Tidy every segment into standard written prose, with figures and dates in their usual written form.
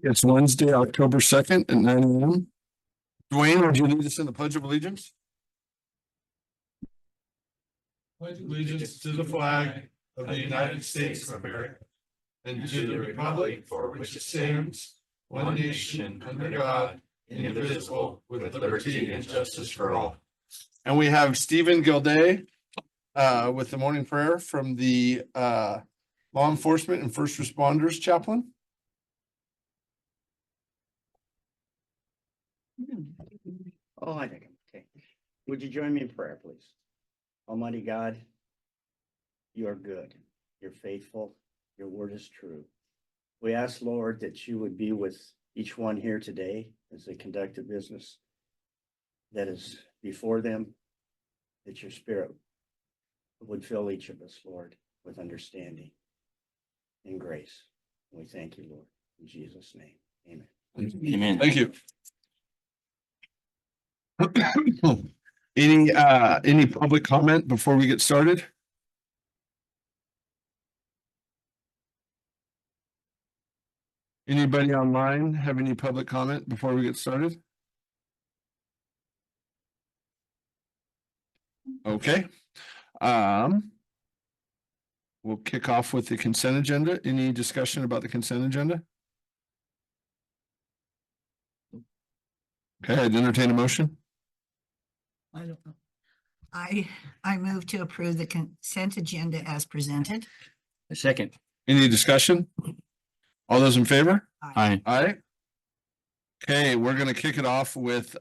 It's Wednesday, October 2nd at 9 a.m. Dwayne, would you lead us in the Pledge of Allegiance? Pledge allegiance to the flag of the United States of America and to the republic for which it stands, one nation under God, indivisible, with liberty and justice for all. And we have Stephen Gilday with the morning prayer from the Law Enforcement and First Responders Chaplain. Oh, I think, okay. Would you join me in prayer, please? Almighty God, you are good, you're faithful, your word is true. We ask, Lord, that you would be with each one here today as they conduct a business that is before them, that your spirit would fill each of us, Lord, with understanding and grace. We thank you, Lord, in Jesus' name, amen. Amen. Thank you. Any public comment before we get started? Anybody online have any public comment before we get started? Okay. We'll kick off with the consent agenda. Any discussion about the consent agenda? Okay, I'd entertain a motion. I don't know. I move to approve the consent agenda as presented. A second. Any discussion? All those in favor? Aye. Aye. Okay, we're gonna kick it off with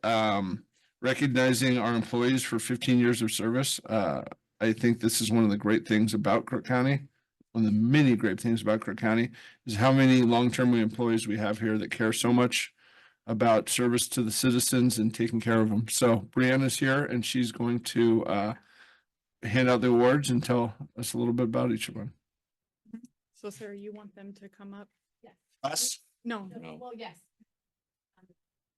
recognizing our employees for 15 years of service. I think this is one of the great things about Crook County. One of the many great things about Crook County is how many long-term employees we have here that care so much about service to the citizens and taking care of them. So Brianna's here and she's going to hand out the awards and tell us a little bit about each of them. So Sarah, you want them to come up? Yes. Us? No. Okay, well, yes.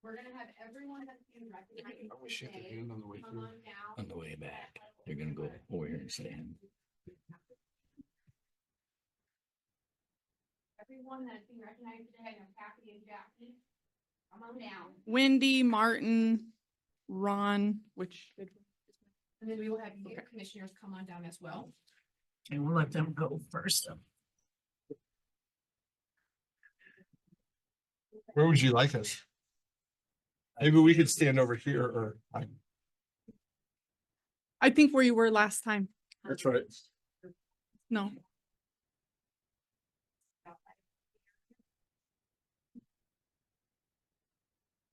We're gonna have everyone that's being recognized Oh, we shook the today hand on the way come through. on down. On the way back, they're gonna go over here and stand. Everyone that's being recognized today, I know Kathy and Jackie. Come on down. Wendy, Martin, Ron, And then we will have you commissioners come on down as well. And we'll let them go first. Where would you like us? Maybe we could stand over here or. I think where you were last time. That's right. No.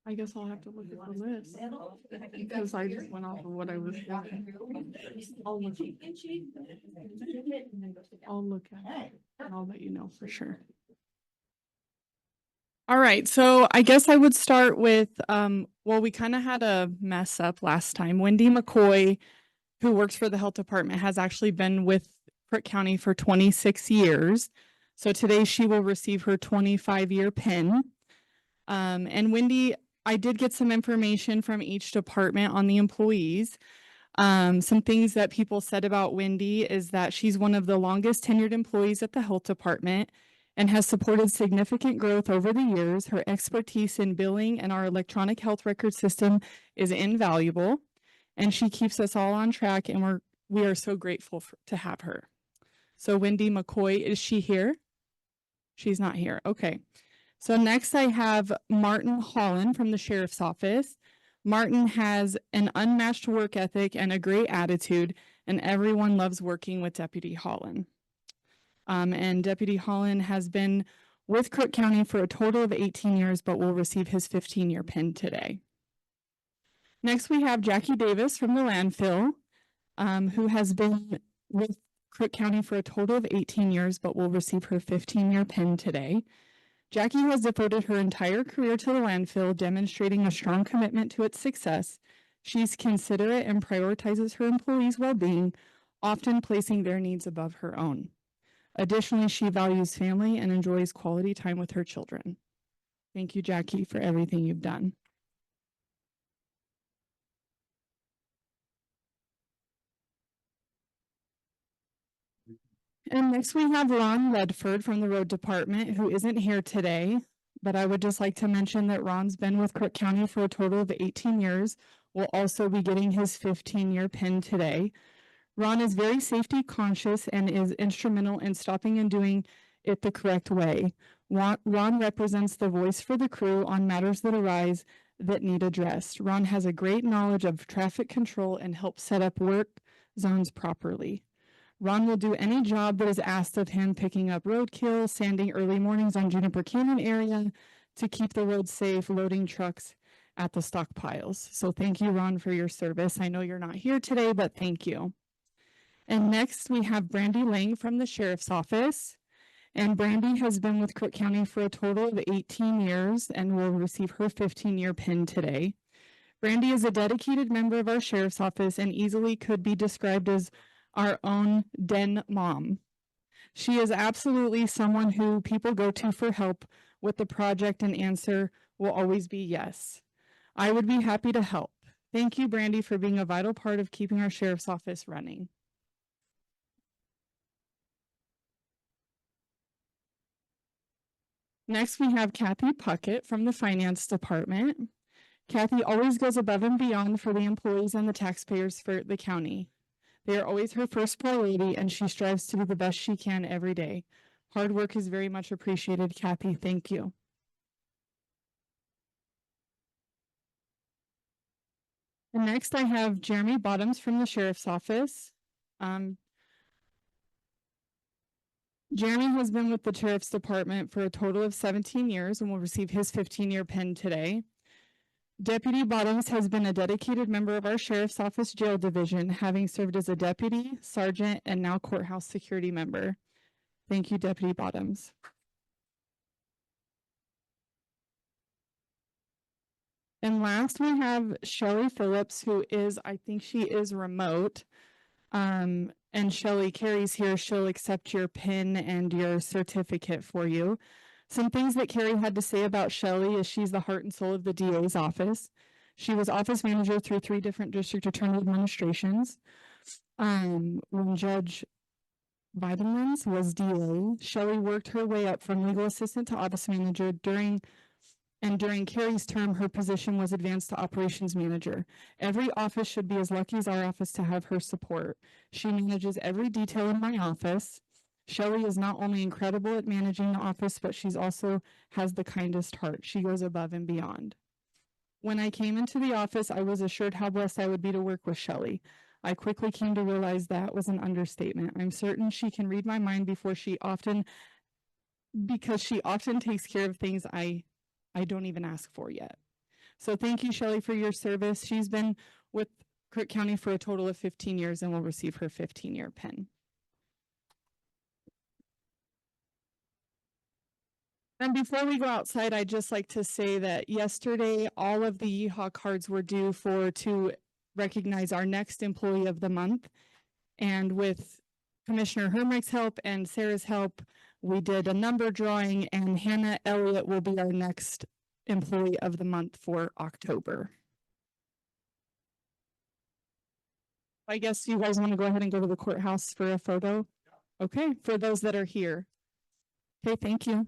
I guess I'll have to look at the list because I just went off of what I was doing. I'll look at it and I'll let you know for sure. All right, so I guess I would start with, well, we kind of had a mess up last time. Wendy McCoy, who works for the health department, has actually been with Crook County for 26 years. So today she will receive her 25-year pin. And Wendy, I did get some information from each department on the employees. Some things that people said about Wendy is that she's one of the longest tenured employees at the health department and has supported significant growth over the years. Her expertise in billing and our electronic health record system is invaluable, and she keeps us all on track, and we are so grateful to have her. So Wendy McCoy, is she here? She's not here. Okay. So next I have Martin Holland from the Sheriff's Office. Martin has an unmatched work ethic and a great attitude, and everyone loves working with Deputy Holland. And Deputy Holland has been with Crook County for a total of 18 years, but will receive his 15-year pin today. Next, we have Jackie Davis from the landfill, who has been with Crook County for a total of 18 years, but will receive her 15-year pin today. Jackie has devoted her entire career to the landfill, demonstrating a strong commitment to its success. She's considerate and prioritizes her employees' well-being, often placing their needs above her own. Additionally, she values family and enjoys quality time with her children. Thank you, Jackie, for everything you've done. And next we have Ron Ledford from the road department, who isn't here today. But I would just like to mention that Ron's been with Crook County for a total of 18 years. Will also be getting his 15-year pin today. Ron is very safety conscious and is instrumental in stopping and doing it the correct way. Ron represents the voice for the crew on matters that arise that need addressed. Ron has a great knowledge of traffic control and helps set up work zones properly. Ron will do any job that is asked of him, picking up roadkill, sanding early mornings on Juniper Canyon area to keep the road safe, loading trucks at the stockpiles. So thank you, Ron, for your service. I know you're not here today, but thank you. And next we have Brandy Lang from the Sheriff's Office. And Brandy has been with Crook County for a total of 18 years and will receive her 15-year pin today. Brandy is a dedicated member of our Sheriff's Office and easily could be described as our own den mom. She is absolutely someone who people go to for help with the project, and answer will always be yes. I would be happy to help. Thank you, Brandy, for being a vital part of keeping our Sheriff's Office running. Next, we have Kathy Puckett from the Finance Department. Kathy always goes above and beyond for the employees and the taxpayers for the county. They are always her first priority, and she strives to do the best she can every day. Hard work is very much appreciated, Kathy. Thank you. And next, I have Jeremy Bottoms from the Sheriff's Office. Jeremy has been with the Sheriff's Department for a total of 17 years and will receive his 15-year pin today. Deputy Bottoms has been a dedicated member of our Sheriff's Office Jail Division, having served as a deputy, sergeant, and now courthouse security member. Thank you, Deputy Bottoms. And last, we have Shelley Phillips, who is, I think she is remote. And Shelley Carey's here. She'll accept your pin and your certificate for you. Some things that Carrie had to say about Shelley is she's the heart and soul of the DA's office. She was office manager through 3 different district attorney administrations. When Judge Bidenman's was DA, Shelley worked her way up from legal assistant to office manager. During Carrie's term, her position was advanced to operations manager. Every office should be as lucky as our office to have her support. She manages every detail in my office. Shelley is not only incredible at managing the office, but she's also has the kindest heart. She goes above and beyond. When I came into the office, I was assured how blessed I would be to work with Shelley. I quickly came to realize that was an understatement. I'm certain she can read my mind because she often takes care of things I don't even ask for yet. So thank you, Shelley, for your service. She's been with Crook County for a total of 15 years and will receive her 15-year pin. And before we go outside, I'd just like to say that yesterday, all of the Yeehaw cards were due to recognize our next employee of the month. And with Commissioner Hermrich's help and Sarah's help, we did a number drawing, and Hannah Elliott will be our next employee of the month for October. I guess you guys want to go ahead and go to the courthouse for a photo? Okay, for those that are here. Okay, thank you.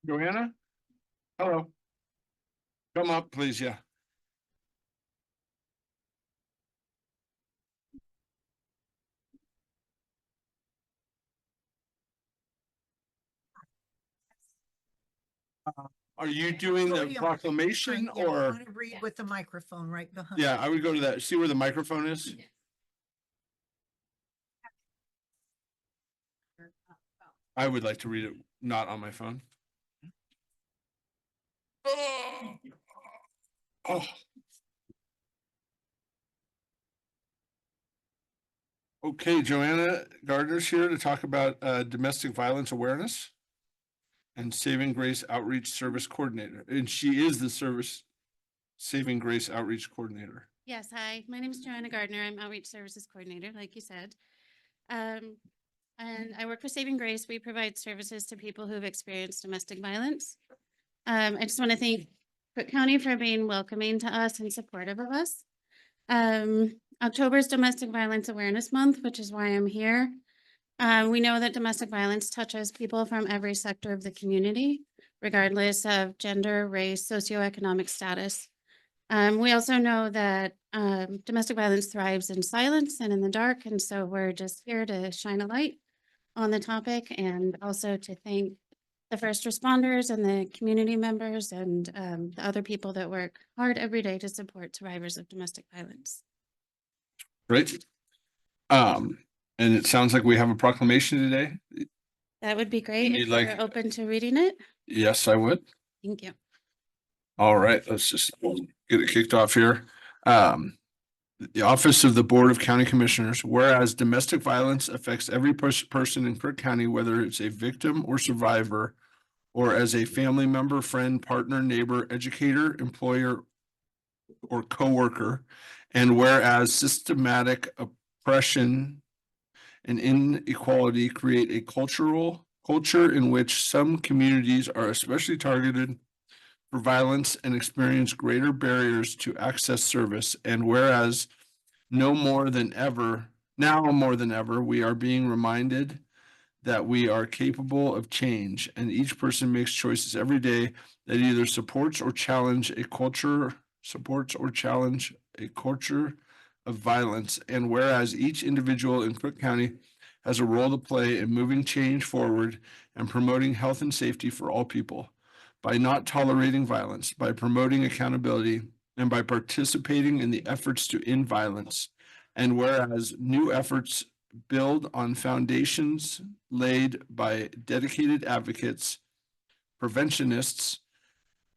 Joanna? Hello. Come up, please, yeah. Are you doing the Podium. proclamation Yeah, you or? want to read with the microphone right behind. Yeah, I would go to that. See where the microphone is? I would like to read it not on my phone. Oh. Okay, Joanna Gardner's here to talk about domestic violence awareness and Saving Grace Outreach Service Coordinator. And she is the service Saving Grace Outreach Coordinator. Yes, hi, my name is Joanna Gardner. I'm Outreach Services Coordinator, like you said. And I work for Saving Grace. We provide services to people who've experienced domestic violence. I just want to thank Crook County for being welcoming to us and supportive of us. October is Domestic Violence Awareness Month, which is why I'm here. We know that domestic violence touches people from every sector of the community, regardless of gender, race, socioeconomic status. We also know that domestic violence thrives in silence and in the dark, and so we're just here to shine a light on the topic and also to thank the first responders and the community members and the other people that work hard every day to support survivors of domestic violence. Great. And it sounds like we have a proclamation today. That would be great You'd if like- you're open to reading it. Yes, I would. Thank you. All right, let's just get it kicked off here. The Office of the Board of County Commissioners, whereas domestic violence affects every person in Crook County, whether it's a victim or survivor, or as a family member, friend, partner, neighbor, educator, employer, or coworker. And whereas systematic oppression and inequality create a culture in which some communities are especially targeted for violence and experience greater barriers to access service. And whereas now more than ever, we are being reminded that we are capable of change, and each person makes choices every day that either supports or challenge a culture of violence. And whereas each individual in Crook County has a role to play in moving change forward and promoting health and safety for all people by not tolerating violence, by promoting accountability, and by participating in the efforts to end violence. And whereas new efforts build on foundations laid by dedicated advocates, preventionists,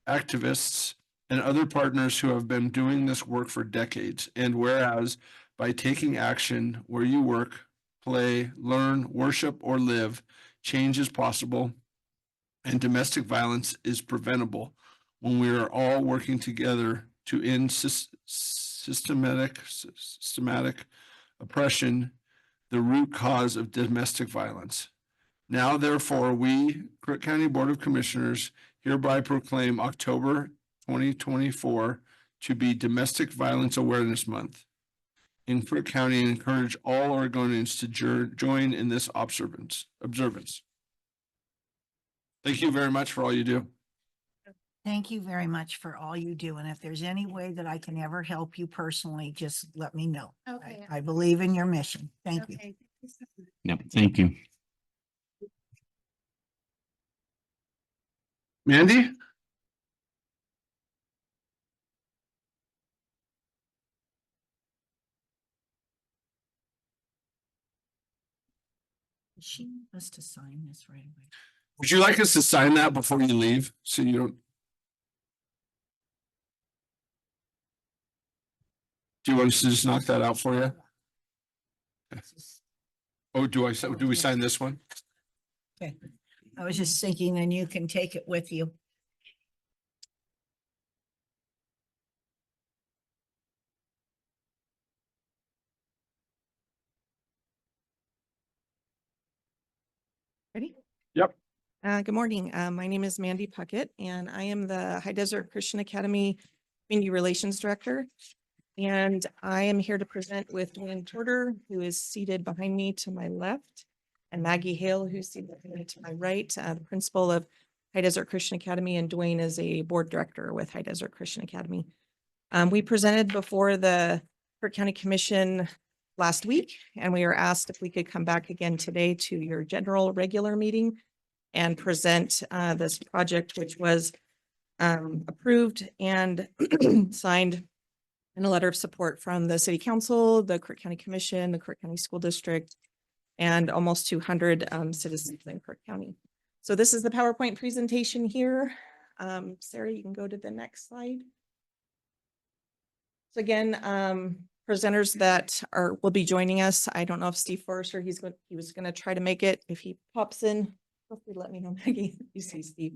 activists, and other partners who have been doing this work for decades. And whereas by taking action where you work, play, learn, worship, or live, change is possible and domestic violence is preventable when we are all working together to end systematic oppression, the root cause of domestic violence. Now, therefore, we, Crook County Board of Commissioners, hereby proclaim October 2024 to be Domestic Violence Awareness Month in Crook County and encourage all Oregonians to join in this observance. Thank you very much for all you do. Thank you very much for all you do. And if there's any way that I can ever help you personally, just let me know. Okay. I believe in your mission. Thank you. Okay. Thank you so much. Yep, thank you. Mandy? She must to sign this right away. Would you like us to sign that before you leave? So you don't. Do you want us to just knock that out for you? Oh, do we sign this one? Okay. I was just thinking, then you can take it with you. Ready? Yep. Good morning. My name is Mandy Puckett, and I am the High Desert Christian Academy Community Relations Director. And I am here to present with Dwayne Porter, who is seated behind me to my left, and Maggie Hale, who's seated behind me to my right, the principal of High Desert Christian Academy, and Dwayne is a board director with High Desert Christian Academy. We presented before the Crook County Commission last week, and we were asked if we could come back again today to your general regular meeting and present this project, which was approved and signed in a letter of support from the City Council, the Crook County Commission, the Crook County School District, and almost 200 citizens in Crook County. So this is the PowerPoint presentation here. Sarah, you can go to the next slide. So again, presenters that will be joining us. I don't know if Steve Forrester, he was going to try to make it. If he pops in, feel free to let me know, Maggie. You see Steve,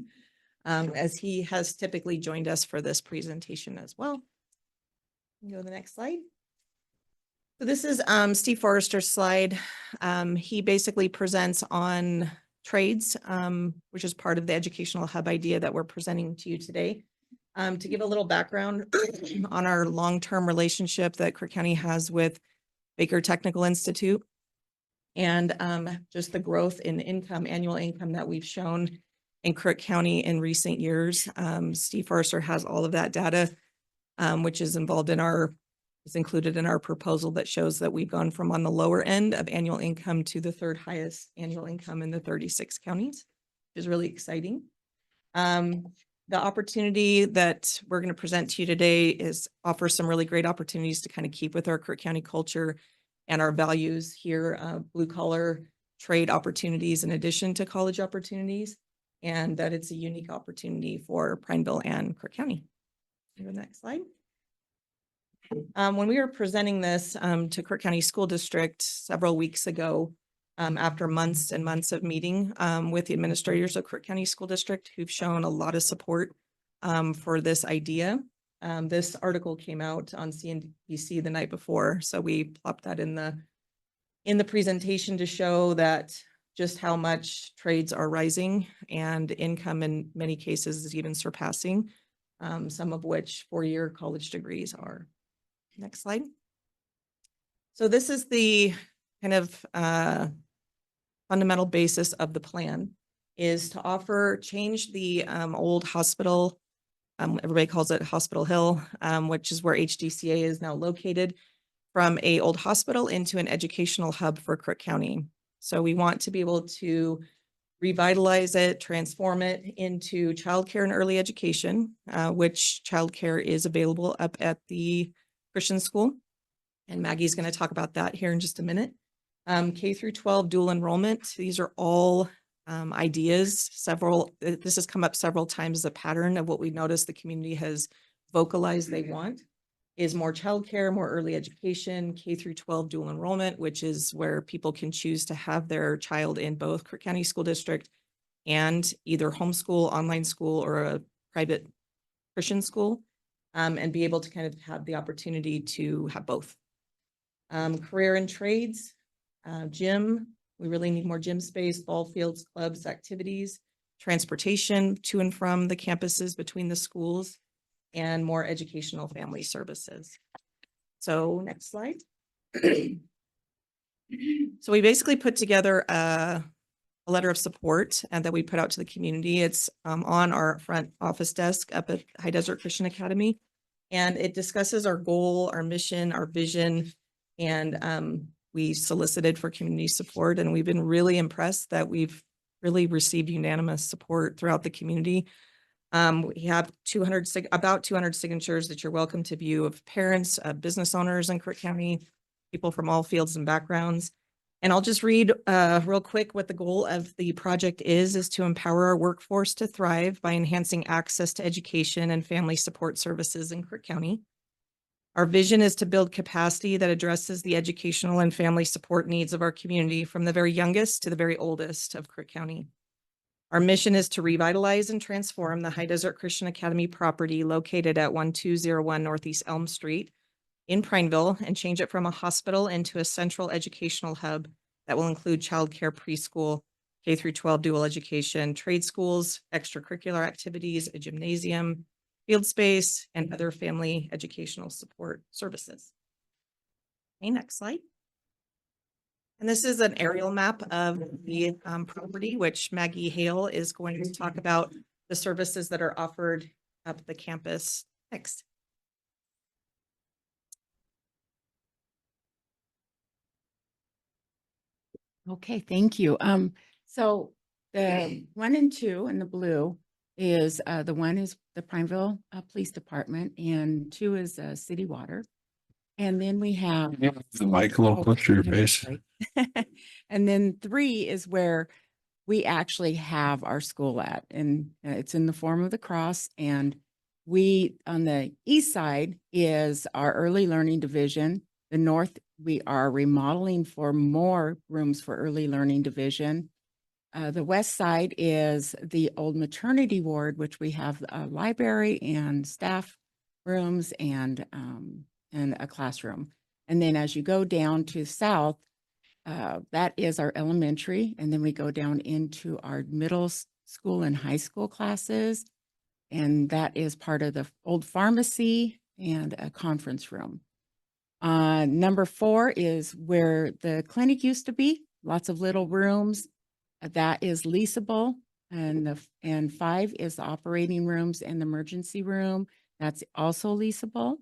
as he has typically joined us for this presentation as well. Go to the next slide. So this is Steve Forrester's slide. He basically presents on trades, which is part of the educational hub idea that we're presenting to you today. To give a little background on our long-term relationship that Crook County has with Baker Technical Institute, and just the growth in income, annual income that we've shown in Crook County in recent years. Steve Forrester has all of that data, which is included in our proposal that shows that we've gone from on the lower end of annual income to the third highest annual income in the 36 counties, which is really exciting. The opportunity that we're going to present to you today offers some really great opportunities to kind of keep with our Crook County culture and our values here, blue collar trade opportunities in addition to college opportunities, and that it's a unique opportunity for Prineville and Crook County. Go to the next slide. When we were presenting this to Crook County School District several weeks ago, after months and months of meeting with the administrators of Crook County School District, who've shown a lot of support for this idea. This article came out on CNBC the night before, so we plopped that in the presentation to show that just how much trades are rising and income in many cases is even surpassing, some of which four-year college degrees are. Next slide. So this is the kind of fundamental basis of the plan, is to change the old hospital, everybody calls it Hospital Hill, which is where HDCA is now located, from a old hospital into an educational hub for Crook County. So we want to be able to revitalize it, transform it into childcare and early education, which childcare is available up at the Christian school. And Maggie's going to talk about that here in just a minute. K through 12 dual enrollment. These are all ideas. This has come up several times as a pattern of what we noticed the community has vocalized they want is more childcare, more early education, K through 12 dual enrollment, which is where people can choose to have their child in both Crook County School District and either homeschool, online school, or a private Christian school, and be able to kind of have the opportunity to have both. Career and trades, gym. We really need more gym space, ball fields, clubs, activities, transportation to and from the campuses between the schools, and more educational family services. So next slide. So we basically put together a letter of support and that we put out to the community. It's on our front office desk up at High Desert Christian Academy. And it discusses our goal, our mission, our vision, and we solicited for community support. And we've been really impressed that we've really received unanimous support throughout the community. We have about 200 signatures that you're welcome to view, of parents, business owners in Crook County, people from all fields and backgrounds. And I'll just read real quick what the goal of the project is to empower our workforce to thrive by enhancing access to education and family support services in Crook County. Our vision is to build capacity that addresses the educational and family support needs of our community, from the very youngest to the very oldest of Crook County. Our mission is to revitalize and transform the High Desert Christian Academy property located at 1201 Northeast Elm Street in Prineville, and change it from a hospital into a central educational hub that will include childcare, preschool, K through 12 dual education, trade schools, extracurricular activities, a gymnasium, field space, and other family educational support services. Okay, next slide. And this is an aerial map of the property, which Maggie Hale is going to talk about the services that are offered up the campus next. Okay, thank you. So the 1 and 2 in the blue is, the 1 is the Prineville Police Department and 2 is City Water. And then we have. The mic a little closer to your face. Sorry. And then 3 is where we actually have our school at, and it's in the form of the cross. And we, on the east side is our early learning division. The north, we are remodeling for more rooms for early learning division. The west side is the old maternity ward, which we have a library and staff rooms and a classroom. And then as you go down to south, that is our elementary. And then we go down into our middle school and high school classes. And that is part of the old pharmacy and a conference room. Number 4 is where the clinic used to be, lots of little rooms. That is leasable. And 5 is the operating rooms and the emergency room. That's also leasable.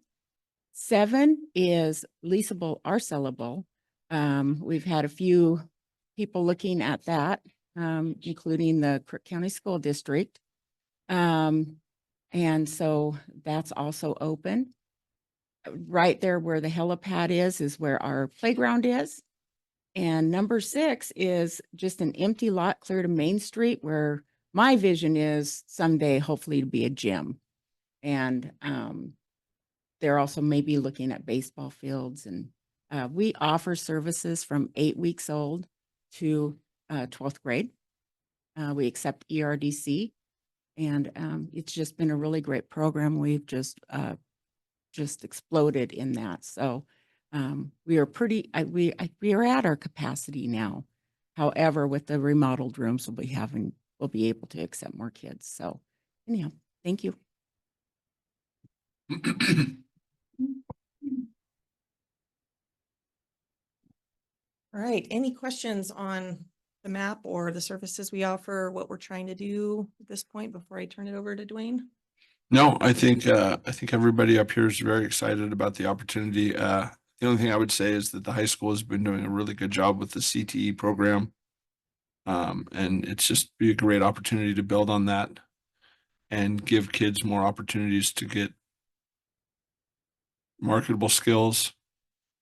7 is leasable or sellable. We've had a few people looking at that, including the Crook County School District. And so that's also open. Right there where the helipad is where our playground is. And number 6 is just an empty lot clear to Main Street, where my vision is someday hopefully to be a gym. And they're also maybe looking at baseball fields. And we offer services from 8 weeks old to 12th grade. We accept ERDC, and it's just been a really great program. We've just exploded in that. So we are we are at our capacity now. However, with the remodeled rooms, we'll be able to accept more kids. So anyhow, thank you. All right, any questions on the map or the services we offer, what we're trying to do at this point before I turn it over to Dwayne? No, I think everybody up here is very excited about the opportunity. The only thing I would say is that the high school has been doing a really good job with the CTE program. And it's just be a great opportunity to build on that and give kids more opportunities to get marketable skills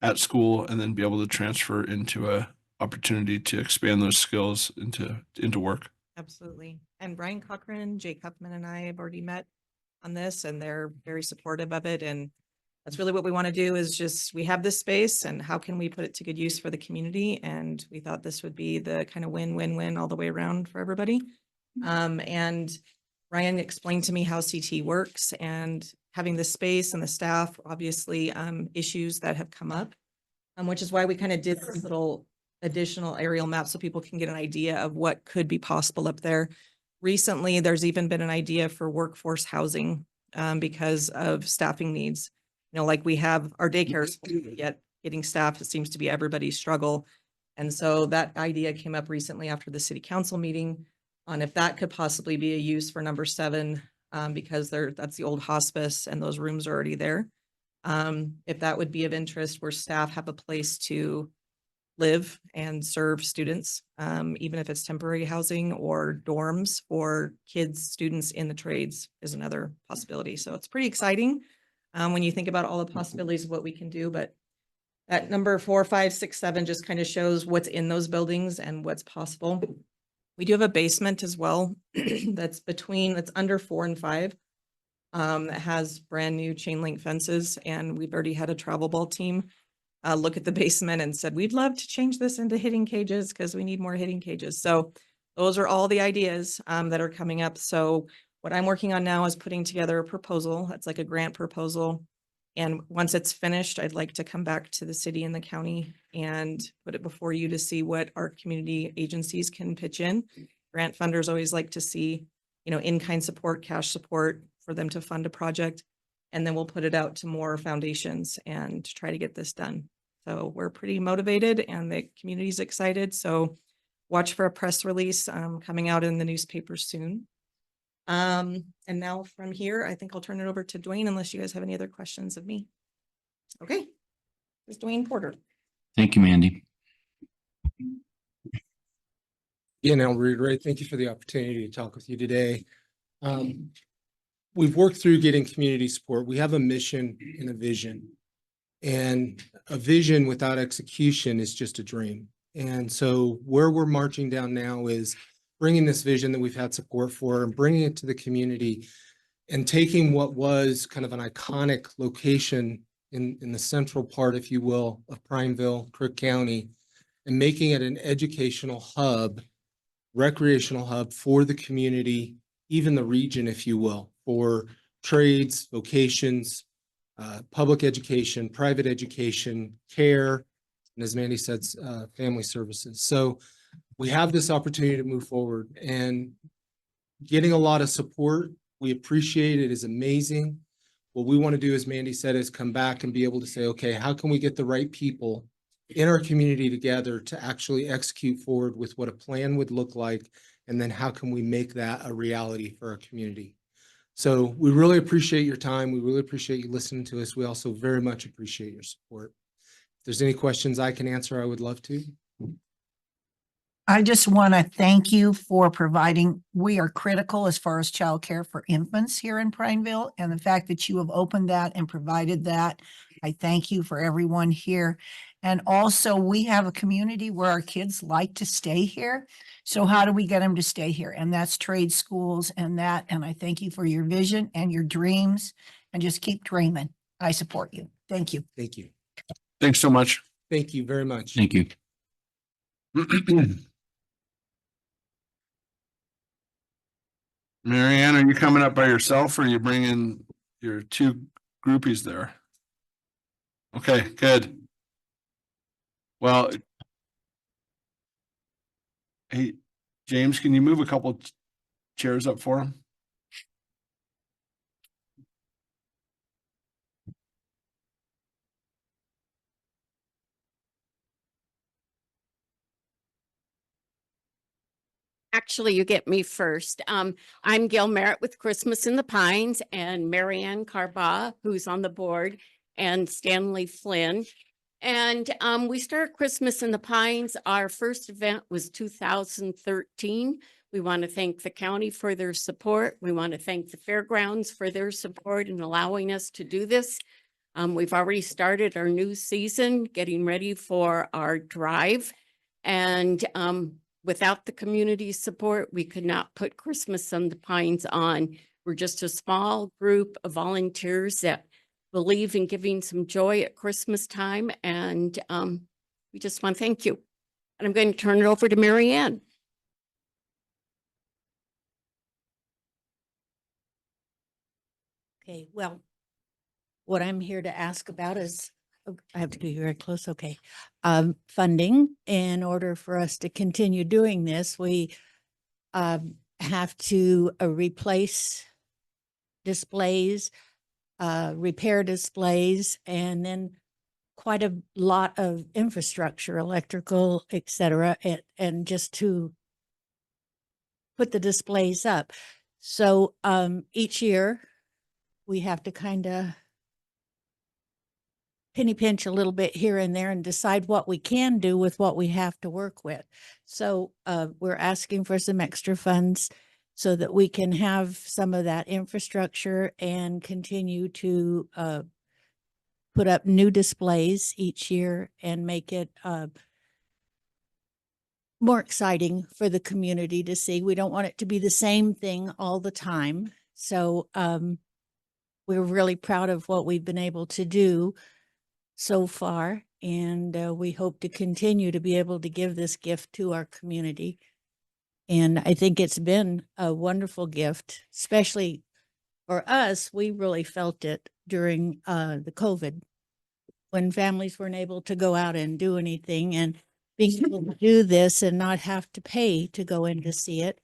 at school and then be able to transfer into a opportunity to expand those skills into work. Absolutely. And Brian Cochran, Jake Huffman and I have already met on this, and they're very supportive of it. And that's really what we want to do, is just, we have this space and how can we put it to good use for the community? And we thought this would be the kind of win-win-win all the way around for everybody. And Ryan explained to me how CT works, and having the space and the staff, obviously issues that have come up, which is why we kind of did this little additional aerial map so people can get an idea of what could be possible up there. Recently, there's even been an idea for workforce housing because of staffing needs. You know, like we have our daycares, yet getting staff, it seems to be everybody's struggle. And so that idea came up recently after the city council meeting on if that could possibly be a use for number 7, because that's the old hospice and those rooms are already there. If that would be of interest, where staff have a place to live and serve students, even if it's temporary housing or dorms for kids, students in the trades is another possibility. So it's pretty exciting when you think about all the possibilities of what we can do. But that number 4, 5, 6, 7 just kind of shows what's in those buildings and what's possible. We do have a basement as well that's under 4 and 5. That has brand new chain link fences, and we've already had a travel ball team look at the basement and said, we'd love to change this into hitting cages because we need more hitting cages. So those are all the ideas that are coming up. So what I'm working on now is putting together a proposal. That's like a grant proposal. And once it's finished, I'd like to come back to the city and the county and put it before you to see what our community agencies can pitch in. Grant funders always like to see, in-kind support, cash support for them to fund a project. And then we'll put it out to more foundations and try to get this done. So we're pretty motivated and the community's excited. So watch for a press release coming out in the newspaper soon. And now from here, I think I'll turn it over to Dwayne unless you guys have any other questions of me. Okay, it's Dwayne Porter. Thank you, Mandy. Again, I'll reiterate, thank you for the opportunity to talk with you today. We've worked through getting community support. We have a mission and a vision. And a vision without execution is just a dream. And so where we're marching down now is bringing this vision that we've had support for and bringing it to the community and taking what was kind of an iconic location in the central part, if you will, of Prineville, Crook County, and making it an educational hub, recreational hub for the community, even the region, if you will, for trades, vocations, public education, private education, care, and as Mandy said, family services. So we have this opportunity to move forward and getting a lot of support. We appreciate it. It is amazing. What we want to do, as Mandy said, is come back and be able to say, okay, how can we get the right people in our community together to actually execute forward with what a plan would look like? And then how can we make that a reality for our community? So we really appreciate your time. We really appreciate you listening to us. We also very much appreciate your support. If there's any questions I can answer, I would love to. I just want to thank you for providing, we are critical as far as childcare for infants here in Prineville, and the fact that you have opened that and provided that. I thank you for everyone here. And also, we have a community where our kids like to stay here. So how do we get them to stay here? And that's trade schools and that. And I thank you for your vision and your dreams, and just keep dreaming. I support you. Thank you. Thank you. Thanks so much. Thank you very much. Thank you. Marianne, are you coming up by yourself or are you bringing your two groupies there? Okay, good. Well, hey, James, can you move a couple chairs up for him? Actually, you get me first. I'm Gail Merritt with Christmas in the Pines and Marianne Carba, who's on the board, and Stanley Flynn. And we started Christmas in the Pines. Our first event was 2013. We want to thank the county for their support. We want to thank the fairgrounds for their support in allowing us to do this. We've already started our new season, getting ready for our drive. And without the community support, we could not put Christmas in the Pines on. We're just a small group of volunteers that believe in giving some joy at Christmas time. And we just want to thank you. And I'm going to turn it over to Marianne. Okay, well, what I'm here to ask about is, I have to be very close, okay. Funding. In order for us to continue doing this, we have to replace displays, repair displays, and then quite a lot of infrastructure, electrical, et cetera, and just to put the displays up. So each year we have to kind of penny pinch a little bit here and there and decide what we can do with what we have to work with. So we're asking for some extra funds so that we can have some of that infrastructure and continue to put up new displays each year and make it more exciting for the community to see. We don't want it to be the same thing all the time. So we're really proud of what we've been able to do so far, and we hope to continue to be able to give this gift to our community. And I think it's been a wonderful gift, especially for us. We really felt it during the COVID, when families weren't able to go out and do anything, and being able to do this and not have to pay to go in to see it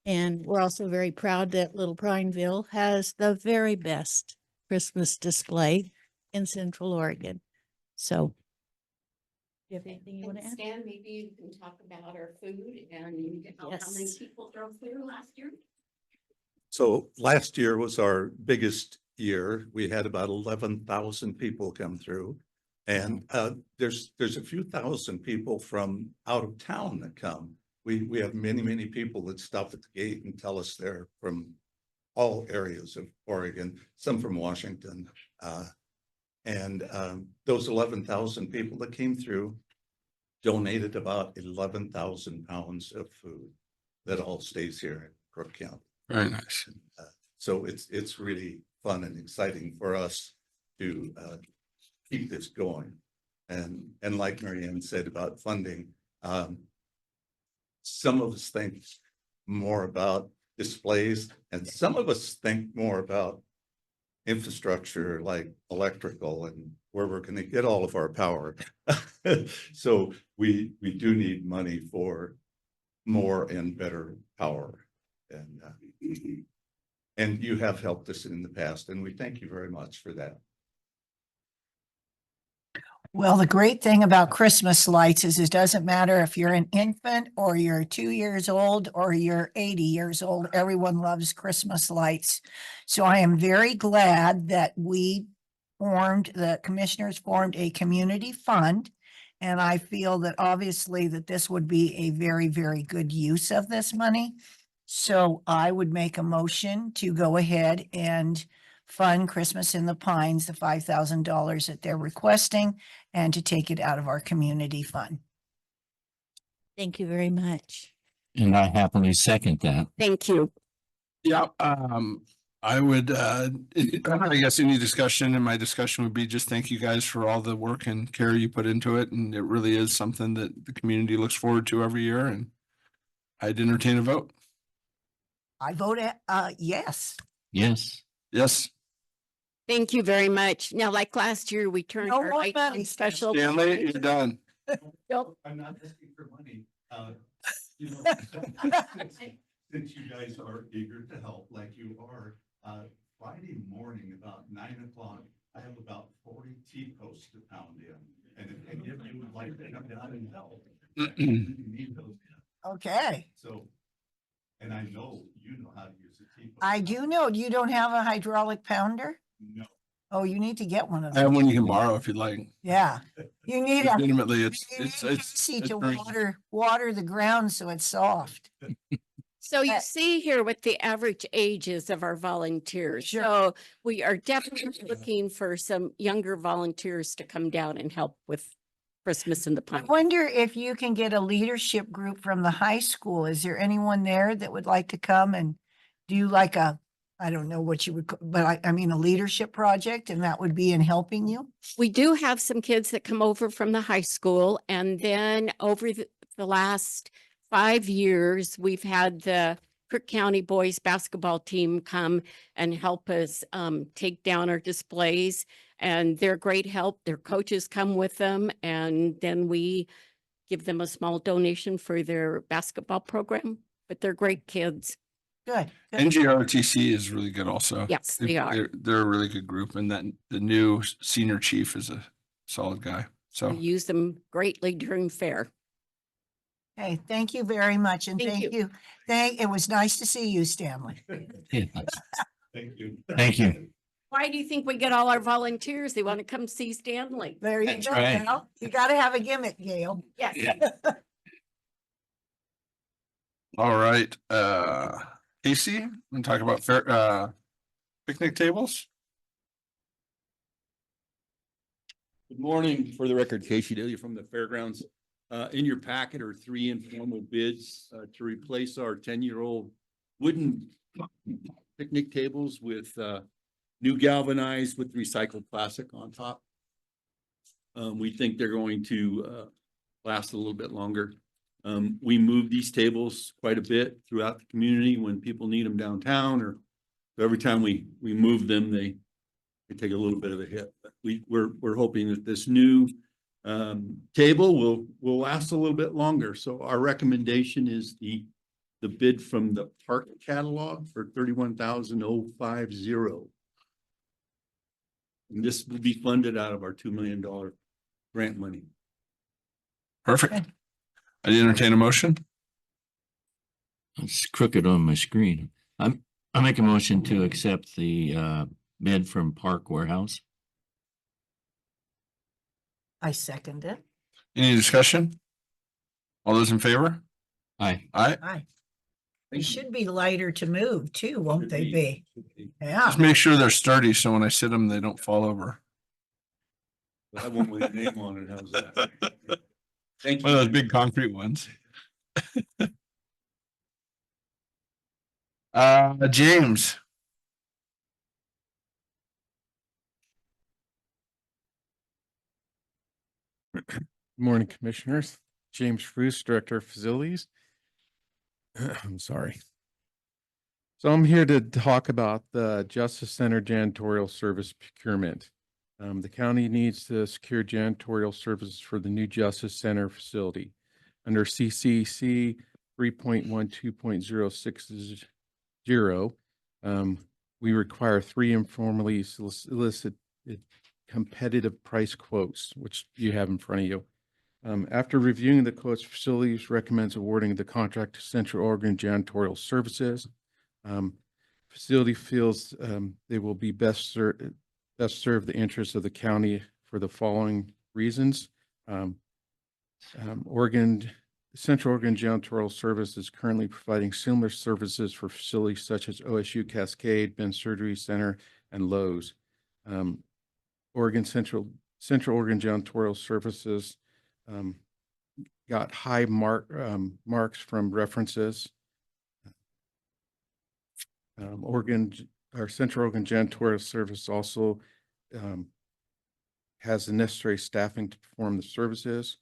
And we're also very proud that Little Prineville has the very best Christmas display in Central Oregon. So. Do you have anything you want to And add? Stan, maybe you can talk about our food and how many Yes. people drove through last year? So last year was our biggest year. We had about 11,000 people come through. And there's a few thousand people from out of town that come. We have many people that stop at the gate and tell us they're from all areas of Oregon, some from Washington. And those 11,000 people that came through donated about 11,000 pounds of food that all stays here in Crook County. Very nice. So it's really fun and exciting for us to keep this going. And like Mary Ann said about funding, some of us think more about displays and some of us think more about infrastructure like electrical and where we're going to get all of our power. So we do need money for more and better power. And you have helped us in the past, and we thank you very much for that. Well, the great thing about Christmas lights is it doesn't matter if you're an infant or you're 2 years old or you're 80 years old, everyone loves Christmas lights. So I am very glad that the commissioners formed a community fund. And I feel that obviously that this would be a very, very good use of this money. So I would make a motion to go ahead and fund Christmas in the Pines, the $5,000 that they're requesting, and to take it out of our community fund. Thank you very much. And I happily second that. Thank you. Yeah, I would, I guess any discussion, and my discussion would be just thank you guys for all the work and care you put into it. And it really is something that the community looks forward to every year. And I'd entertain a vote. I vote yes. Yes. Yes. Thank you very much. Now, like last year, we turned No our more lights money, on special. Stanley, you're done. Nope. I'm not asking for money. You know, since you guys are eager to help like you are, Friday morning about 9 o'clock, I have about 40 T-posts to pound in. And if any of you would like to come down and help, you need those. Okay. So, and I know you know how to use a T-post. I do know. You don't have a hydraulic pounder? No. Oh, you need to get one of I have those. one you can borrow if you'd like. Yeah. You need a Legitimately, you it's need Casey to very- water the ground so it's soft. So you see here what the average age is of our volunteers. Sure. So we are definitely looking for some younger volunteers to come down and help with Christmas in the I Pines. wonder if you can get a leadership group from the high school. Is there anyone there that would like to come and do like I don't know what you would, but I mean, a leadership project, and that would be in helping you? We do have some kids that come over from the high school, and then over the last 5 years, we've had the Crook County boys basketball team come and help us take down our displays, and they're great help. Their coaches come with them, and then we give them a small donation for their basketball program, but they're great kids. Good. good. NGRTC is really good also. Yes, they are. They're a really good group, and that the new senior chief is a solid guy. So We use them greatly during fair. Okay, thank you very much. And Thank thank you. It was nice to see you, Stanley. Yeah. Thank you. Thank you. Why do you think we get all our volunteers? They want to come see Stanley. There you That's go. right. Gail. You got to have a gimmick, Gail. Yes. Yeah. all right, Casey, we talk about fair picnic tables. Good morning. For the record, Casey Daly from the fairgrounds. In your packet are 3 informal bids to replace our 10-year-old wooden picnic tables with new galvanized with recycled plastic on top. We think they're going to last a little bit longer. We move these tables quite a bit throughout the community when people need them downtown, or every time we move them, they take a little bit of a hit. But we're hoping that this new table will last a little bit longer. So our recommendation is the the bid from the park catalog for 31,050. And this will be funded out of our $2 million grant money. Perfect. I entertain a motion. It's crooked on my screen. I make a motion to accept the bid from Park Warehouse. I second it. Any discussion? All those in favor? Aye. Aye. Aye. They should be lighter to move too, won't they be? Yeah. Just make sure they're sturdy, so when I sit them, they don't fall over. I have one with a name on it. How's that? Thank One of those you. big concrete ones. James. Morning, Commissioners. James Fruce, Director of Facilities. I'm sorry. So I'm here to talk about the Justice Center janitorial service procurement. The county needs to secure janitorial services for the new Justice Center facility. Under CCC 3.12.060, we require 3 informally solicited competitive price quotes, which you have in front of you. After reviewing the quotes, facilities recommends awarding the contract to Central Oregon Janitorial Services. Facility feels they will be best serve the interests of the county for the following reasons. Central Oregon Janitorial Service is currently providing similar services for facilities such as OSU Cascade, Ben Surgery Center, and Lowe's. Central Oregon Janitorial Services got high marks from references. Our Central Oregon Janitorial Service also has the necessary staffing to perform the services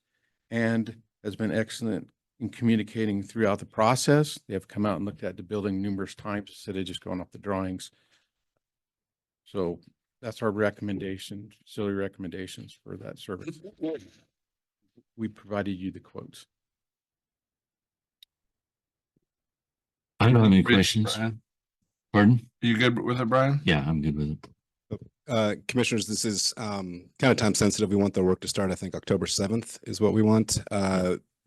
and has been excellent in communicating throughout the process. They have come out and looked at the building numerous times instead of just going off the drawings. So that's our recommendation, facility recommendations for that service. We provided you the quotes. I don't have any Great, questions. Brian. Pardon? Are you good with it, Brian? Yeah, I'm good with it. Commissioners, this is kind of time sensitive. We want the work to start, I think October 7th is what we want.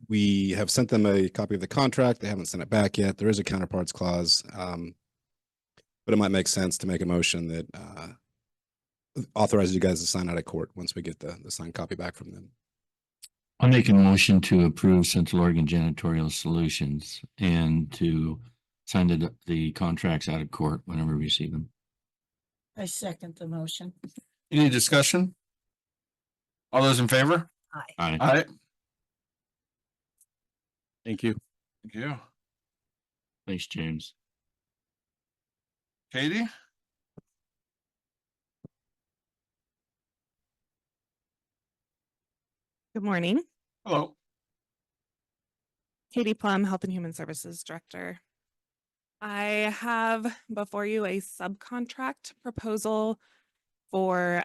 We have sent them a copy of the contract. They haven't sent it back yet. There is a counterparts clause. But it might make sense to make a motion that authorizes you guys to sign out of court once we get the signed copy back from them. I'll make a motion to approve Central Oregon Janitorial Solutions and to sign the contracts out of court whenever we receive them. I second the motion. Any discussion? All those in favor? Aye. Aye. Aye. Thank you. Thank you. Thanks, James. Katie? Good morning. Hello. Katie Plum, Health and Human Services Director. I have before you a subcontract proposal for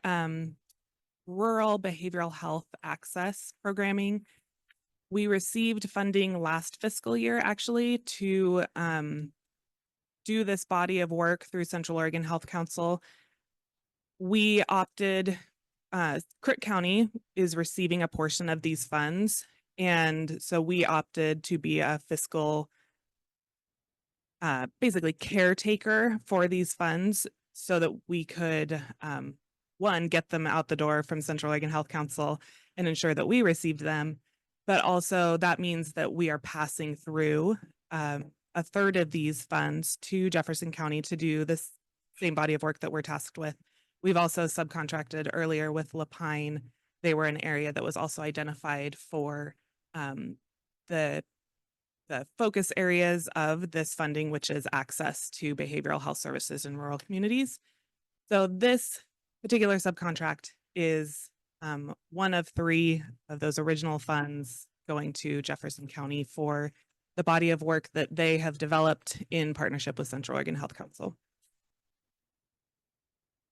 rural behavioral health access programming. We received funding last fiscal year actually to do this body of work through Central Oregon Health Council. We opted, Crook County is receiving a portion of these funds. And so we opted to be a fiscal, basically caretaker for these funds so that we could, one, get them out the door from Central Oregon Health Council and ensure that we received them. But also that means that we are passing through a third of these funds to Jefferson County to do this same body of work that we're tasked with. We've also subcontracted earlier with Lapine. They were an area that was also identified for the focus areas of this funding, which is access to behavioral health services in rural communities. So this particular subcontract is one of 3 of those original funds going to Jefferson County for the body of work that they have developed in partnership with Central Oregon Health Council.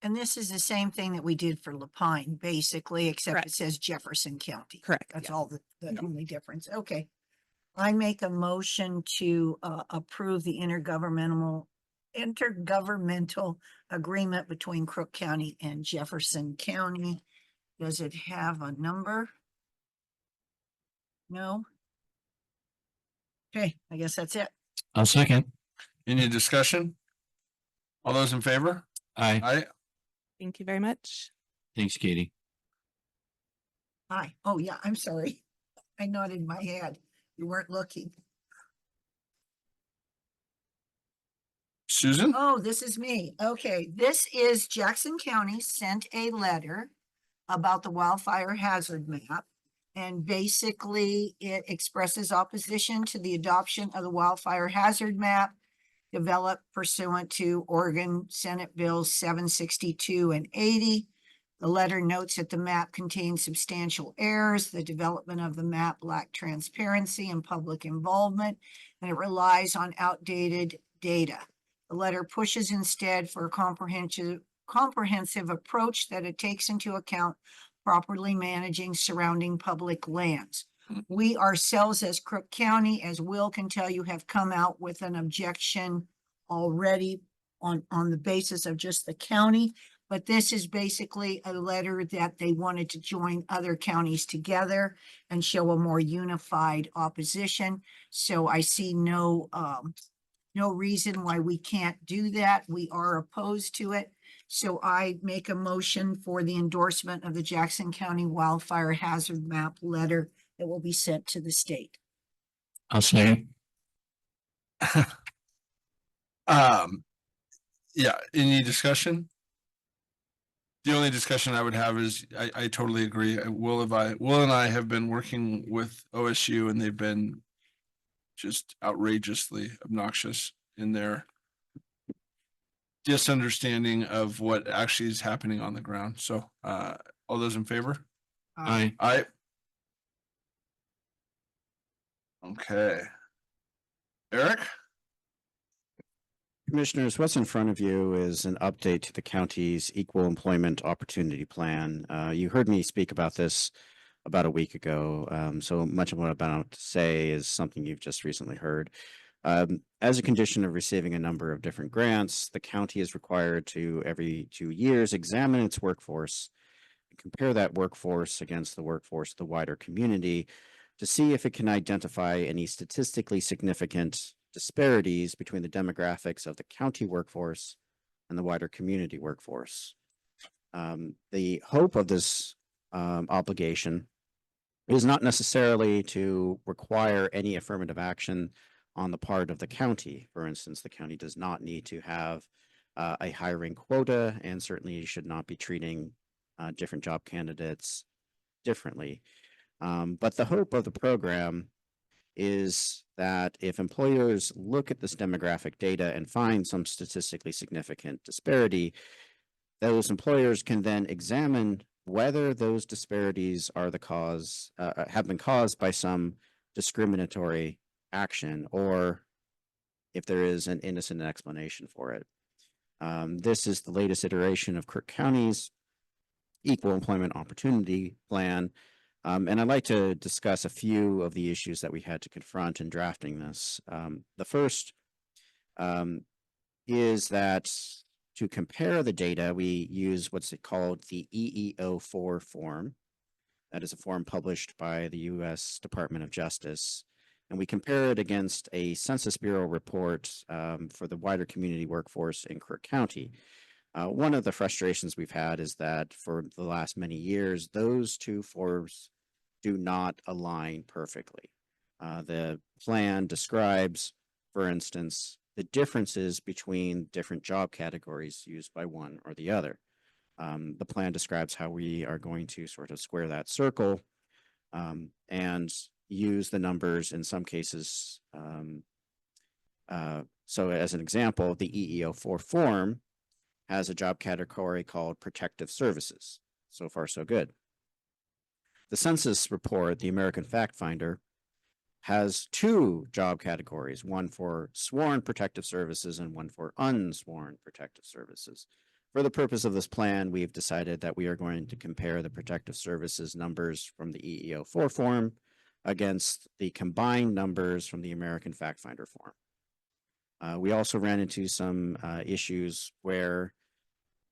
And this is the same thing that we did for Lapine, basically, except Correct. it says Jefferson County. Correct. That's yes. all the only difference. Okay. I make a motion to approve the intergovernmental agreement between Crook County and Jefferson County. Does it have a number? No? Okay, I guess that's it. I'll second. Any discussion? All those in favor? Aye. Aye. Thank you very much. Thanks, Katie. Aye. Oh, yeah, I'm sorry. I nodded my head. You weren't looking. Susan? Oh, this is me. Okay, this is Jackson County sent a letter about the wildfire hazard map. And basically, it expresses opposition to the adoption of the wildfire hazard map developed pursuant to Oregon Senate Bills 762 and 80. The letter notes that the map contains substantial errors. The development of the map lacked transparency and public involvement, and it relies on outdated data. The letter pushes instead for a comprehensive approach that it takes into account properly managing surrounding public lands. We ourselves as Crook County, as Will can tell you, have come out with an objection already on the basis of just the county. But this is basically a letter that they wanted to join other counties together and show a more unified opposition. So I see no reason why we can't do that. We are opposed to it. So I make a motion for the endorsement of the Jackson County Wildfire Hazard Map letter that will be sent to the state. I'll second. Yeah, any discussion? The only discussion I would have is I totally agree. Will and I have been working with OSU and they've been just outrageously obnoxious in their misunderstanding of what actually is happening on the ground. So all those in favor? Aye. Aye. Okay. Eric? Commissioners, what's in front of you is an update to the county's Equal Employment Opportunity Plan. You heard me speak about this about a week ago. So much of what I'm about to say is something you've just recently heard. As a condition of receiving a number of different grants, the county is required to every 2 years examine its workforce and compare that workforce against the workforce of the wider community to see if it can identify any statistically significant disparities between the demographics of the county workforce and the wider community workforce. The hope of this obligation is not necessarily to require any affirmative action on the part of the county. For instance, the county does not need to have a hiring quota and certainly should not be treating different job candidates differently. But the hope of the program is that if employers look at this demographic data and find some statistically significant disparity, those employers can then examine whether those disparities are the cause, have been caused by some discriminatory action, or if there is an innocent explanation for it. This is the latest iteration of Crook County's Equal Employment Opportunity Plan. And I'd like to discuss a few of the issues that we had to confront in drafting this. The first is that to compare the data, we use what's called the EEO4 form. That is a form published by the U.S. Department of Justice. And we compare it against a Census Bureau report for the wider community workforce in Crook County. One of the frustrations we've had is that for the last many years, those two forms do not align perfectly. The plan describes, for instance, the differences between different job categories used by one or the other. The plan describes how we are going to sort of square that circle and use the numbers in some cases. So as an example, the EEO4 form has a job category called protective services. So far, so good. The census report, the American Fact Finder, has two job categories, one for sworn protective services and one for unsworn protective services. For the purpose of this plan, we've decided that we are going to compare the protective services numbers from the EEO4 form against the combined numbers from the American Fact Finder form. We also ran into some issues where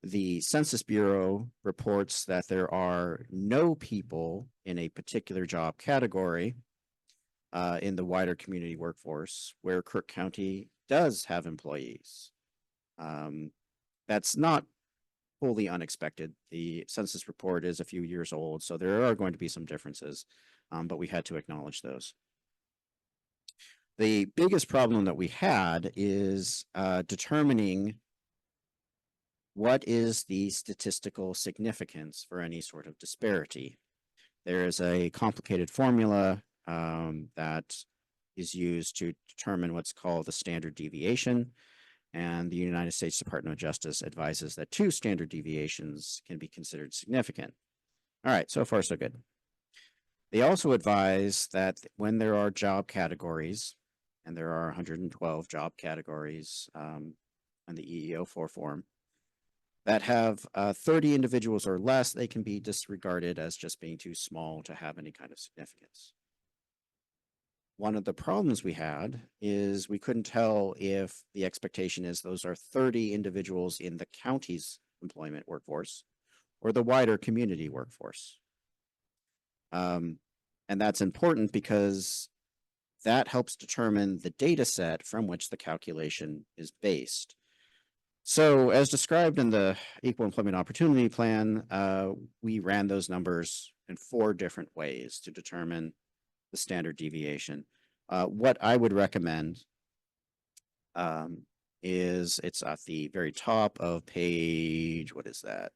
the Census Bureau reports that there are no people in a particular job category in the wider community workforce, where Crook County does have employees. That's not wholly unexpected. The census report is a few years old, so there are going to be some differences, but we had to acknowledge those. The biggest problem that we had is determining what is the statistical significance for any sort of disparity. There is a complicated formula that is used to determine what's called the standard deviation. And the United States Department of Justice advises that 2 standard deviations can be considered significant. All right, so far so good. They also advise that when there are job categories, and there are 112 job categories on the EEO4 form, that have 30 individuals or less, they can be disregarded as just being too small to have any kind of significance. One of the problems we had is we couldn't tell if the expectation is those are 30 individuals in the county's employment workforce or the wider community workforce. And that's important because that helps determine the data set from which the calculation is based. So as described in the Equal Employment Opportunity Plan, we ran those numbers in 4 different ways to determine the standard deviation. What I would recommend is it's at the very top of page, what is that?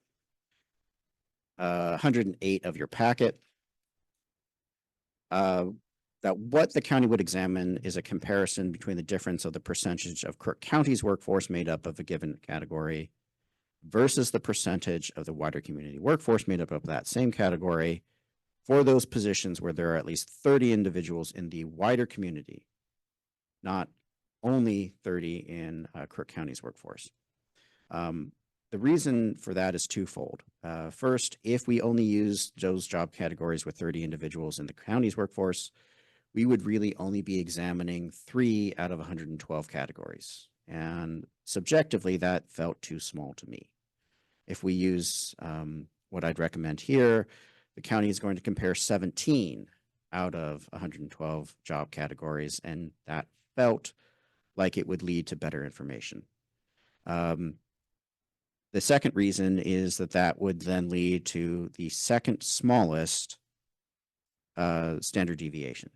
108 of your packet. That what the county would examine is a comparison between the difference of the percentage of Crook County's workforce made up of a given category versus the percentage of the wider community workforce made up of that same category for those positions where there are at least 30 individuals in the wider community, not only 30 in Crook County's workforce. The reason for that is twofold. First, if we only use those job categories with 30 individuals in the county's workforce, we would really only be examining 3 out of 112 categories. And subjectively, that felt too small to me. If we use what I'd recommend here, the county is going to compare 17 out of 112 job categories, and that felt like it would lead to better information. The second reason is that that would then lead to the second smallest standard deviation.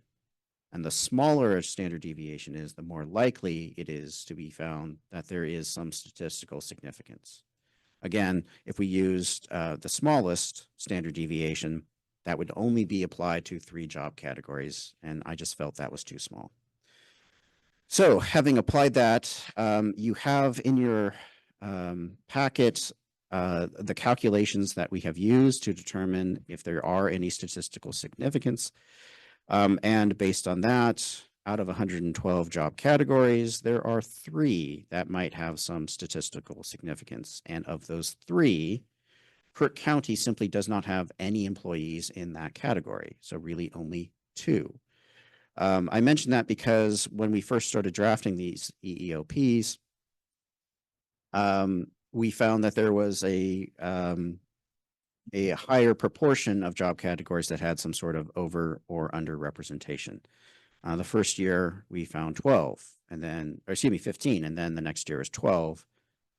And the smaller a standard deviation is, the more likely it is to be found that there is some statistical significance. Again, if we used the smallest standard deviation, that would only be applied to 3 job categories, and I just felt that was too small. So having applied that, you have in your packet the calculations that we have used to determine if there are any statistical significance. And based on that, out of 112 job categories, there are 3 that might have some statistical significance. And of those 3, Crook County simply does not have any employees in that category. So really only 2. I mention that because when we first started drafting these EEOPs, we found that there was a higher proportion of job categories that had some sort of over or under representation. The first year we found 12 and then, or excuse me, 15. And then the next year was 12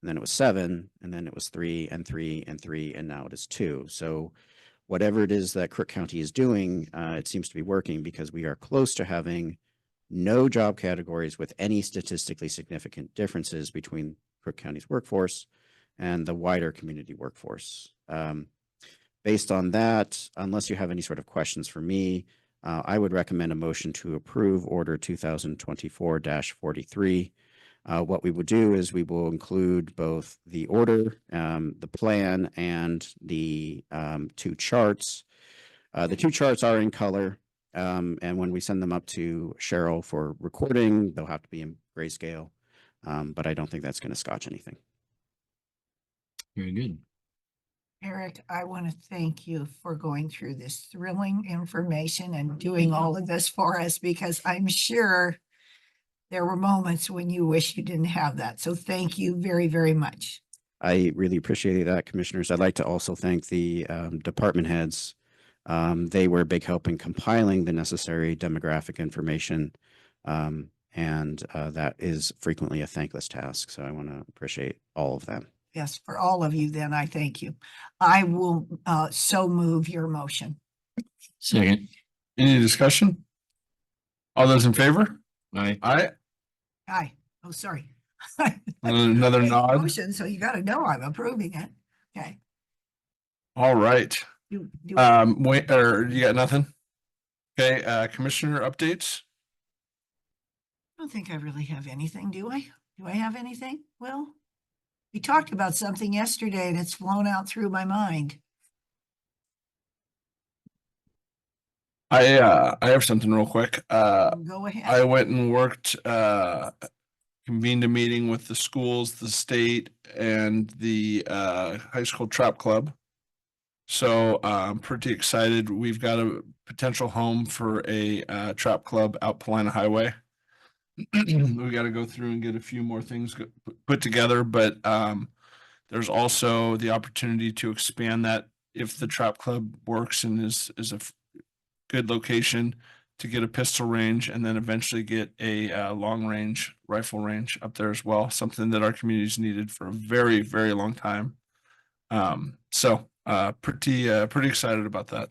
and then it was 7 and then it was 3 and 3 and 3. And now it is 2. So whatever it is that Crook County is doing, it seems to be working because we are close to having no job categories with any statistically significant differences between Crook County's workforce and the wider community workforce. Based on that, unless you have any sort of questions for me, I would recommend a motion to approve Order 2024-43. What we will do is we will include both the order, the plan, and the 2 charts. The 2 charts are in color, and when we send them up to Cheryl for recording, they'll have to be in grayscale, but I don't think that's going to scotch anything. Very good. Eric, I want to thank you for going through this thrilling information and doing all of this for us, because I'm sure there were moments when you wish you didn't have that. So thank you very, very much. I really appreciate that, Commissioners. I'd like to also thank the department heads. They were a big help in compiling the necessary demographic information. And that is frequently a thankless task. So I want to appreciate all of them. Yes, for all of you, then I thank you. I will so move your motion. Second. Any discussion? All those in favor? Aye. Aye. Aye. Oh, sorry. Another nod. Motion, so you got to know I'm approving it. Okay. All right. Do Wait, or you got nothing? Okay, commissioner updates? I don't think I really have anything, do I? Do I have anything? Well, we talked about something yesterday and it's flown out through my mind. I have something real quick. Go ahead. I went and worked, convened a meeting with the schools, the state, and the high school trap club. So I'm pretty excited. We've got a potential home for a trap club out Paulina Highway. We got to go through and get a few more things put together, but there's also the opportunity to expand that if the trap club works and is a good location, to get a pistol range and then eventually get a long range rifle range up there as well. Something that our community's needed for a very, very long time. So pretty excited about that.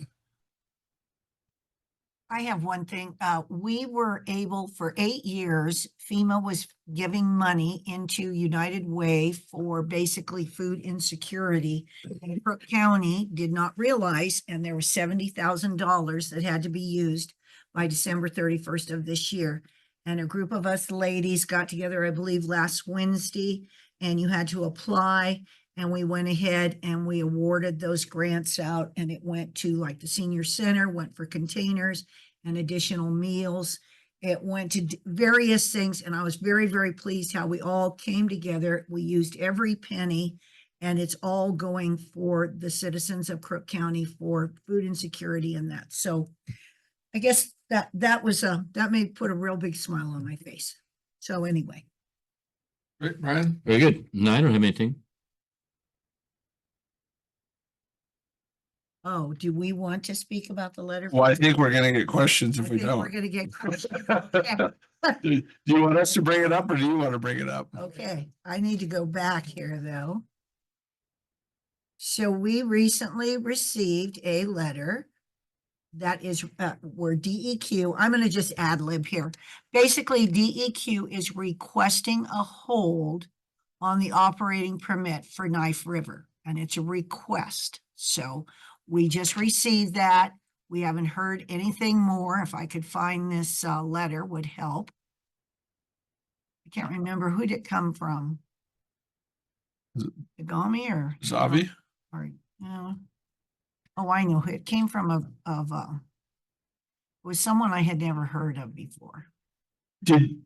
I have one thing. We were able for 8 years, FEMA was giving money into United Way for basically food insecurity. And Crook County did not realize, and there was $70,000 that had to be used by December 31st of this year. And a group of us ladies got together, I believe, last Wednesday, and you had to apply. And we went ahead and we awarded those grants out, and it went to like the senior center, went for containers and additional meals. It went to various things, and I was very, very pleased how we all came together. We used every penny, and it's all going for the citizens of Crook County for food insecurity and that. So I guess that may put a real big smile on my face. So anyway. Great, Brian. Very good. No, I don't have anything. Oh, do we want to speak about the letter? Well, I think we're gonna get questions if we We're don't. gonna get questions. Okay. Do you want us to bring it up or do you want to bring it up? Okay, I need to go back here though. So we recently received a letter that is where DEQ, I'm going to just ad lib here. Basically, DEQ is requesting a hold on the operating permit for Knife River, and it's a request. So we just received that. We haven't heard anything more. If I could find this letter would help. I can't remember who did it come from. Agami or Zavi? Or no. Oh, I know who it came from. It was someone I had never heard of before. Did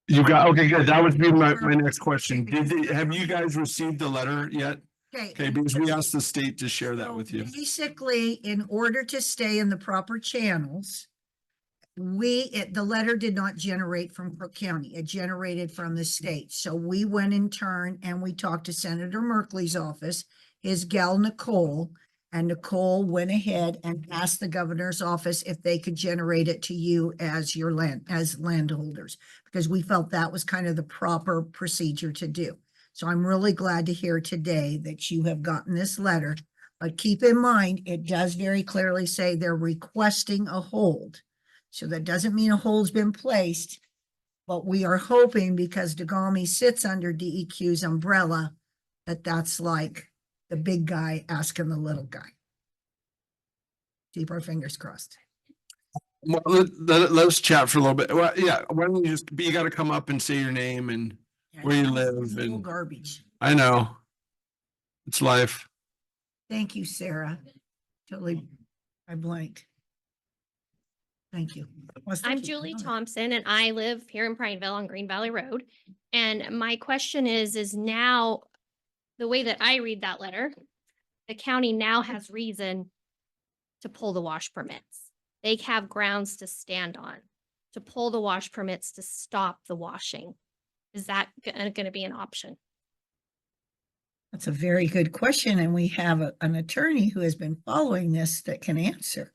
you got, okay, good. That would be my next question. Have you guys received the letter yet? Okay, because we asked the state to share that with you. Basically, in order to stay in the proper channels, the letter did not generate from Crook County. It generated from the state. So we went in turn and we talked to Senator Merkley's office, his gal Nicole, and Nicole went ahead and asked the governor's office if they could generate it to you as your landholders, because we felt that was kind of the proper procedure to do. So I'm really glad to hear today that you have gotten this letter, but keep in mind, it does very clearly say they're requesting a hold. So that doesn't mean a hold's been placed, but we are hoping, because Dagami sits under DEQ's umbrella, that that's like the big guy asking the little guy. Keep our fingers crossed. Well, let's chat for a little bit. Well, yeah, why don't you you got to come up and say your name and where you live and garbage. I know. It's life. Thank you, Sarah. Totally, I blanked. Thank you. I'm Julie Thompson and I live here in Prineville on Green Valley Road. And my question is now the way that I read that letter, the county now has reason to pull the wash permits. They have grounds to stand on, to pull the wash permits to stop the washing. Is that going to be an option? That's a very good question, and we have an attorney who has been following this that can answer.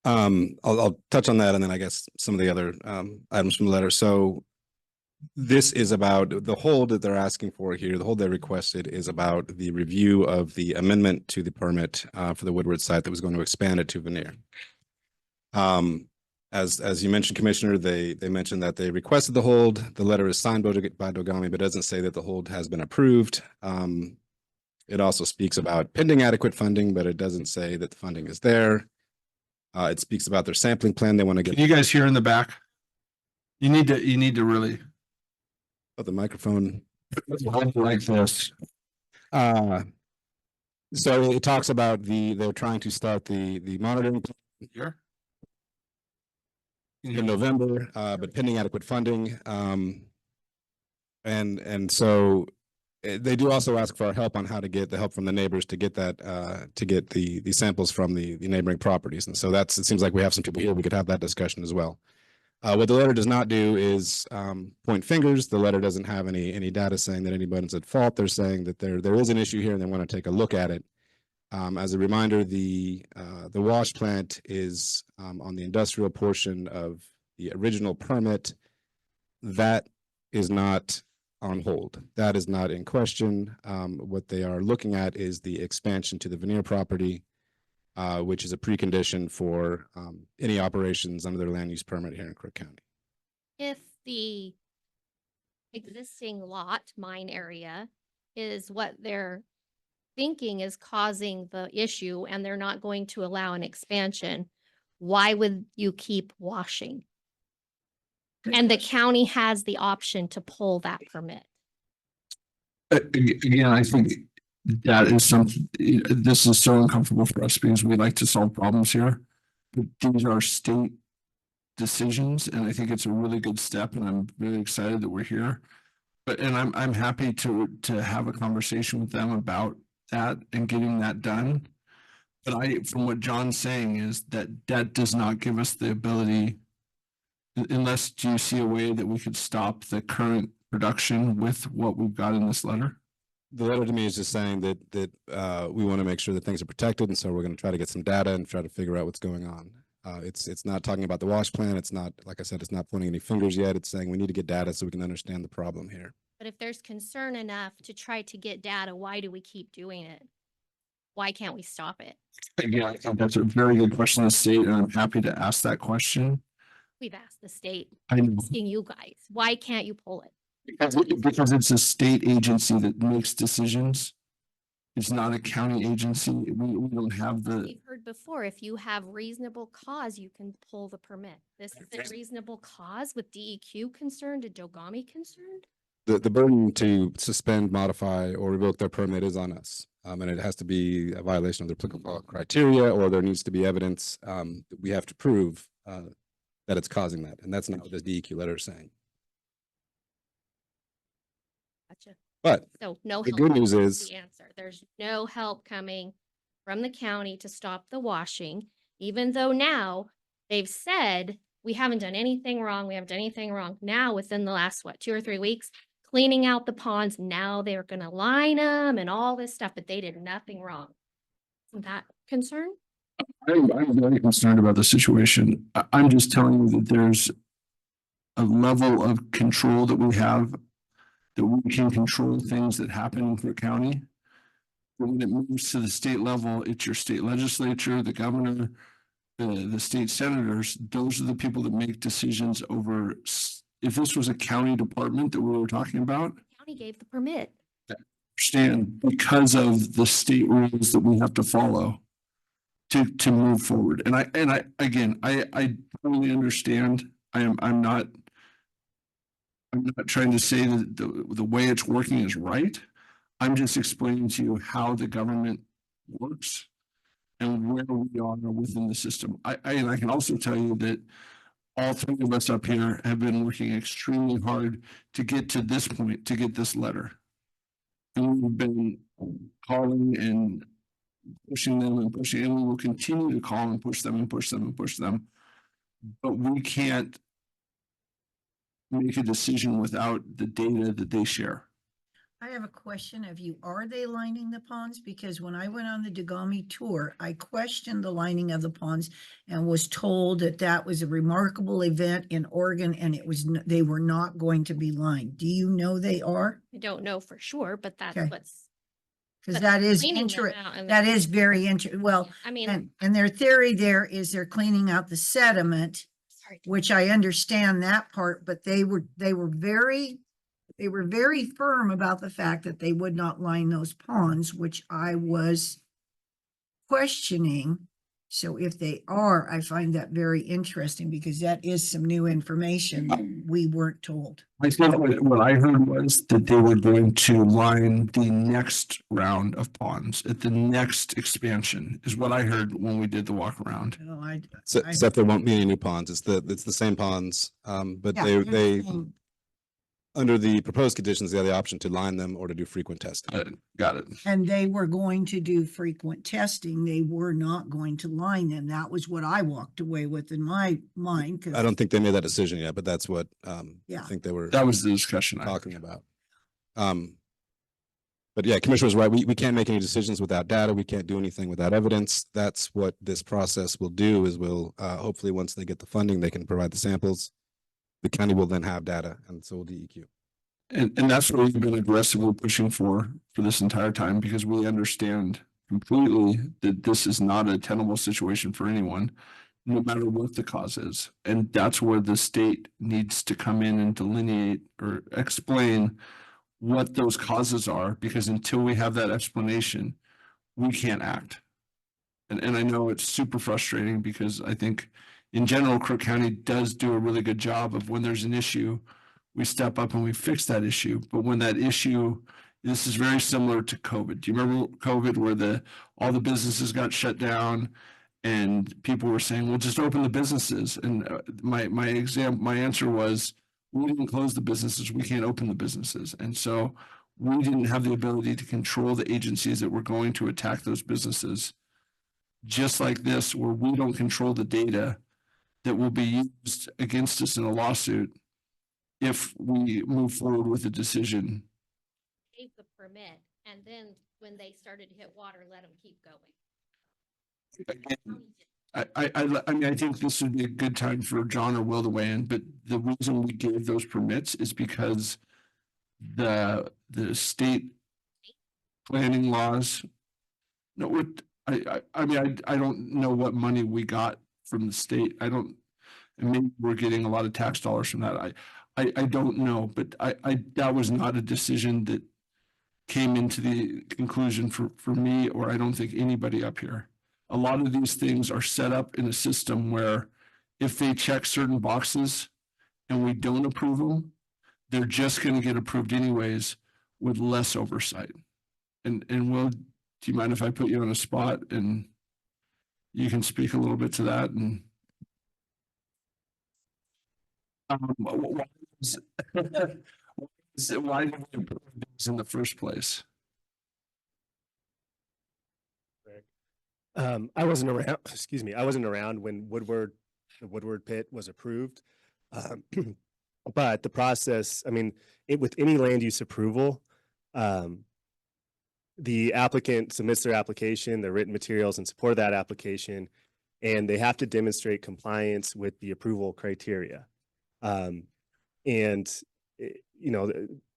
I'll touch on that, and then I guess some of the other items from the letter. So this is about the hold that they're asking for here. The hold they requested is about the review of the amendment to the permit for the Woodward site that was going to expand it to veneer. As you mentioned, Commissioner, they mentioned that they requested the hold. The letter is signed by Dogami, but doesn't say that the hold has been approved. It also speaks about pending adequate funding, but it doesn't say that the funding is there. It speaks about their sampling plan. They want to get. Can you guys hear in the back? You need to really. Oh, the microphone. Like this. So it talks about they're trying to start the monitoring Here. in November, but pending adequate funding. And so they do also ask for our help on how to get the help from the neighbors to get that to get the samples from the neighboring properties. And so it seems like we have some people here. We could have that discussion as well. What the letter does not do is point fingers. The letter doesn't have any data saying that anybody's at fault. They're saying that there is an issue here and they want to take a look at it. As a reminder, the wash plant is on the industrial portion of the original permit. That is not on hold. That is not in question. What they are looking at is the expansion to the veneer property, which is a precondition for any operations under their land use permit here in Crook County. If the existing lot mine area is what they're thinking is causing the issue and they're not going to allow an expansion, why would you keep washing? And the county has the option to pull that permit. Again, I think that is something, this is so uncomfortable for us because we like to solve problems here. But these are state decisions, and I think it's a really good step, and I'm really excited that we're here. And I'm happy to have a conversation with them about that and getting that done. But from what John's saying is that does not give us the ability, unless do you see a way that we could stop the current production with what we've got in this letter? The letter to me is just saying that we want to make sure that things are protected, and so we're going to try to get some data and try to figure out what's going on. It's not talking about the wash plan. It's not, like I said, it's not pointing any fingers yet. It's saying we need to get data so we can understand the problem here. But if there's concern enough to try to get data, why do we keep doing it? Why can't we stop it? Again, I think that's a very good question of the state, and I'm happy to ask that question. We've asked the state, I'm asking you guys, why can't you pull it? because it's a state agency that makes decisions. It's not a county agency. We don't have the. We've heard before, if you have reasonable cause, you can pull the permit. This is a reasonable cause with DEQ concerned and Dogami concerned? The burden to suspend, modify, or revoke their permit is on us. And it has to be a violation of the applicable criteria, or there needs to be evidence that we have to prove that it's causing that. And that's not what this DEQ letter is saying. Gotcha. But so no the help good news is the answer. There's no help coming from the county to stop the washing, even though now they've said we haven't done anything wrong. We haven't done anything wrong. Now, within the last, 2 or 3 weeks, cleaning out the ponds. Now they're going to line them and all this stuff, but they did nothing wrong. Isn't that concern? I'm very concerned about the situation. I'm just telling you that there's a level of control that we have, that we can control things that happen in Crook County. But when it moves to the state level, it's your state legislature, the governor, the state senators. Those are the people that make decisions over. If this was a county department that we were talking about, The county gave the permit. I understand, because of the state rules that we have to follow to move forward. And I again, I totally understand. I'm not trying to say that the way it's working is right. I'm just explaining to you how the government works and where we are within the system. And I can also tell you that all three of us up here have been working extremely hard to get to this point, to get this letter. And we've been calling and pushing them and pushing, and we will continue to call and push them and push them and push them. But we can't make a decision without the data that they share. I have a question of you. Are they lining the ponds? Because when I went on the Dagami tour, I questioned the lining of the ponds and was told that that was a remarkable event in Oregon and it was, they were not going to be lined. Do you know they are? I don't know for sure, but that's Okay. what's. Because but that is cleaning them out and that they're- is very well, I mean, and their theory there is they're cleaning out the sediment, sorry. which I understand that part, but they were very firm about the fact that they would not line those ponds, which I was questioning. So if they are, I find that very interesting because that is some new information that we weren't told. I think what I heard was that they were going to line the next round of ponds at the next expansion is what I heard when we did the walk around. No, Except there won't be any new ponds. It's the same ponds. But Yeah, they under the proposed conditions, they have the option to line them or to do frequent testing. Got it. And they were going to do frequent testing. They were not going to line them. That was what I walked away with in my mind. I don't think they made that decision yet, but that's what Yeah. I think they were That was the discussion talking about. But yeah, Commissioner's right. We can't make any decisions without data. We can't do anything without evidence. That's what this process will do is we'll hopefully once they get the funding, they can provide the samples. The county will then have data and so will DEQ. And that's what we've been aggressively pushing for this entire time, because we understand completely that this is not a tenable situation for anyone, no matter what the cause is. And that's where the state needs to come in and delineate or explain what those causes are, because until we have that explanation, we can't act. And I know it's super frustrating because I think in general, Crook County does do a really good job of when there's an issue, we step up and we fix that issue. But when that issue, this is very similar to COVID. Do you remember COVID where all the businesses got shut down and people were saying, well, just open the businesses. And my answer was, we didn't close the businesses. We can't open the businesses. And so we didn't have the ability to control the agencies that were going to attack those businesses. Just like this, where we don't control the data that will be used against us in a lawsuit if we move forward with a decision. Gave the permit, and then when they started to hit water, let them keep going. I mean, I think this would be a good time for John or Will to weigh in, but the reason we gave those permits is because the state planning laws. No, what I mean, I don't know what money we got from the state. And maybe we're getting a lot of tax dollars from that. I don't know, but that was not a decision that came into the conclusion for me, or I don't think anybody up here. A lot of these things are set up in a system where if they check certain boxes and we don't approve them, they're just going to get approved anyways with less oversight. And Will, do you mind if I put you on a spot and you can speak a little bit to that? And why did we approve these in the first place? I wasn't around, excuse me, I wasn't around when the Woodward pit was approved. But the process, I mean, with any land use approval, the applicant submits their application, their written materials in support of that application, and they have to demonstrate compliance with the approval criteria.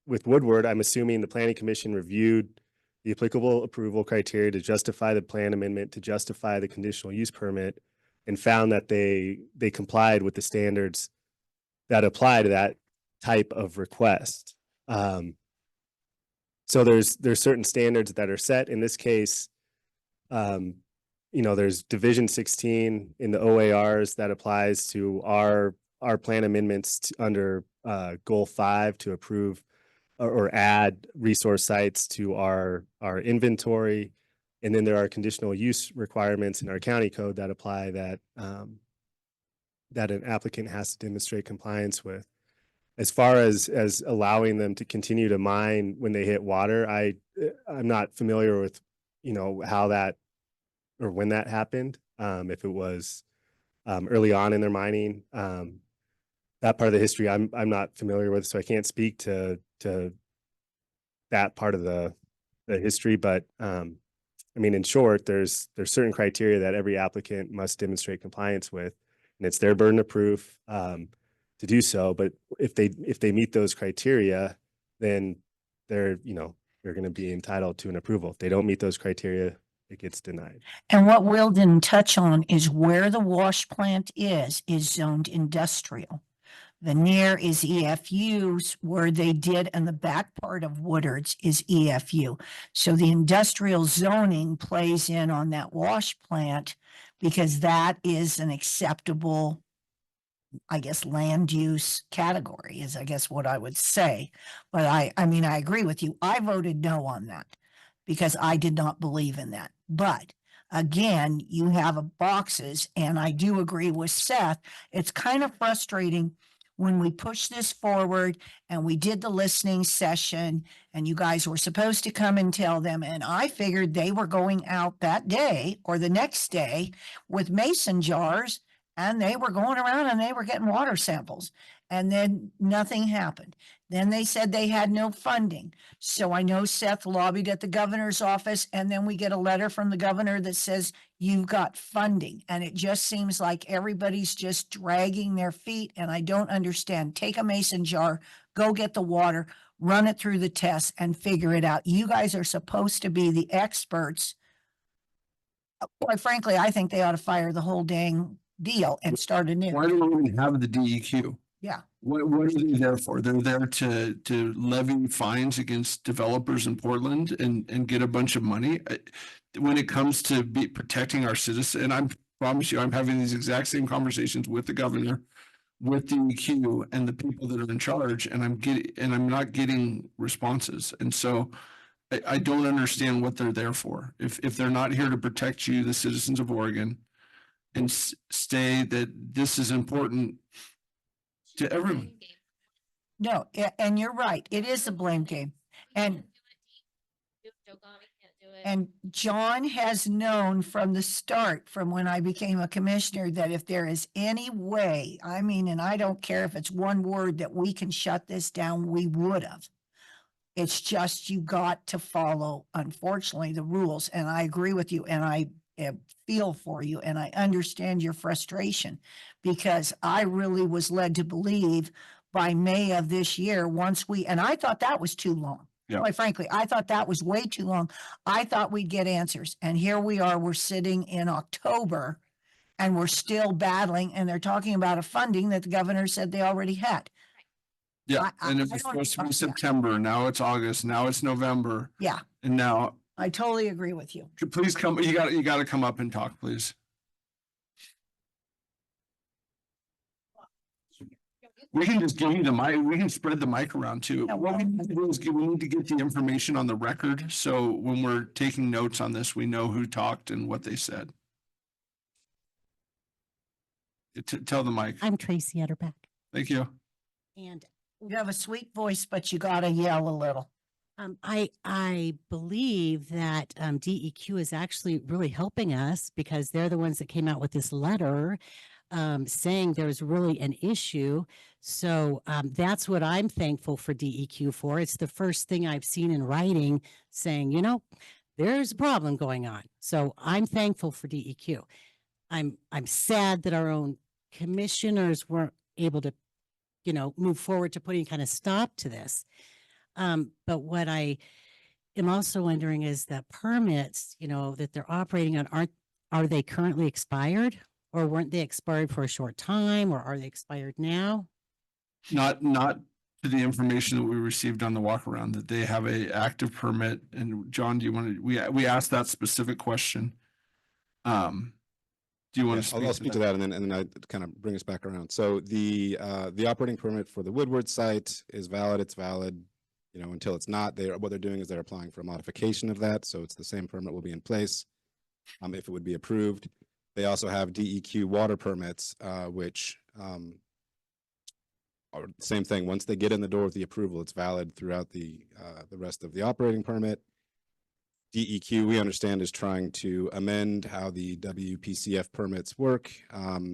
With Woodward, I'm assuming the Planning Commission reviewed the applicable approval criteria to justify the plan amendment, to justify the conditional use permit, and found that they complied with the standards that apply to that type of request. So there's certain standards that are set. In this case, there's Division 16 in the OARs that applies to our plan amendments under Goal 5 to approve or add resource sites to our inventory. And then there are conditional use requirements in our county code that apply that an applicant has to demonstrate compliance with. As far as allowing them to continue to mine when they hit water, I'm not familiar with, how that or when that happened. If it was early on in their mining, that part of the history I'm not familiar with, so I can't speak to that part of the history. But I mean, in short, there's certain criteria that every applicant must demonstrate compliance with, and it's their burden of proof to do so. But if they meet those criteria, then they're going to be entitled to an approval. If they don't meet those criteria, it gets denied. And what Will didn't touch on is where the wash plant is zoned industrial. The near is EFUs, where they did, and the back part of Woodard's is EFU. So the industrial zoning plays in on that wash plant because that is an acceptable, I guess, land use category is, I guess, what I would say. But I mean, I agree with you. I voted no on that because I did not believe in that. But again, you have boxes, and I do agree with Seth. It's kind of frustrating when we push this forward and we did the listening session and you guys were supposed to come and tell them. And I figured they were going out that day or the next day with mason jars, and they were going around and they were getting water samples, and then nothing happened. Then they said they had no funding. So I know Seth lobbied at the governor's office, and then we get a letter from the governor that says you've got funding. And it just seems like everybody's just dragging their feet, and I don't understand. Take a mason jar, go get the water, run it through the tests and figure it out. You guys are supposed to be the experts. Quite frankly, I think they ought to fire the whole dang deal and start anew. Why do we even have the DEQ? Yeah. What are they there for? They're there to levy fines against developers in Portland and get a bunch of money. When it comes to protecting our citizens, and I promise you, I'm having these exact same conversations with the governor, with DEQ and the people that are in charge, and I'm not getting responses. And so I don't understand what they're there for. If they're not here to protect you, the citizens of Oregon, and stay that this is important to everyone. No, and you're right. It is a blame game. And John has known from the start, from when I became a commissioner, that if there is any way, I mean, and I don't care if it's one word, that we can shut this down, we would have. It's just, you got to follow, unfortunately, the rules. And I agree with you, and I feel for you, and I understand your frustration, because I really was led to believe by May of this year, and I thought that was too long. Yeah. Quite frankly, I thought that was way too long. I thought we'd get answers, and here we are, we're sitting in October and we're still battling, and they're talking about a funding that the governor said they already had. Yeah, and it was supposed to be September, now it's August, now it's November. Yeah. And now, I totally agree with you. please come, you gotta come up and talk, please. We can just give you the mic, we can spread the mic around too. What we need to do is we need to get the information on the record, so when we're taking notes on this, we know who talked and what they said. Tell the mic. I'm Tracy Etterbeck. Thank you. And you have a sweet voice, but you gotta yell a little. I believe that DEQ is actually really helping us, because they're the ones that came out with this letter saying there's really an issue. So that's what I'm thankful for DEQ for. It's the first thing I've seen in writing saying, there's a problem going on. So I'm thankful for DEQ. I'm sad that our own commissioners weren't able to, move forward to putting kind of stop to this. But what I am also wondering is that permits, that they're operating on, are they currently expired, or weren't they expired for a short time, or are they expired now? Not to the information that we received on the walk around, that they have a active permit. And John, do you want to, we asked that specific question. Do you want to speak? I'll speak to that, and then I kind of bring us back around. So the operating permit for the Woodward site is valid. It's valid, until it's not. What they're doing is they're applying for a modification of that. So it's the same permit will be in place if it would be approved. They also have DEQ water permits, which are the same thing. Once they get in the door with the approval, it's valid throughout the rest of the operating permit. DEQ, we understand, is trying to amend how the WPCF permits work,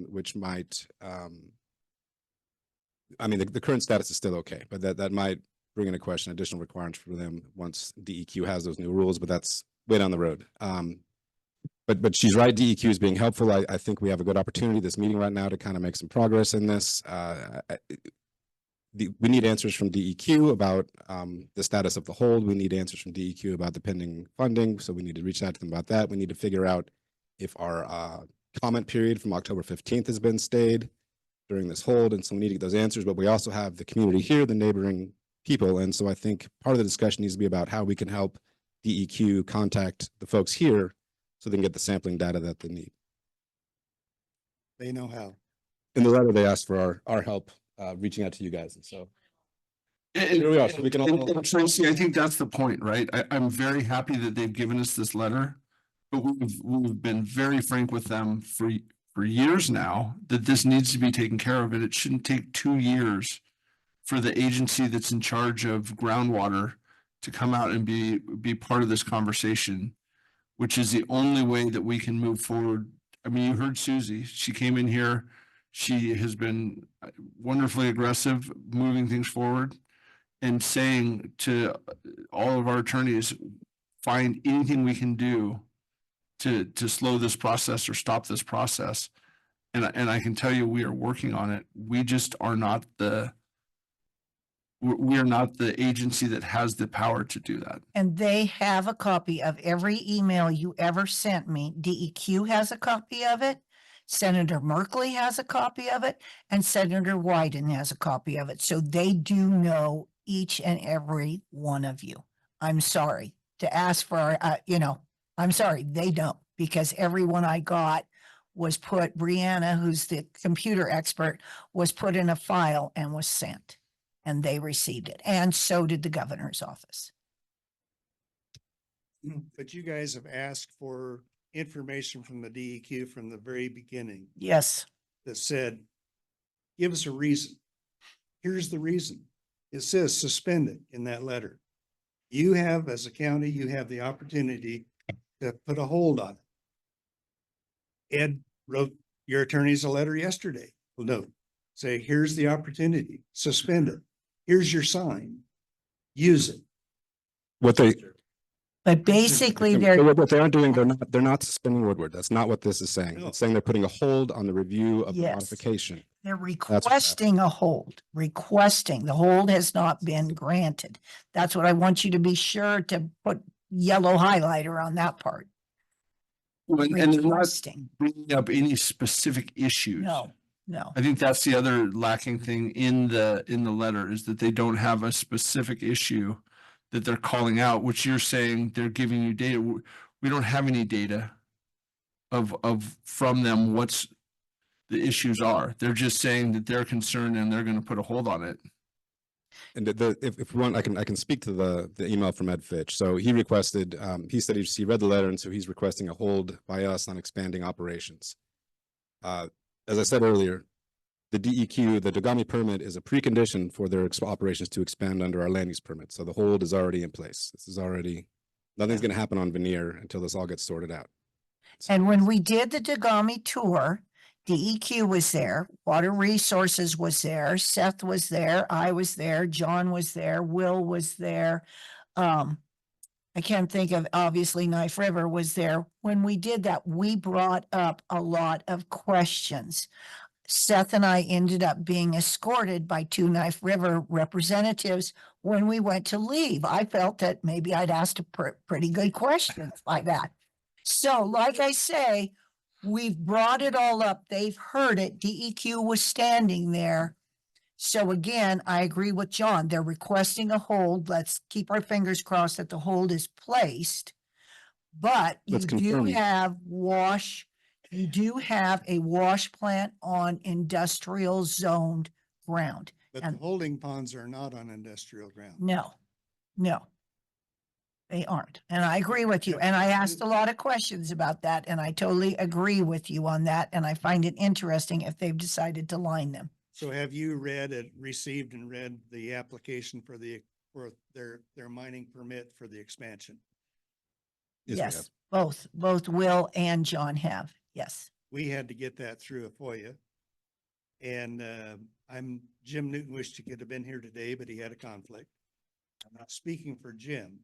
which might, I mean, the current status is still okay, but that might bring into question additional requirements for them once DEQ has those new rules, but that's way down the road. But she's right, DEQ is being helpful. I think we have a good opportunity this meeting right now to kind of make some progress in this. We need answers from DEQ about the status of the hold. We need answers from DEQ about the pending funding. So we need to reach out to them about that. We need to figure out if our comment period from October 15th has been stayed during this hold. And so we need to get those answers, but we also have the community here, the neighboring people. And so I think part of the discussion needs to be about how we can help DEQ contact the folks here so they can get the sampling data that they need. They know how. In the letter, they asked for our help reaching out to you guys. And so here we are. So we can all. Tracy, I think that's the point, right? I'm very happy that they've given us this letter, but we've been very frank with them for years now that this needs to be taken care of, and it shouldn't take 2 years for the agency that's in charge of groundwater to come out and be part of this conversation, which is the only way that we can move forward. I mean, you heard Susie, she came in here. She has been wonderfully aggressive, moving things forward and saying to all of our attorneys, find anything we can do to slow this process or stop this process. And I can tell you, we are working on it. We just are not we are not the agency that has the power to do that. And they have a copy of every email you ever sent me. DEQ has a copy of it. Senator Merkley has a copy of it, and Senator Wyden has a copy of it. So they do know each and every one of you. I'm sorry to ask for, I'm sorry, they don't, because everyone I got was put, Brianna, who's the computer expert, was put in a file and was sent, and they received it. And so did the governor's office. But you guys have asked for information from the DEQ from the very beginning Yes. that said, give us a reason. Here's the reason. It says suspended in that letter. You have, as a county, you have the opportunity to put a hold on it. Ed wrote your attorneys a letter yesterday. Well, no, say, here's the opportunity, suspend it. Here's your sign. Use it. But basically What they aren't doing, they're not suspending Woodward. That's not what this is saying. No. It's saying they're putting a hold on the review of the Yes. modification. They're what's requesting a hold, requesting. The hold has not been granted. That's what I want you to be sure to put yellow highlighter on that part. And they're not Requesting. bringing up any specific issues. No. I think that's the other lacking thing in the letter, is that they don't have a specific issue that they're calling out, which you're saying they're giving you data. We don't have any data of from them what's the issues are. They're just saying that they're concerned and they're going to put a hold on it. And if you want, I can speak to the email from Ed Fitch. So he requested, he said he read the letter, and so he's requesting a hold by us on expanding operations. As I said earlier, the DEQ, the Dogami permit, is a precondition for their operations to expand under our land use permit. So the hold is already in place. This is already, nothing's going to happen on veneer until this all gets sorted out. And when we did the Dogami tour, DEQ was there, Water Resources was there, Seth was there, I was there, John was there, Will was there. I can't think of, obviously, Knife River was there. When we did that, we brought up a lot of questions. Seth and I ended up being escorted by 2 Knife River representatives when we went to leave. I felt that maybe I'd asked a pretty good question like that. So, like I say, we've brought it all up. They've heard it. DEQ was standing there. So again, I agree with John. They're requesting a hold. Let's keep our fingers crossed that the hold is placed. But you do have a wash plant on industrial zoned ground. But the holding ponds are not on industrial ground. No, they aren't. And I agree with you. And I asked a lot of questions about that, and I totally agree with you on that. And I find it interesting if they've decided to line them. So have you received and read the application for their mining permit for the expansion? we Yes, have. both Will and John have. Yes. We had to get that through a FOIA. And Jim Newton wished he could have been here today, but he had a conflict. I'm not speaking for Jim,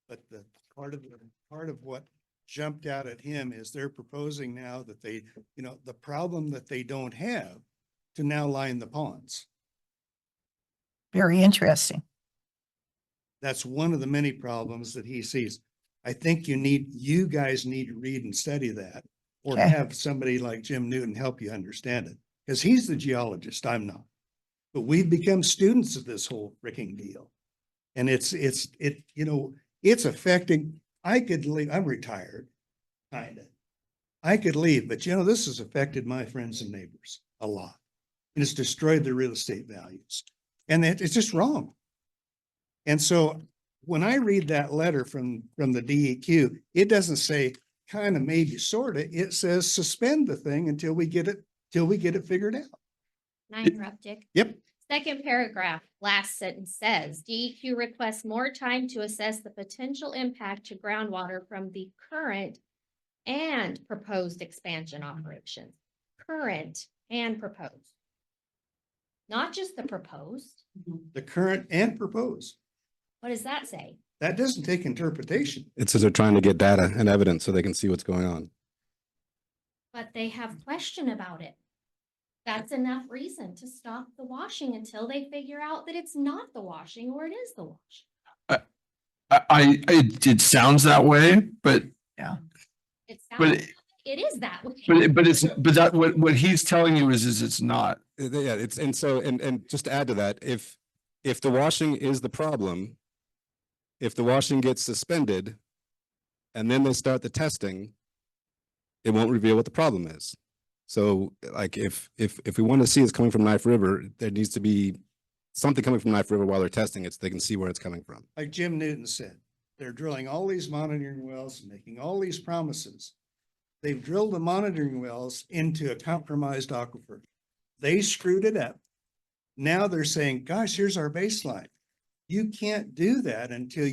but the part of what jumped out at him is they're proposing now that they, the problem that they don't have to now line the ponds. Very interesting. That's one of the many problems that he sees. I think you guys need to read and study that, or Okay. have somebody like Jim Newton help you understand it. Because he's the geologist, I'm not. But we've become students of this whole freaking deal. And it's affecting, I could leave, I'm retired, kind of. I could leave, but this has affected my friends and neighbors a lot. And it's destroyed their real estate values. And it's just wrong. And so when I read that letter from the DEQ, it doesn't say kind of, maybe, sort of. It says suspend the thing until we get it figured out. Can I interrupt, Dick? Yep. Second paragraph, last sentence says, DEQ requests more time to assess the potential impact to groundwater from the current and proposed expansion operations. Current and proposed. Not just the proposed. The current and proposed. What does that say? That doesn't take interpretation. It says they're trying to get data and evidence so they can see what's going on. But they have question about it. That's enough reason to stop the washing until they figure out that it's not the washing or it is the washing. It sounds that way, but It But sounds, it is that way. but that what he's telling you is it's not. Yeah, and just to add to that, if the washing is the problem, if the washing gets suspended and then they start the testing, it won't reveal what the problem is. So like if we want to see it's coming from Knife River, there needs to be something coming from Knife River while they're testing it so they can see where it's coming from. Like Jim Newton said, they're drilling all these monitoring wells and making all these promises. They've drilled the monitoring wells into a compromised aquifer. They screwed it up. Now they're saying, gosh, here's our baseline. You can't do that until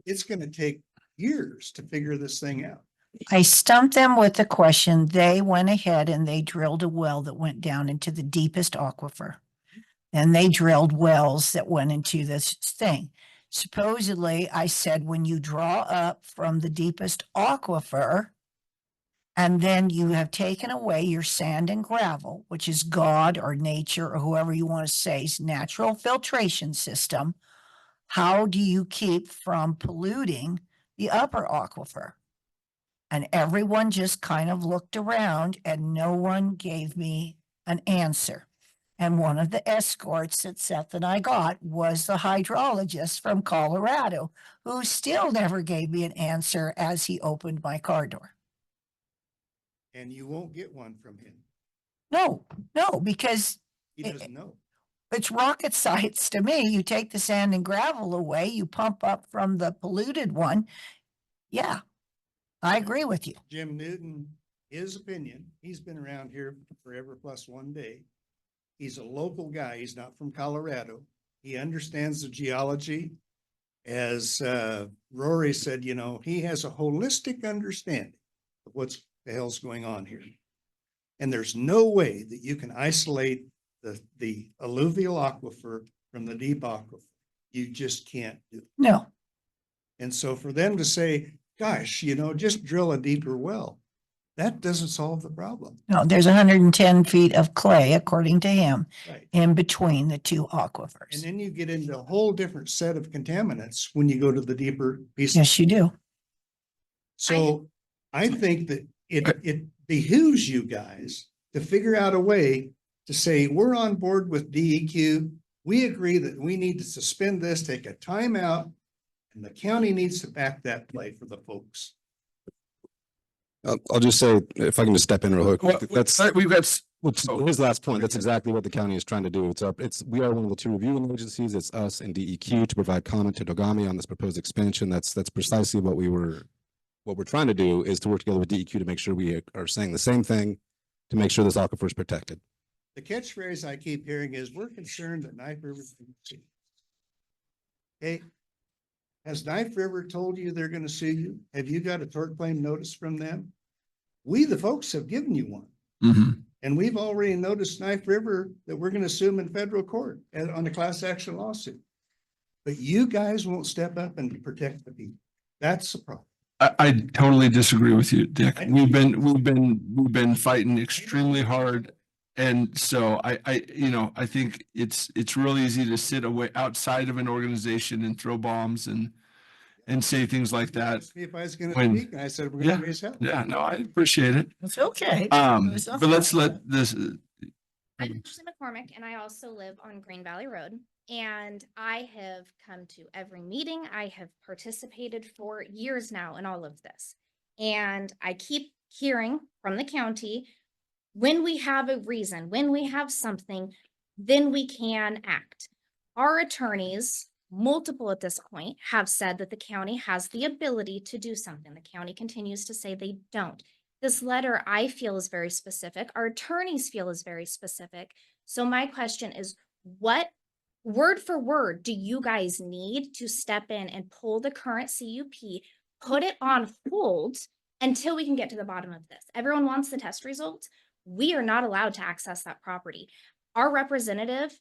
it's going to take years to figure this thing out. I stumped them with the question. They went ahead and they drilled a well that went down into the deepest aquifer. And they drilled wells that went into this thing. Supposedly, I said, when you draw up from the deepest aquifer, and then you have taken away your sand and gravel, which is God or nature or whoever you want to say's natural filtration system, how do you keep from polluting the upper aquifer? And everyone just kind of looked around and no one gave me an answer. And one of the escorts that Seth and I got was the hydrologist from Colorado, who still never gave me an answer as he opened my car door. And you won't get one from him. No, because He doesn't know. it's rocket science to me. You take the sand and gravel away, you pump up from the polluted one. Yeah, I agree with you. Jim Newton, his opinion, he's been around here forever plus one day. He's a local guy. He's not from Colorado. He understands the geology. As Rory said, he has a holistic understanding of what's the hell's going on here. And there's no way that you can isolate the alluvial aquifer from the deep aquifer. You just can't do it. No. And so for them to say, gosh, just drill a deeper well, that doesn't solve the problem. No, there's 110 feet of clay, according to him, Right. in between the two aquifers. And then you get into a whole different set of contaminants when you go to the deeper piece. Yes, you do. So I think that it behooves you guys to figure out a way to say, we're on board with DEQ. We agree that we need to suspend this, take a timeout, and the county needs to back that play for the folks. I'll just say, if I can just step in real quick, We've got his last point. That's exactly what the county is trying to do. We are one of the two reviewing agencies. It's us and DEQ to provide comment to Dogami on this proposed expansion. That's precisely what we're trying to do, is to work together with DEQ to make sure we are saying the same thing, to make sure this aquifer is protected. The catchphrase I keep hearing is, we're concerned that Knife River. Okay. Has Knife River told you they're gonna sue you? Have you got a tort claim notice from them? We, the folks, have given you one. Mhm. And we've already noticed Knife River that we're gonna sue them in federal court and on a class action lawsuit. But you guys won't step up and protect the people. That's the problem. I totally disagree with you, Dick. We've been fighting extremely hard. And so I think it's really easy to sit away outside of an organization and throw bombs and say things like that. Asked me if I was gonna when- speak, and I said, we're Yeah, gonna raise hell. yeah, no, I appreciate it. It's okay. But let's let this, I'm Ashley McCormick and I also live on Green Valley Road. And I have come to every meeting. I have participated for years now in all of this. And I keep hearing from the county, when we have a reason, when we have something, then we can act. Our attorneys, multiple at this point, have said that the county has the ability to do something. The county continues to say they don't. This letter I feel is very specific. Our attorneys feel is very specific. So my question is, what word for word do you guys need to step in and pull the current CUP, put it on hold until we can get to the bottom of this? Everyone wants the test results. We are not allowed to access that property. Our representative,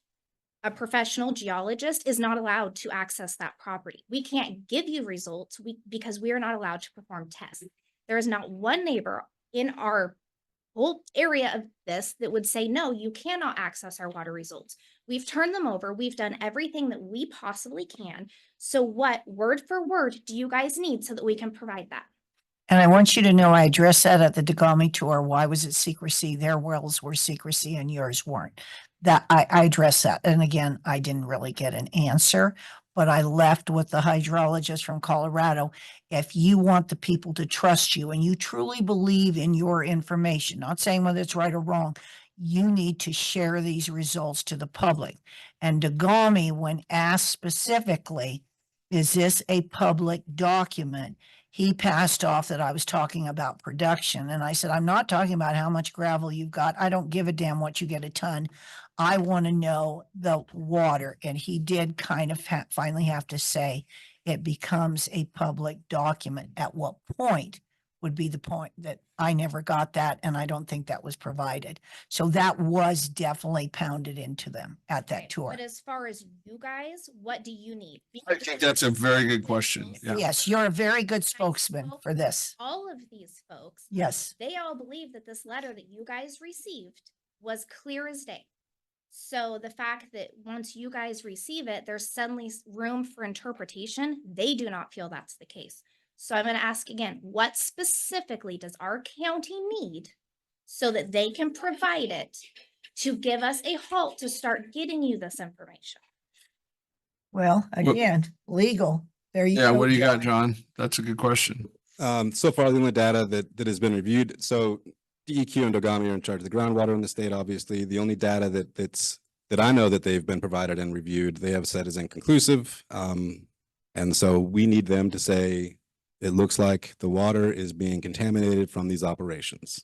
a professional geologist, is not allowed to access that property. We can't give you results because we are not allowed to perform tests. There is not one neighbor in our whole area of this that would say, no, you cannot access our water results. We've turned them over. We've done everything that we possibly can. So what word for word do you guys need so that we can provide that? And I want you to know I addressed that at the Dagami tour. Why was it secrecy? Their wells were secrecy and yours weren't. That I addressed that. And again, I didn't really get an answer, but I left with the hydrologist from Colorado. If you want the people to trust you and you truly believe in your information, not saying whether it's right or wrong, you need to share these results to the public. And Dagami, when asked specifically, is this a public document? He passed off that I was talking about production. And I said, I'm not talking about how much gravel you've got. I don't give a damn what you get a ton. I want to know the water. And he did kind of finally have to say it becomes a public document. At what point would be the point that I never got that. And I don't think that was provided. So that was definitely pounded into them at that tour. But as far as you guys, what do you need? I think that's a very good question. Yeah. Yes, you're a very good spokesman for this. All of these folks, Yes. they all believe that this letter that you guys received was clear as day. So the fact that once you guys receive it, there's suddenly room for interpretation, they do not feel that's the case. So I'm going to ask again, what specifically does our county need so that they can provide it to give us a halt to start getting you this information? Well, again, legal. There you go. Yeah, what do you got, John? That's a good question. So far, the only data that has been reviewed, so DEQ and Dogami are in charge of the groundwater in the state, obviously. The only data that I know that they've been provided and reviewed, they have said is inconclusive. And so we need them to say, it looks like the water is being contaminated from these operations.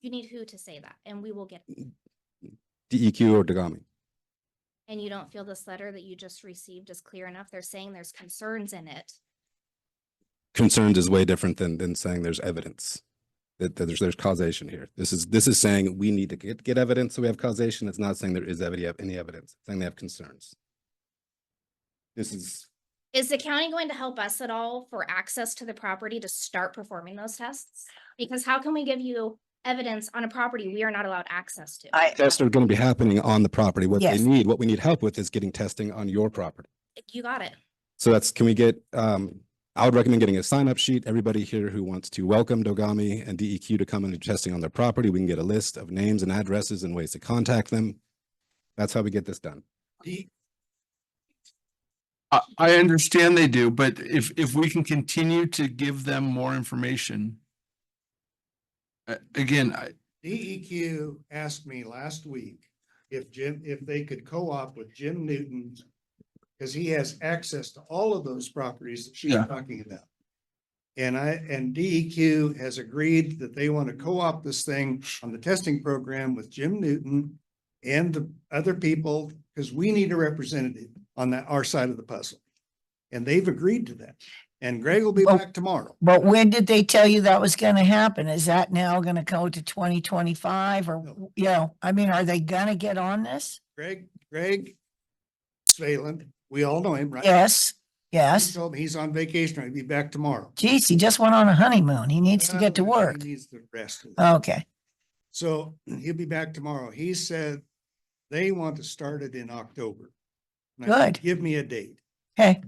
You need who to say that, and we will get it. DEQ or Dogami. And you don't feel this letter that you just received is clear enough? They're saying there's concerns in it. Concerns is way different than saying there's evidence. That there's causation here. This is saying we need to get evidence so we have causation. It's not saying there is any evidence. It's saying they have concerns. Is the county going to help us at all for access to the property to start performing those tests? Because how can we give you evidence on a property we are not allowed access to? Tests are going to be happening on the property. What Yes. what we need help with is getting testing on your property. You got it. So can we get, I would recommend getting a sign-up sheet. Everybody here who wants to welcome Dogami and DEQ to come and do testing on their property, we can get a list of names and addresses and ways to contact them. That's how we get this done. I understand they do, but if we can continue to give them more information, again, DEQ asked me last week if they could co-op with Jim Newton, because he has access to all of those properties that she's Yeah. talking about. And DEQ has agreed that they want to co-op this thing on the testing program with Jim Newton and the other people, because we need a representative on our side of the puzzle. And they've agreed to that. And Greg will be Oh. back tomorrow. But when did they tell you that was gonna happen? Is that now gonna go to 2025 or, No. you know, I mean, are they gonna get on this? Greg Svaland, we all know him, right? Yes, He yes. told me he's on vacation. He'll be back tomorrow. Geez, he just went on a honeymoon. He needs to get to work. He needs the rest of it. Okay, So he'll be back tomorrow. He said they want to start it in October. And I said, Good. give me a date. okay,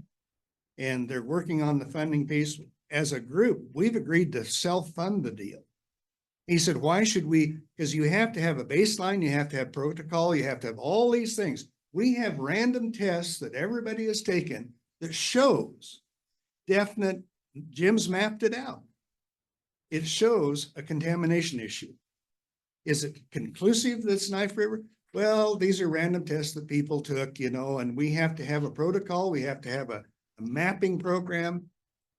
And they're working on the funding piece. As a group, we've agreed to self-fund the deal. He said, why should we? Because you have to have a baseline, you have to have protocol, you have to have all these things. We have random tests that everybody has taken that shows definite, Jim's mapped it out. It shows a contamination issue. Is it conclusive that's Knife River? Well, these are random tests that people took, you know, and we have to have a protocol. We have to have a mapping program.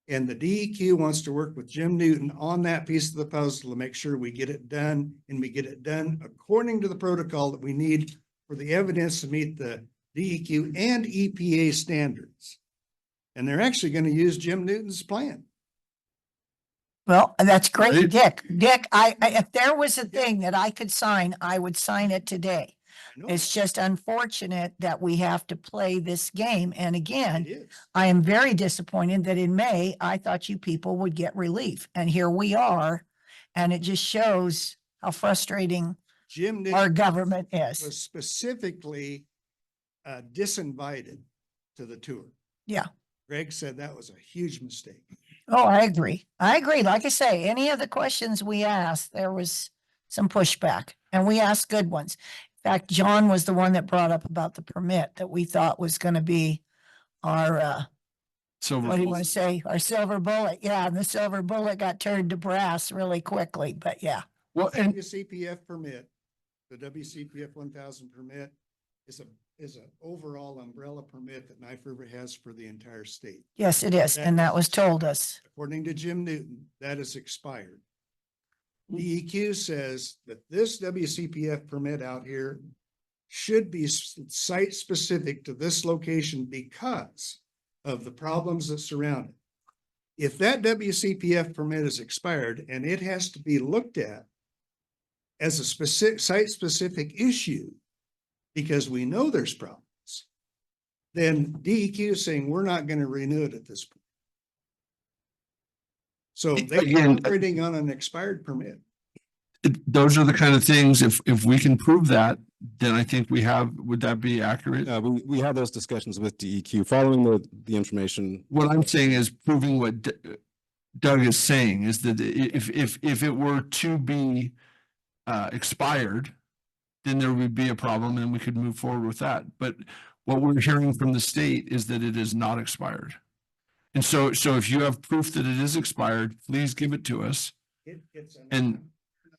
And the DEQ wants to work with Jim Newton on that piece of the puzzle to make sure we get it done, and we get it done according to the protocol that we need for the evidence to meet the DEQ and EPA standards. And they're actually going to use Jim Newton's plan. well, that's great, Right. Dick. Dick, if there was a thing that I could sign, I would sign it today. I know It's just unfortunate that we have to play this game. And it again, is. I am very disappointed that in May, I thought you people would get relief. And here we are. And it just shows how frustrating Jim Newton our government was is. specifically disinvited to the tour. Yeah. Greg said that was a huge mistake. Oh, I agree. I agree. Like I say, any of the questions we asked, there was some pushback and we asked good ones. In fact, John was the one that brought up about the permit that we thought was going to be our, Silver. what do you want to say? Our silver bullet. Yeah. And the silver bullet got turned to brass really quickly, but yeah. Well, and WCPF permit, the WCPF 1000 permit is an overall umbrella permit that Knife River has for the entire state. Yes, it is. And that was told us. According to Jim Newton, that is expired. DEQ says that this WCPF permit out here should be site specific to this location because of the problems that surround it. If that WCPF permit is expired and it has to be looked at as a specific site specific issue, because we know there's problems, then DEQ is saying we're not going to renew it at this point. So they're Again, operating on an expired permit. those are the kind of things, if we can prove that, then I think would that be accurate? We had those discussions with DEQ following the information. What I'm saying is proving what Doug is saying is that if it were to be expired, then there would be a problem and we could move forward with that. But what we're hearing from the state is that it is not expired. And so if you have proof that it is expired, please give it to us. It's an And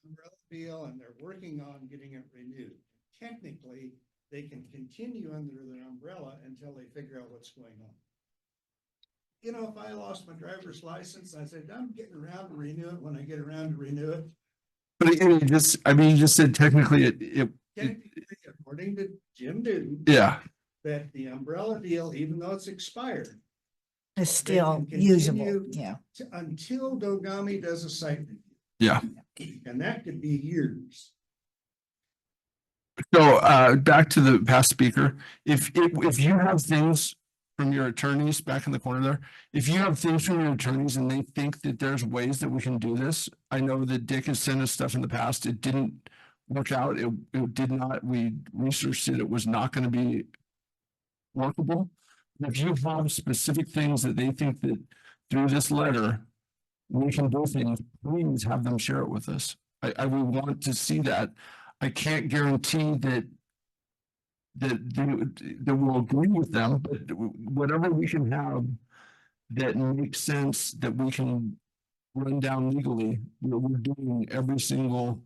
umbrella deal and they're working on getting it renewed. Technically, they can continue under the umbrella until they figure out what's going on. You know, if I lost my driver's license, I said, I'm getting around to renew it when I get around to renew it. but you just said technically it Technically, according to Jim Newton, yeah. that the umbrella deal, even though it's expired, It's they still can usable. continue Yeah. until Dogami does a site review. Yeah. And that could be years. So back to the past speaker, if you have things from your attorneys back in the corner there, if you have things from your attorneys and they think that there's ways that we can do this, I know that Dick has sent us stuff in the past. It didn't work out. It did not, we researched it. It was not going to be workable. If you have specific things that they think that through this letter, we can do things, please have them share it with us. I would want to see that. I can't guarantee that we'll agree with them, but whatever we can have that makes sense, that we can run down legally, we're doing every single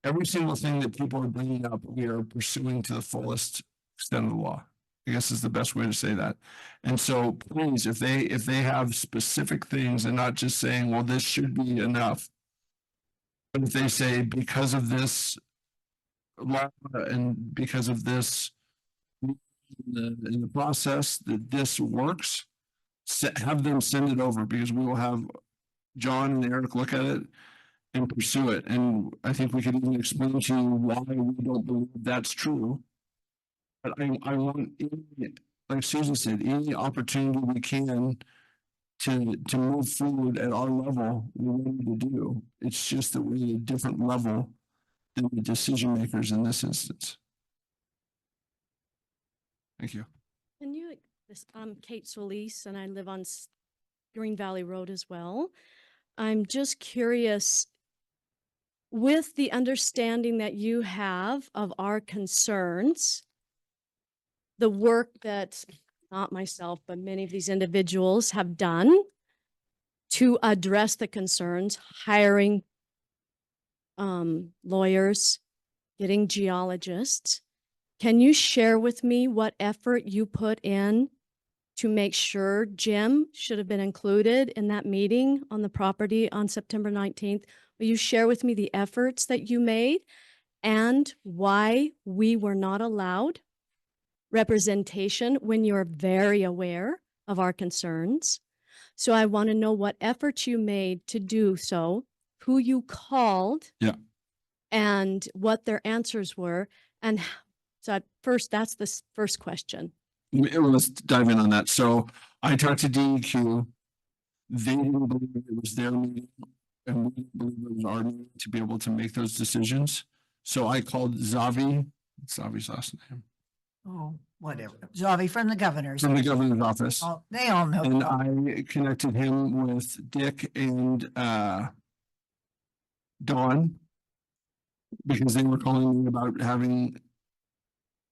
thing that people are bringing up, we are pursuing to the fullest extent of the law. I guess is the best way to say that. And so please, if they have specific things and not just saying, well, this should be enough. But if they say, because of this law and because of this in the process that this works, have them send it over because we will have John and Eric look at it and pursue it. And I think we can even explain to you why we don't believe that's true. But I want, like Susan said, any opportunity we can to move forward at our level, we need to do. It's just that we're at a different level than the decision makers in this instance. Thank you. Can you, I'm Kate Solis and I live on Green Valley Road as well. I'm just curious, with the understanding that you have of our concerns, the work that not myself, but many of these individuals have done to address the concerns, hiring lawyers, getting geologists. Can you share with me what effort you put in to make sure Jim should have been included in that meeting on the property on September 19th? Will you share with me the efforts that you made and why we were not allowed representation when you're very aware of our concerns? So I want to know what efforts you made to do so, who you called, Yeah. and what their answers were. And so at first, that's the first question. Let's dive in on that. So I talked to DEQ. They didn't believe it was their meeting, and we didn't believe it was our meeting to be able to make those decisions. So I called Zavi. What's Zavi's last name? Oh, whatever. Zavi from the governor's. From the governor's office. Oh, they all know. And I connected him with Dick and Dawn because they were calling me about having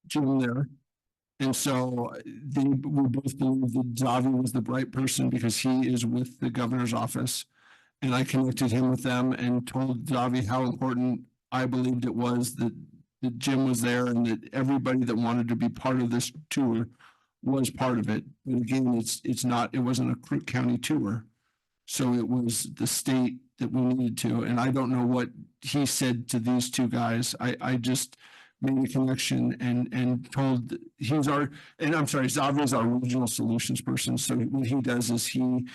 Jim there. And so we both believe that Zavi was the right person because he is with the governor's office. And I connected him with them and told Zavi how important I believed it was that Jim was there and that everybody that wanted to be part of this tour was part of it. But again, it wasn't a Crook County tour. So it was the state that we needed to. And I don't know what he said to these two guys. I just made a connection and told Zavi is our regional solutions person. So what he does is he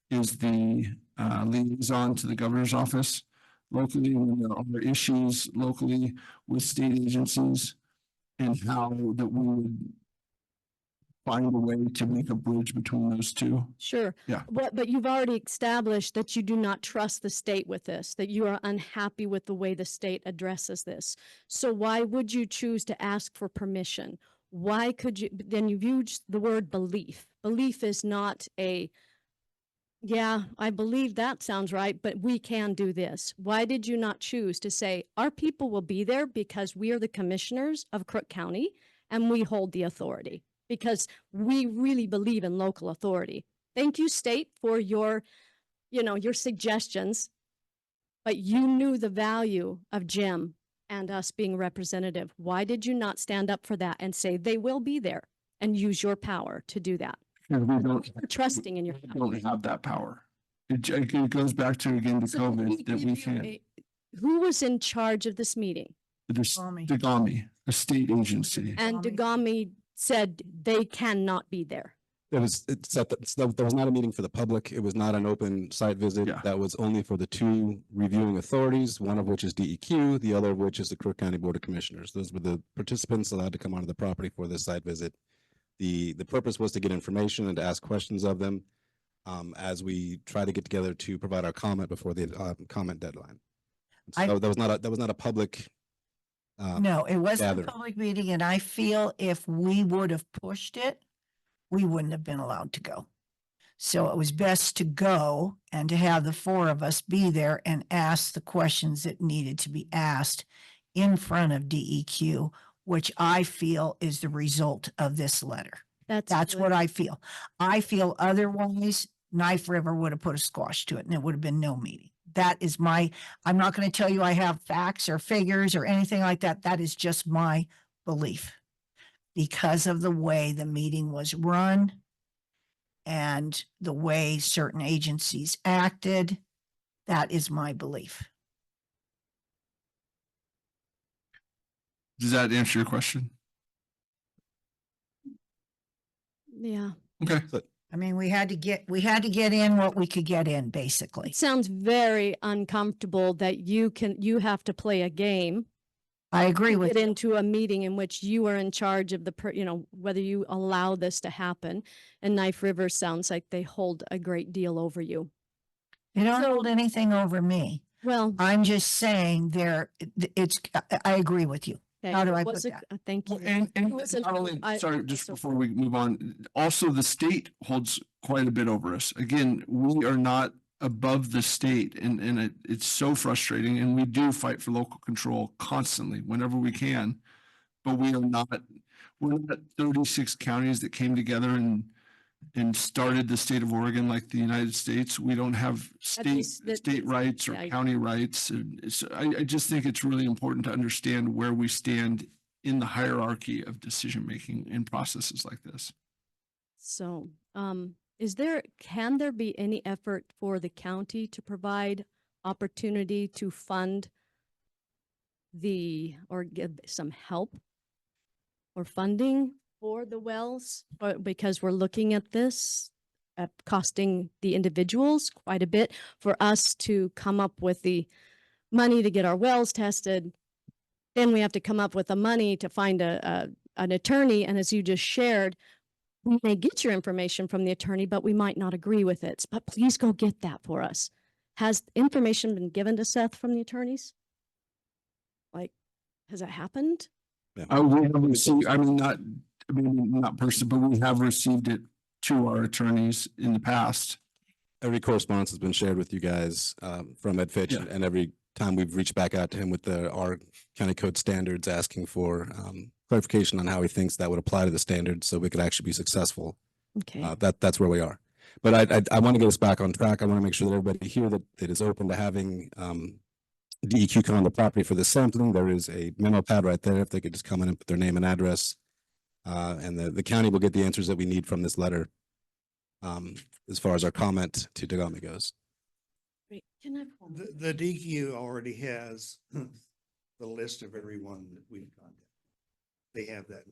is the liaison to the governor's office locally when there are issues locally with state agencies and how that we would find a way to make a bridge between those two. Sure. Yeah. But you've already established that you do not trust the state with this, that you are unhappy with the way the state addresses this. So why would you choose to ask for permission? Why could you, then you've used the word belief. Belief is not yeah, I believe that sounds right, but we can do this. Why did you not choose to say, our people will be there because we are the commissioners of Crook County and we hold the authority? Because we really believe in local authority. Thank you, state, for your suggestions, but you knew the value of Jim and us being representative. Why did you not stand up for that and say they will be there and use your power to do that? And we don't Trusting in your power. don't have that power. It goes back to again the COVID that we can't. Who was in charge of this meeting? Dagami, a state agency. And Dagami said they cannot be there. There was not a meeting for the public. It was not an open site visit. Yeah. That was only for the two reviewing authorities, one of which is DEQ, the other of which is the Crook County Board of Commissioners. Those were the participants allowed to come onto the property for this site visit. The purpose was to get information and to ask questions of them as we try to get together to provide our comment before the comment deadline. So that was not a public. No, it wasn't a gathering. public meeting, and I feel if we would have pushed it, we wouldn't have been allowed to go. So it was best to go and to have the four of us be there and ask the questions that needed to be asked in front of DEQ, which I feel is the result of this letter. That's good. what I feel. I feel otherwise, Knife River would have put a squash to it and it would have been no meeting. That is I'm not going to tell you I have facts or figures or anything like that. That is just my belief because of the way the meeting was run and the way certain agencies acted. That is my belief. Does that answer your question? Yeah. Okay. I mean, we had to get in what we could get in, basically. It sounds very uncomfortable that you have to play a game. I agree with Get you. into a meeting in which you are in charge of whether you allow this to happen. And Knife River sounds like they hold a great deal over you. They don't So- hold anything over me. Well, I'm just saying I agree with you. okay, How do it I was put a- that? Thank you. And It was a- not only, I- sorry, just so- before we move on, also the state holds quite a bit over us. Again, we are not above the state and it's so frustrating and we do fight for local control constantly whenever we can. But we're not 36 counties that came together and started the state of Oregon like the United States. We don't have state rights or yeah, county rights. I just think it's really important to understand where we stand in the hierarchy of decision-making in processes like this. So, can there be any effort for the county to provide opportunity to fund or give some help or funding for the wells? Because we're looking at this costing the individuals quite a bit for us to come up with the money to get our wells tested. Then we have to come up with the money to find an attorney. And as you just shared, we may get your information from the attorney, but we might not agree with it. But please go get that for us. Has information been given to Seth from the attorneys? Like, has that happened? We have received, not personally, but we have received it to our attorneys in the past. Every correspondence has been shared with you guys from Ed Fitch, Yeah. and every time we've reached back out to him with our county code standards, asking for clarification on how he thinks that would apply to the standards, so we could actually be successful. Okay. That's where we are. But I want to get us back on track. I want to make sure that everybody here that it is open to having DEQ come on the property for the sampling. There is a memo pad right there. If they could just come in and put their name and address, and the county will get the answers that we need from this letter. As far as our comment to Dagami goes. Great. Can I have one more? The DQ already has the list of everyone that we've contacted. They have that.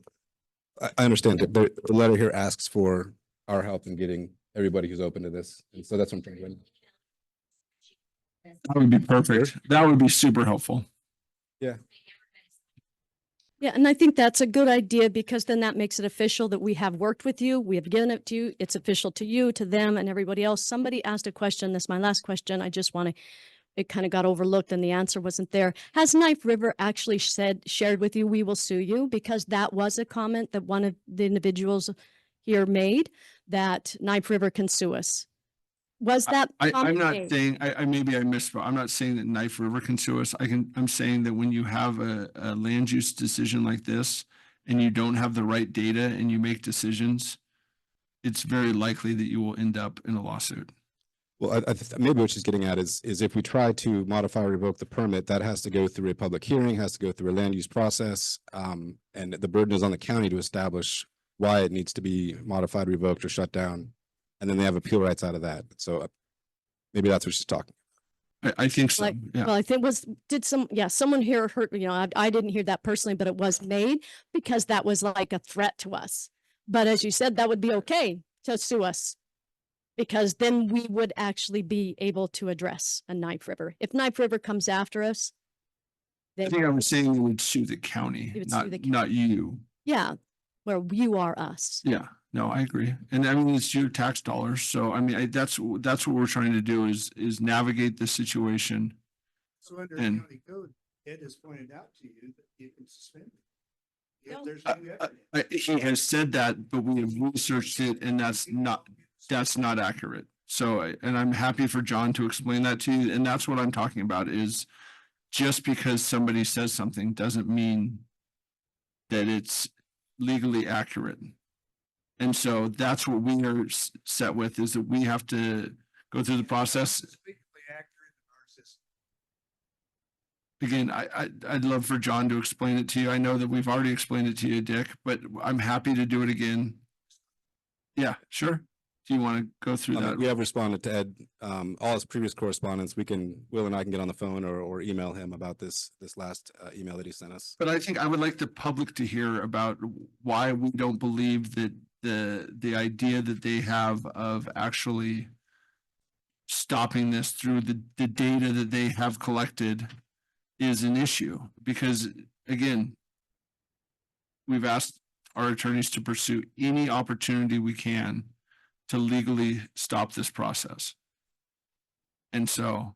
I understand that the letter here asks for our help in getting everybody who's open to this. And so that's what I'm trying to do. That would be perfect. That would be super helpful. Yeah. Yeah, and I think that's a good idea because then that makes it official that we have worked with you. We have given it to you. It's official to you, to them, and everybody else. Somebody asked a question. This is my last question. I just want to, it kind of got overlooked and the answer wasn't there. Has Knife River actually shared with you, we will sue you? Because that was a comment that one of the individuals here made, that Knife River can sue us. Was that? I'm comment not made? saying, maybe I missed, I'm not saying that Knife River can sue us. I'm saying that when you have a land use decision like this and you don't have the right data and you make decisions, it's very likely that you will end up in a lawsuit. Well, maybe what she's getting at is if we try to modify or revoke the permit, that has to go through a public hearing, has to go through a land use process. And the burden is on the county to establish why it needs to be modified, revoked, or shut down. And then they have appeal rights out of that. So maybe that's what she's talking. I think so. Like, Yeah. well, I think someone here heard, I didn't hear that personally, but it was made because that was like a threat to us. But as you said, that would be okay to sue us because then we would actually be able to address a Knife River. If Knife River comes after us, I think I was saying they would sue the county, They would sue the not you. yeah, where you are us. Yeah, no, I agree. And I mean, it's your tax dollars. So I mean, that's what we're trying to do is navigate this situation. So under And- county code, Ed has pointed out to you that you can suspend it. If No. there's new evidence. He has said that, but we have researched it and that's not accurate. So, and I'm happy for John to explain that to you. And that's what I'm talking about is just because somebody says something doesn't mean that it's legally accurate. And so that's what we are set with is that we have to go through the process. It's legally accurate in our system. Again, I'd love for John to explain it to you. I know that we've already explained it to you, Dick, but I'm happy to do it again. Yeah, sure. Do you want to go through that? We have responded to Ed, all his previous correspondence. Will and I can get on the phone or email him about this last email that he sent us. But I think I would like the public to hear about why we don't believe that the idea that they have of actually stopping this through the data that they have collected is an issue, because again, we've asked our attorneys to pursue any opportunity we can to legally stop this process. And so,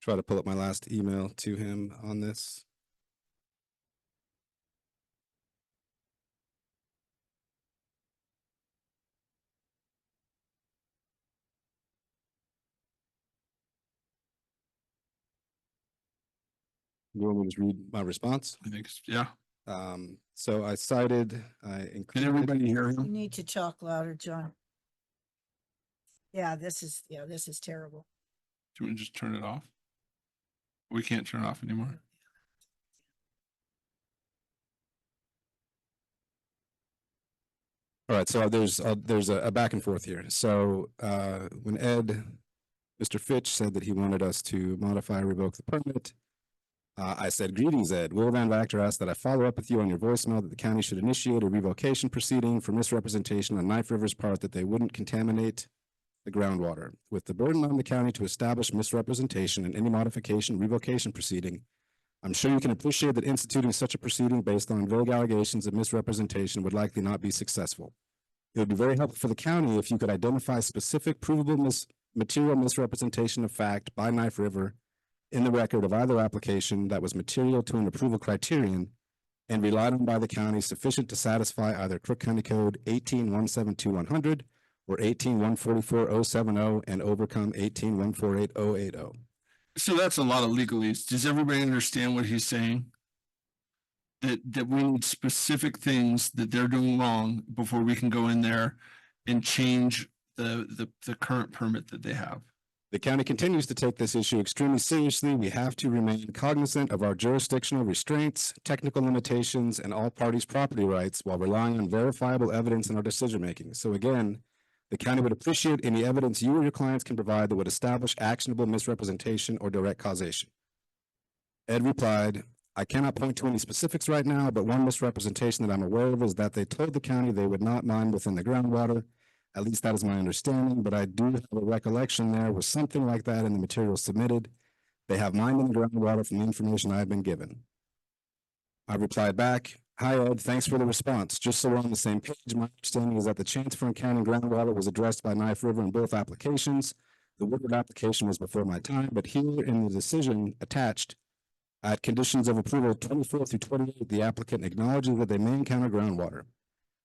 Try to pull up my last email to him on this. You want me to just read my response? I think, yeah. So I cited, Can everybody hear You him? need to talk louder, John. Yeah, this is terrible. Do you want to just turn it off? We can't turn it off anymore. All right, so there's a back and forth here. So when Mr. Fitch said that he wanted us to modify or revoke the permit, I said, "Greetings, Ed. Will Van Vactor asked that I follow up with you on your voicemail that the county should initiate a revocation proceeding for misrepresentation on Knife River's part that they wouldn't contaminate the groundwater. With the burden on the county to establish misrepresentation in any modification revocation proceeding, I'm sure you can appreciate that instituting such a proceeding based on vague allegations of misrepresentation would likely not be successful. It would be very helpful for the county if you could identify specific provable material misrepresentation of fact by Knife River in the record of either application that was material to an approval criterion and relied on by the county sufficient to satisfy either Crook County Code 18-172-100 or 18-144-070 and overcome 18-148-080. So that's a lot of legalese. Does everybody understand what he's saying? That we need specific things that they're doing wrong before we can go in there and change the current permit that they have. The county continues to take this issue extremely seriously. We have to remain cognizant of our jurisdictional restraints, technical limitations, and all parties' property rights while relying on verifiable evidence in our decision-making. So again, the county would appreciate any evidence you or your clients can provide that would establish actionable misrepresentation or direct causation. Ed replied, I cannot point to any specifics right now, but one misrepresentation that I'm aware of is that they told the county they would not mine within the groundwater. At least that is my understanding, but I do have a recollection there was something like that in the materials submitted. They have mined in the groundwater from the information I've been given. I replied back, hi Ed, thanks for the response. Just so we're on the same page, my understanding is that the chance for encountering groundwater was addressed by Knife River in both applications. The Woodward application was before my time, but here in the decision attached at conditions of approval 24 through 28, the applicant acknowledges that they may encounter groundwater.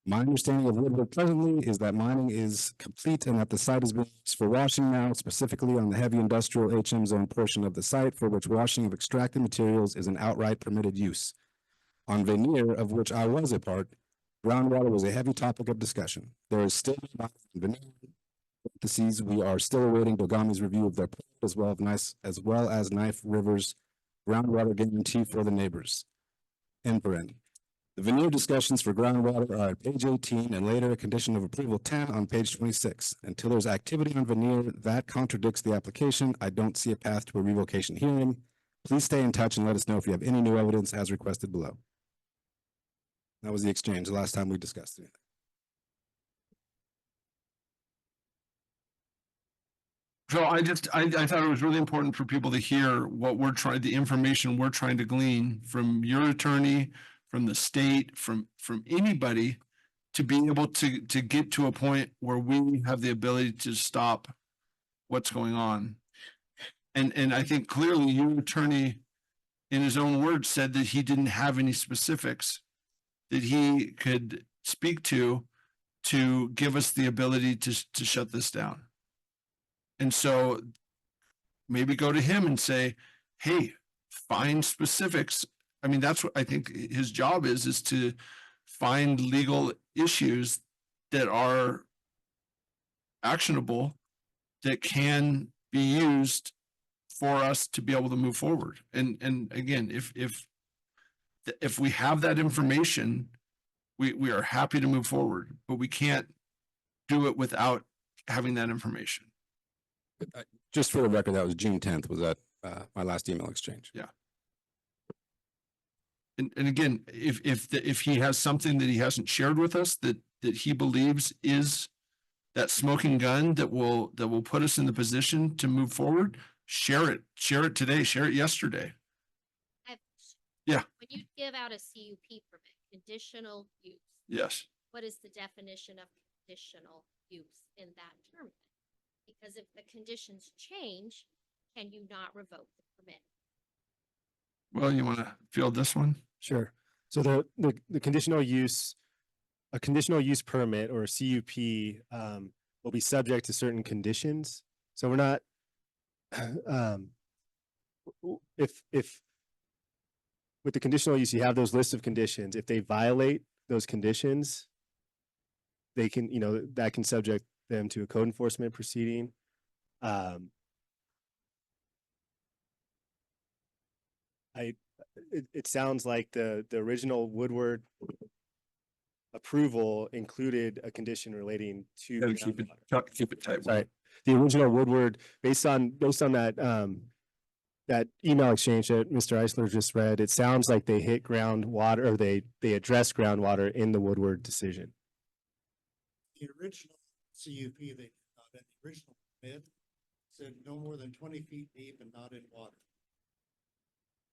My understanding of Woodward presently is that mining is complete and that the site is being used for washing now, specifically on the heavy industrial HM zone portion of the site for which washing of extracted materials is an outright permitted use. On Veneer, of which I was a part, groundwater was a heavy topic of discussion. There is still Veneer. We are still awaiting Dogami's review of their plan as well as Knife River's groundwater guarantee for the neighbors. End paren. The Veneer discussions for groundwater are at page 18 and later a condition of approval 10 on page 26. Until there's activity on Veneer that contradicts the application, I don't see a path to a revocation hearing. Please stay in touch and let us know if you have any new evidence as requested below. That was the exchange the last time we discussed it. So I thought it was really important for people to hear what the information we're trying to glean from your attorney, from the state, from anybody, to be able to get to a point where we have the ability to stop what's going on. And I think clearly your attorney, in his own words, said that he didn't have any specifics that he could speak to give us the ability to shut this down. And so maybe go to him and say, hey, find specifics. I mean, that's what I think his job is to find legal issues that are actionable, that can be used for us to be able to move forward. And again, if we have that information, we are happy to move forward, but we can't do it without having that information. Just for the record, that was June 10th, was that my last email exchange. Yeah. And again, if he has something that he hasn't shared with us that that he believes is that smoking gun that will put us in the position to move forward, share it today, share it yesterday. Yeah. When you give out a CUP permit, conditional use, Yes. what is the definition of conditional use in that term? Because if the conditions change, can you not revoke the permit? Well, you want to field this one? Sure. So the conditional use, a conditional use permit or a CUP will be subject to certain conditions. So we're not, if with the conditional use, you have those lists of conditions. If they violate those conditions, they can, that can subject them to a code enforcement proceeding. It sounds like the original Woodward approval included a condition relating to Gotta keep it tight. Sorry, the original Woodward, based on that that email exchange that Mr. Eisler just read, it sounds like they hit groundwater, or they addressed groundwater in the Woodward decision. The original CUP they did not, and the original permit said no more than 20 feet deep and not in water.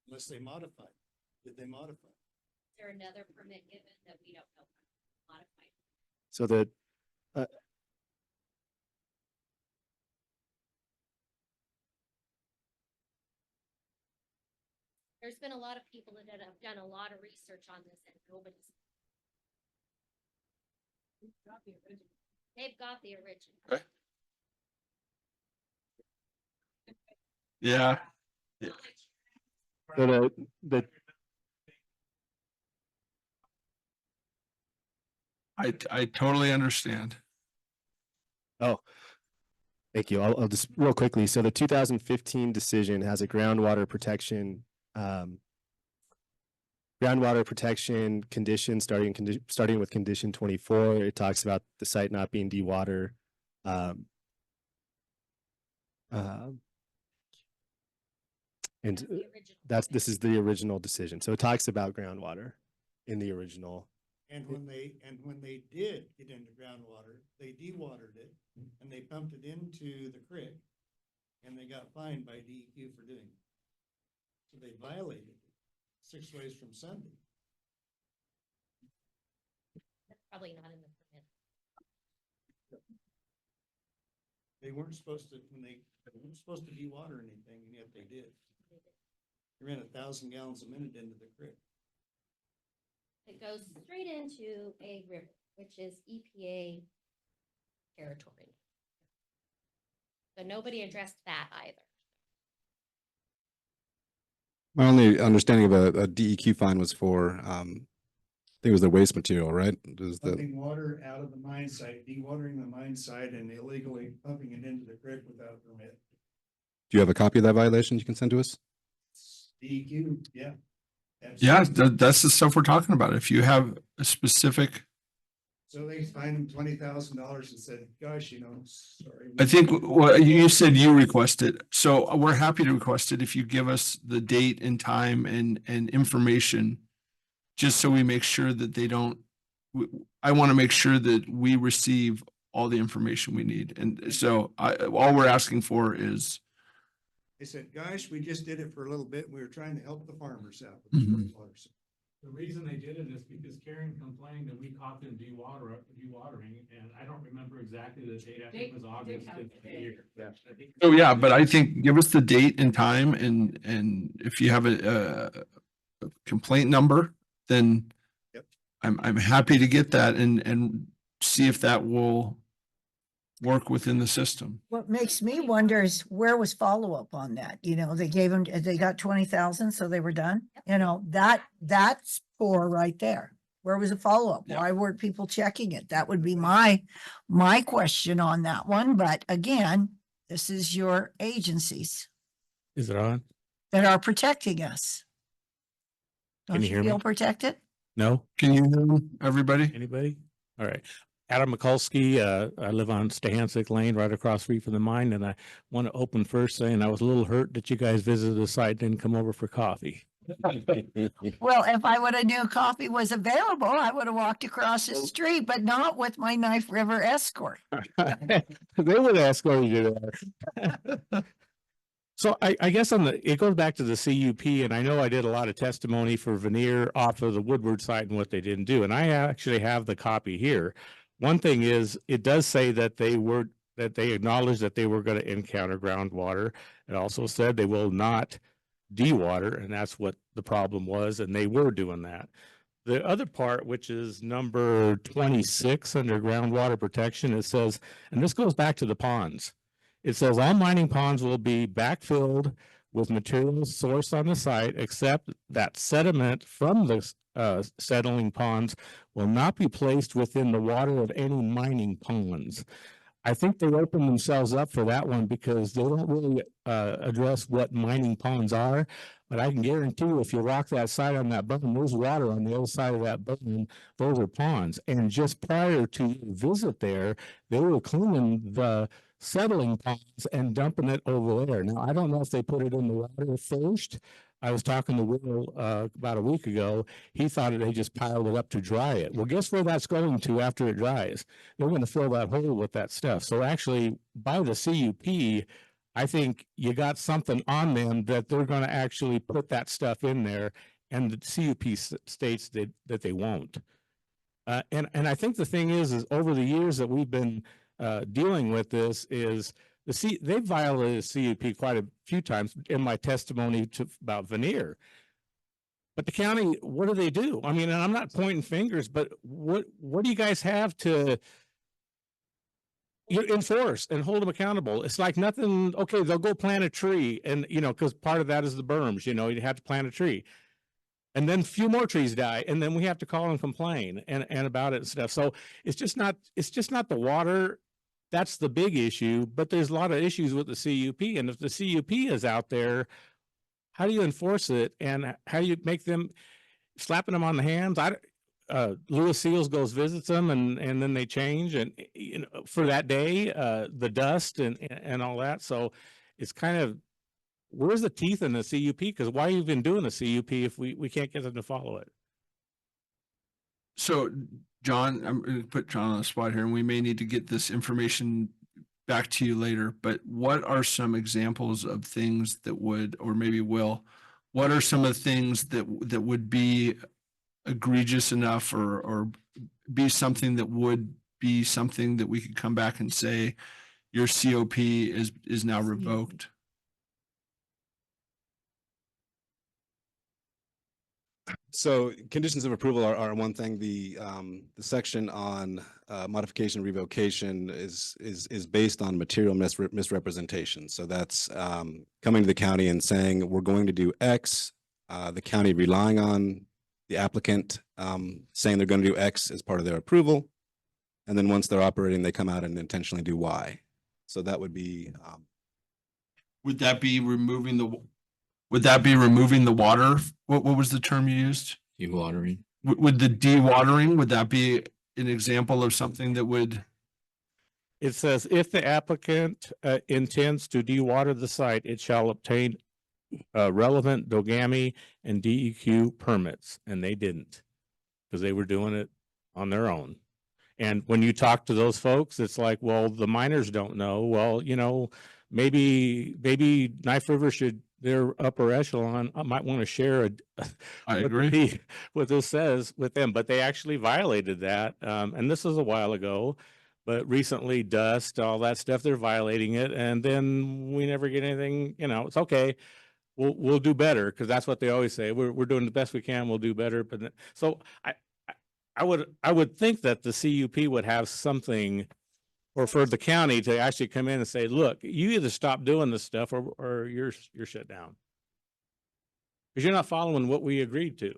Unless they modified. Did they modify? Is there another permit given that we don't know modified? So that There's been a lot of people that have done a lot of research on this and nobody's. They've got the original. Okay. Yeah. so I totally understand. Oh, thank you. I'll just real quickly. So the 2015 decision has a groundwater protection condition starting with condition 24. It talks about the site not being dewater. And this is the original decision. So it talks about groundwater in the original. And when they did get into groundwater, they dewatered it and they pumped it into the creek. And they got fined by DEQ for doing it. So they violated it 6 ways from Sunday. That's probably not in the permit. They weren't supposed to, they weren't supposed to dewater anything, and yet they did. They ran 1,000 gallons a minute into the creek. It goes straight into a river, which is EPA territory. So nobody addressed that either. My only understanding of a DEQ fine was for, I think it was the waste material, right? Pumping water out of the mine site, dewatering the mine site and illegally pumping it into the creek without a permit. Do you have a copy of that violation you can send to us? DEQ, yeah. Yeah, that's the stuff we're talking about. If you have a specific. So they fined him $20,000 and said, gosh, sorry. I think what you said you requested, so we're happy to request it if you give us the date and time and information. Just so we make sure that they don't, I want to make sure that we receive all the information we need. And so all we're asking for is. They said, gosh, we just did it for a little bit. We were trying to help the farmers out. The reason they did it is because Karen complained that we caught them dewatering, and I don't remember exactly the date. I think it was August of the year. Oh, yeah, but I think give us the date and time and if you have a complaint number, then I'm happy to get that and see if that will work within the system. What makes me wonder is where was follow-up on that? They got 20,000, so they were done. That's poor right there. Where was the follow-up? Why weren't people checking it? That would be my question on that one. But again, this is your agencies Is it on? that are protecting us. Can Don't you you hear me? feel protected? No? Can you hear everybody? Anybody? All right. Adam Mikulski, I live on Stahansik Lane, right across street from the mine, and I want to open first saying I was a little hurt that you guys visited the site, didn't come over for coffee. Well, if I would have knew coffee was available, I would have walked across the street, but not with my Knife River escort. They would escort you there. So I guess it goes back to the CUP, and I know I did a lot of testimony for Veneer off of the Woodward site and what they didn't do, and I actually have the copy here. One thing is, it does say that they acknowledged that they were going to encounter groundwater. It also said they will not dewater, and that's what the problem was, and they were doing that. The other part, which is number 26 under groundwater protection, it says, and this goes back to the ponds. It says all mining ponds will be backfilled with materials sourced on the site, except that sediment from the settling ponds will not be placed within the water of any mining ponds. I think they open themselves up for that one because they don't really address what mining ponds are. But I can guarantee you, if you walk that side on that berm, there's water on the other side of that berm. Those are ponds. And just prior to your visit there, they were cleaning the settling ponds and dumping it over there. Now, I don't know if they put it in the water first. I was talking to Will about a week ago. He thought they just piled it up to dry it. Well, guess where that's going to after it dries? They're going to fill that hole with that stuff. So actually, by the CUP, I think you got something on them that they're going to actually put that stuff in there, and the CUP states that they won't. And I think the thing is over the years that we've been dealing with this is they've violated CUP quite a few times in my testimony about Veneer. But the county, what do? I mean, and I'm not pointing fingers, but what do you guys have to enforce and hold them accountable? It's like nothing. Okay, they'll go plant a tree, and because part of that is the berms. You have to plant a tree, and then a few more trees die, and then we have to call and complain and about it and stuff. So it's just not the water. That's the big issue, but there's a lot of issues with the CUP. And if the CUP is out there, how do you enforce it? And how do you make them slapping them on the hands? Lewis Seals goes visits them and then they change and for that day, the dust and all that. So it's kind of, where's the teeth in the CUP? Because why even doing the CUP if we can't get them to follow it? So John, I'm going to put John on the spot here, and we may need to get this information back to you later, but what are some examples of things that would, or maybe Will, what are some of the things that would be egregious enough or be something that would be something that we could come back and say, your COP is now revoked? So conditions of approval are one thing. The section on modification revocation is based on material misrepresentation. So that's coming to the county and saying we're going to do X. The county relying on the applicant saying they're going to do X as part of their approval, and then once they're operating, they come out and intentionally do Y. So that would be. Would that be removing the? Would that be removing the water? What was the term you used? Dewatering. Would the dewatering, would that be an example of something that would? It says, if the applicant intends to dewater the site, it shall obtain relevant DOGAMI and DEQ permits, and they didn't because they were doing it on their own. And when you talk to those folks, it's like, well, the miners don't know. Well, maybe Knife River should, their upper echelon might want to share I agree. what this says with them, but they actually violated that. And this was a while ago, but recently dust, all that stuff, they're violating it. And then we never get anything, it's okay. We'll do better. Cause that's what they always say. We're doing the best we can. We'll do better. But so I would think that the CUP would have something, or for the county to actually come in and say, look, you either stop doing this stuff or you're shut down. Because you're not following what we agreed to.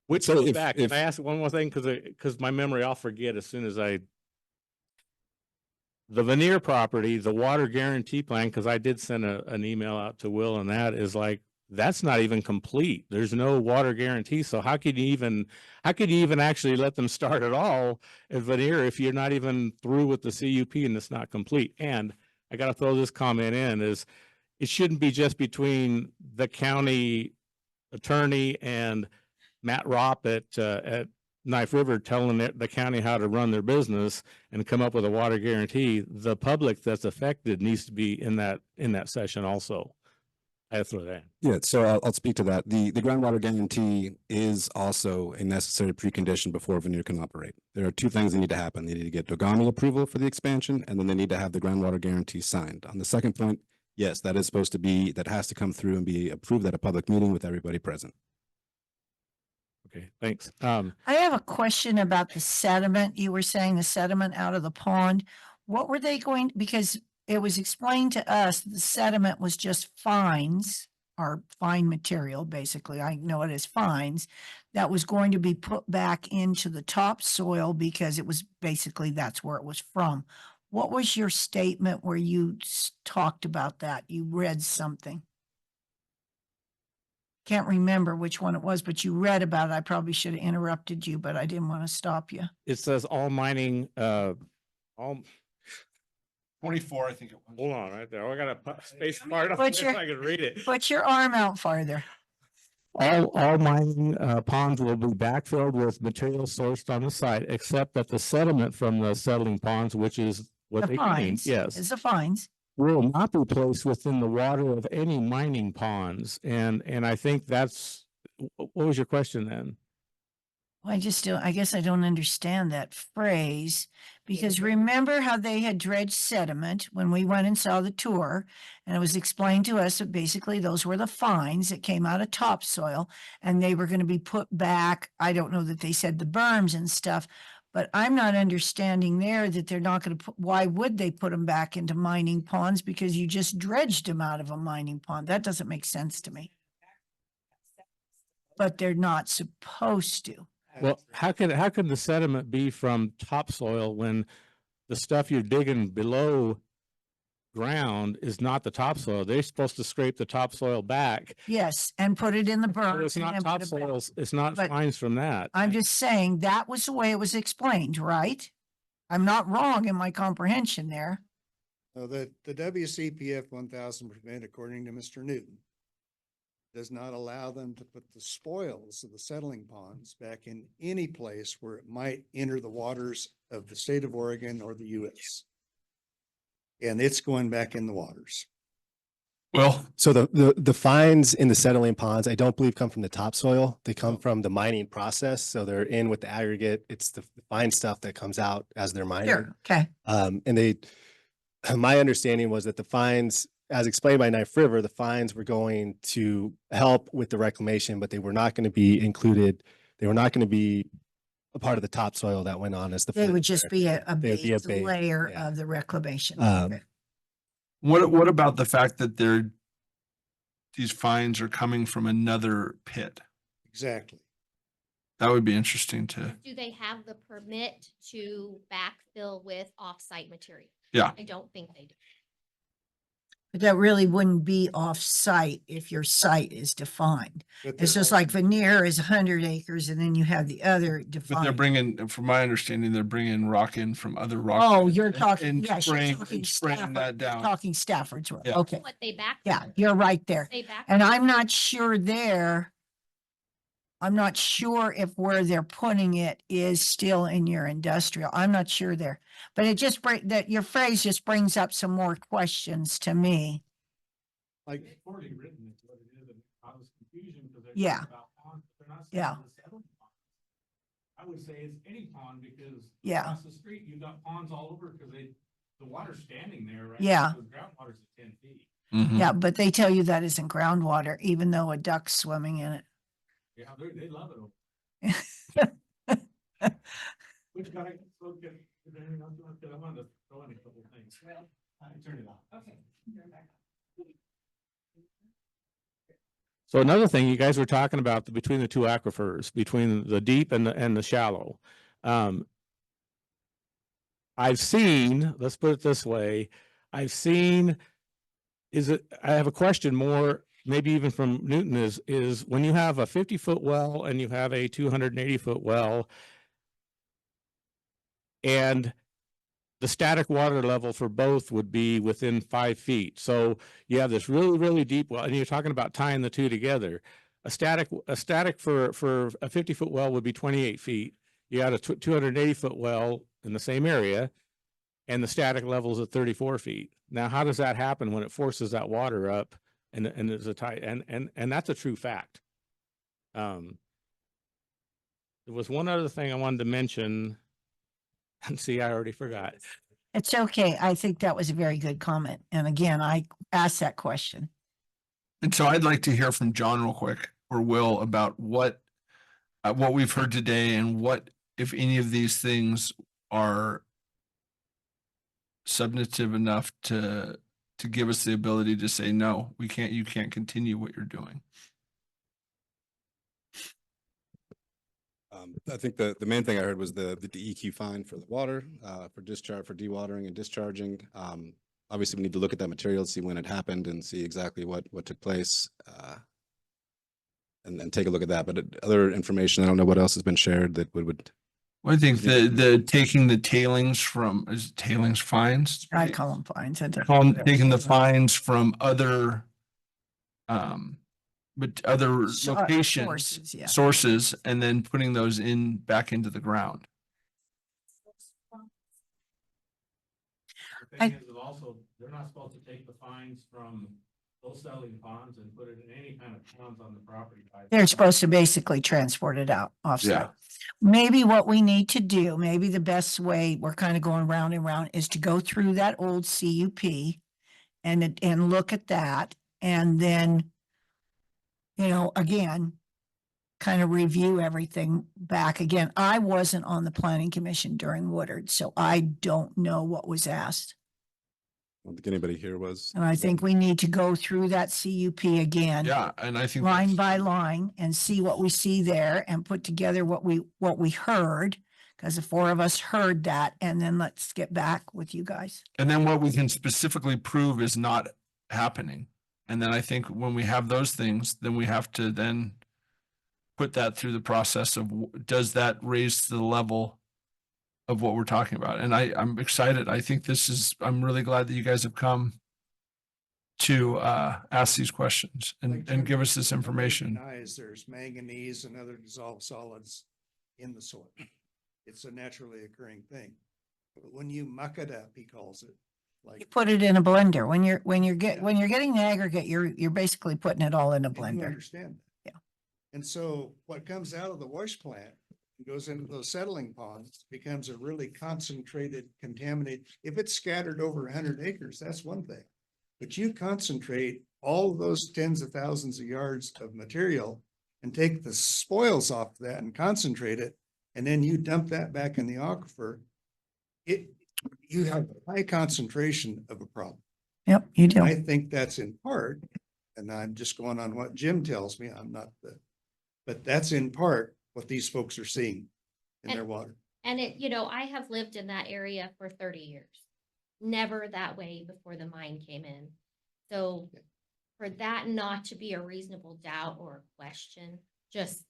Which goes back. Can I ask one more thing? Because my memory, I'll forget as soon as the Veneer property, the water guarantee plan, because I did send an email out to Will, and that is like, that's not even complete. There's no water guarantee. So how could you even actually let them start at all at Veneer if you're not even through with the CUP and it's not complete? And I got to throw this comment in is it shouldn't be just between the county attorney and Matt Ropp at Knife River telling the county how to run their business and come up with a water guarantee, the public that's affected needs to be in that session also. I have to throw that in. Yeah, so I'll speak to that. The groundwater guarantee is also a necessary precondition before Veneer can operate. There are two things that need to happen. They need to get Dogami approval for the expansion, and then they need to have the groundwater guarantee signed. On the second point, yes, that is supposed to be, that has to come through and be approved at a public meeting with everybody present. Okay, thanks. I have a question about the sediment. You were saying the sediment out of the pond. What were they going, because it was explained to us that the sediment was just fines or fine material, basically. I know it as fines that was going to be put back into the topsoil because it was basically that's where it was from. What was your statement where you talked about that? You read something. Can't remember which one it was, but you read about it. I probably should have interrupted you, but I didn't want to stop you. It says all mining, all 24, I think it was. hold on right there. I got a space part up Put there your- so I can read it. Put your arm out farther. All mining ponds will be backfilled with material sourced on the site, except that the sediment from the settling ponds, which is what The they clean, fines. yes, It's the fines. will not be placed within the water of any mining ponds. And I think that's, what was your question then? I just don't, I guess I don't understand that phrase because remember how they had dredged sediment when we went and saw the tour and it was explained to us that basically those were the fines that came out of topsoil and they were going to be put back. I don't know that they said the berms and stuff, but I'm not understanding there that they're not going to put, why would they put them back into mining ponds? Because you just dredged them out of a mining pond. That doesn't make sense to me. But they're not supposed to. Well, how can the sediment be from topsoil when the stuff you're digging below ground is not the topsoil? They're supposed to scrape the topsoil back. Yes, and put it in the So berm. it's and not then put it back. topsoil, it's not But fines from that. I'm just saying that was the way it was explained, right? I'm not wrong in my comprehension there. The WCPF 1000 permit, according to Mr. Newton, does not allow them to put the spoils of the settling ponds back in any place where it might enter the waters of the state of Oregon or the US. And it's going back in the waters. Well, So the fines in the settling ponds, I don't believe come from the topsoil. They come from the mining process. So they're in with the aggregate. It's the fine stuff that comes out as they're mining. Sure, okay. And my understanding was that the fines, as explained by Knife River, the fines were going to help with the reclamation, but they were not going to be included. They were not going to be a part of the topsoil that went on as the. They would fines just there. be a They would be a base base, layer yeah. of the reclamation. Um, Okay. what about the fact that these fines are coming from another pit? Exactly. That would be interesting to, Do they have the permit to backfill with off-site material? yeah. I don't think they do. But that really wouldn't be off-site if your site is defined. But It's they're just like Veneer is 100 acres and then you have the other But they're defined. bringing, from my understanding, they're bringing rock in from other rock. Oh, pits you're and- talking, and yes, spraying- you're talking and spraying Stafford, that down. talking Stafford's Road. Yeah. Okay. What they backfill. Yeah, you're right there. They backfill. And I'm not sure there. I'm not sure if where they're putting it is still in your industrial. I'm not sure there. But it just that your phrase just brings up some more questions to me. like, It's poorly written, it's what it is, and it causes confusion because they're Yeah. talking about ponds, but they're not Yeah. saying the settling ponds. I would say it's any pond because Yeah. across the street, you've got ponds all over because the water's standing there, right? Yeah. The groundwater's at 10 feet. Mhm. Yeah, but they tell you that isn't groundwater, even though a duck's swimming in it. Yeah, they love it. Which guy, okay, is there anything else you want to, I wanted to throw in a couple things. Well, turn it off. Okay. So another thing, you guys were talking about between the two aquifers, between the deep and the shallow. I've seen, let's put it this way, I have a question more, maybe even from Newton is when you have a 50-foot well and you have a 280-foot well, and the static water level for both would be within 5 feet. So you have this really, really deep well, and you're talking about tying the two together. A static for a 50-foot well would be 28 feet. You got a 280-foot well in the same area, and the static level is at 34 feet. Now, how does that happen when it forces that water up and there's a tight, and that's a true fact. There was one other thing I wanted to mention, and see, I already forgot. It's okay. I think that was a very good comment. And again, I asked that question. And so I'd like to hear from John real quick, or Will, about what we've heard today, and what, if any of these things are substantive enough to give us the ability to say, no, you can't continue what you're doing. I think the main thing I heard was the DEQ fine for the water, for discharge, for dewatering and discharging. Obviously, we need to look at that material, see when it happened, and see exactly what took place, and then take a look at that. But other information, I don't know what else has been shared that would. Well, I think the taking the tailings from, is it tailings fines? I call them fines. Taking the fines from other, but other locations, sources, yeah. sources, and then putting those back into the ground. The thing is also, they're not supposed to take the fines from those selling ponds and put it in any kind of ponds on the property. They're supposed to basically transport it out offsite. Yeah. Maybe what we need to do, maybe the best way, we're kind of going round and round, is to go through that old CUP and look at that, and then, again, kind of review everything back again. I wasn't on the planning commission during Woodard, so I don't know what was asked. I don't think anybody here was. And I think we need to go through that CUP again. Yeah, and I think Line by line, and see what we see there, and put together what we heard, because the four of us heard that, and then let's get back with you guys. and then what we can specifically prove is not happening. And then I think when we have those things, then we have to then put that through the process of, does that raise to the level of what we're talking about? And I'm excited. I think I'm really glad that you guys have come to ask these questions and give us this information. There's manganese and other dissolved solids in the soil. It's a naturally occurring thing. But when you muck it up, he calls it, You like, put it in a blender. When you're getting the aggregate, you're basically putting it all in a and you blender. understand that. Yeah. And so what comes out of the wash plant and goes into those settling ponds becomes a really concentrated, contaminated. If it's scattered over 100 acres, that's one thing. But you concentrate all of those tens of thousands of yards of material and take the spoils off that and concentrate it, and then you dump that back in the aquifer, you have a high concentration of a problem. Yep, you do. I think that's in part, and I'm just going on what Jim tells me, but that's in part what these folks are seeing in their water. And I have lived in that area for 30 years. Never that way before the mine came in. So for that not to be a reasonable doubt or a question just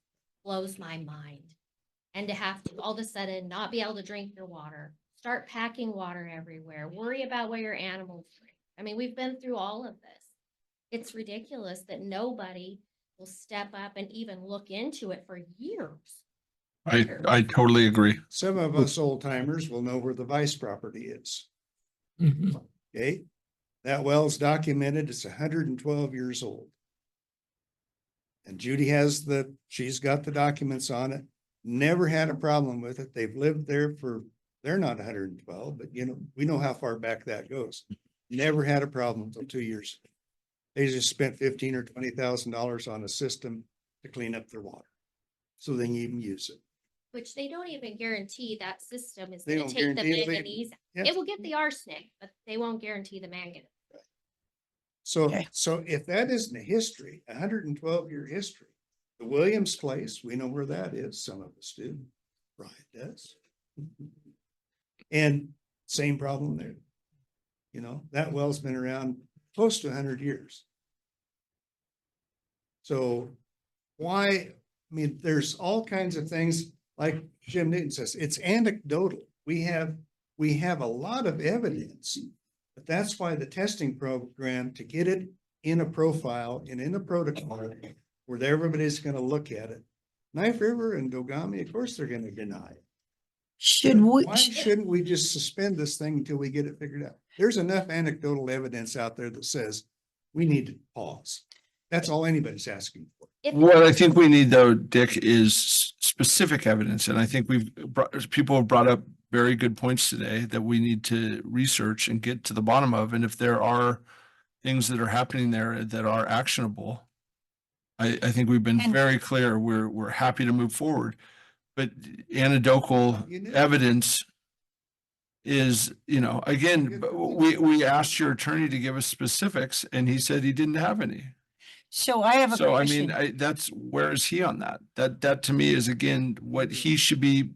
blows my mind. And to have to all of a sudden not be able to drink your water, start packing water everywhere, worry about where your animals drink. I mean, we've been through all of this. It's ridiculous that nobody will step up and even look into it for years. I totally agree. Some of us old timers will know where the Vice property is. Okay, that well's documented. It's 112 years old. And Judy she's got the documents on it. Never had a problem with it. They've lived there they're not 112, but we know how far back that goes. Never had a problem until 2 years ago. They just spent $15,000 or $20,000 on a system to clean up their water, so they can even use it. Which they don't even guarantee that system is They going to don't take the guarantee it. manganese. Yeah. It will get the arsenic, but they won't guarantee the manganese. So if that isn't a history, 112-year history, the Williams place, we know where that is. Some of us do. Brian does. And same problem there. That well's been around close to 100 years. So there's all kinds of things, like Jim Newton says, it's anecdotal. We have a lot of evidence, but that's why the testing program, to get it in a profile and in a protocol where everybody's gonna look at it. Knife River and Dogami, of course, they're gonna deny it. Should we? Why shouldn't we just suspend this thing until we get it figured out? There's enough anecdotal evidence out there that says we need to pause. That's all anybody's asking for. What I think we need though, Dick, is specific evidence. And I think people have brought up very good points today that we need to research and get to the bottom of. And if there are things that are happening there that are actionable, I think we've been very clear. We're happy to move forward. But anecdotal evidence is, again, we asked your attorney to give us specifics and he said he didn't have any. So I have a So, I question. mean, that's, where is he on that? That to me is again, what he should be,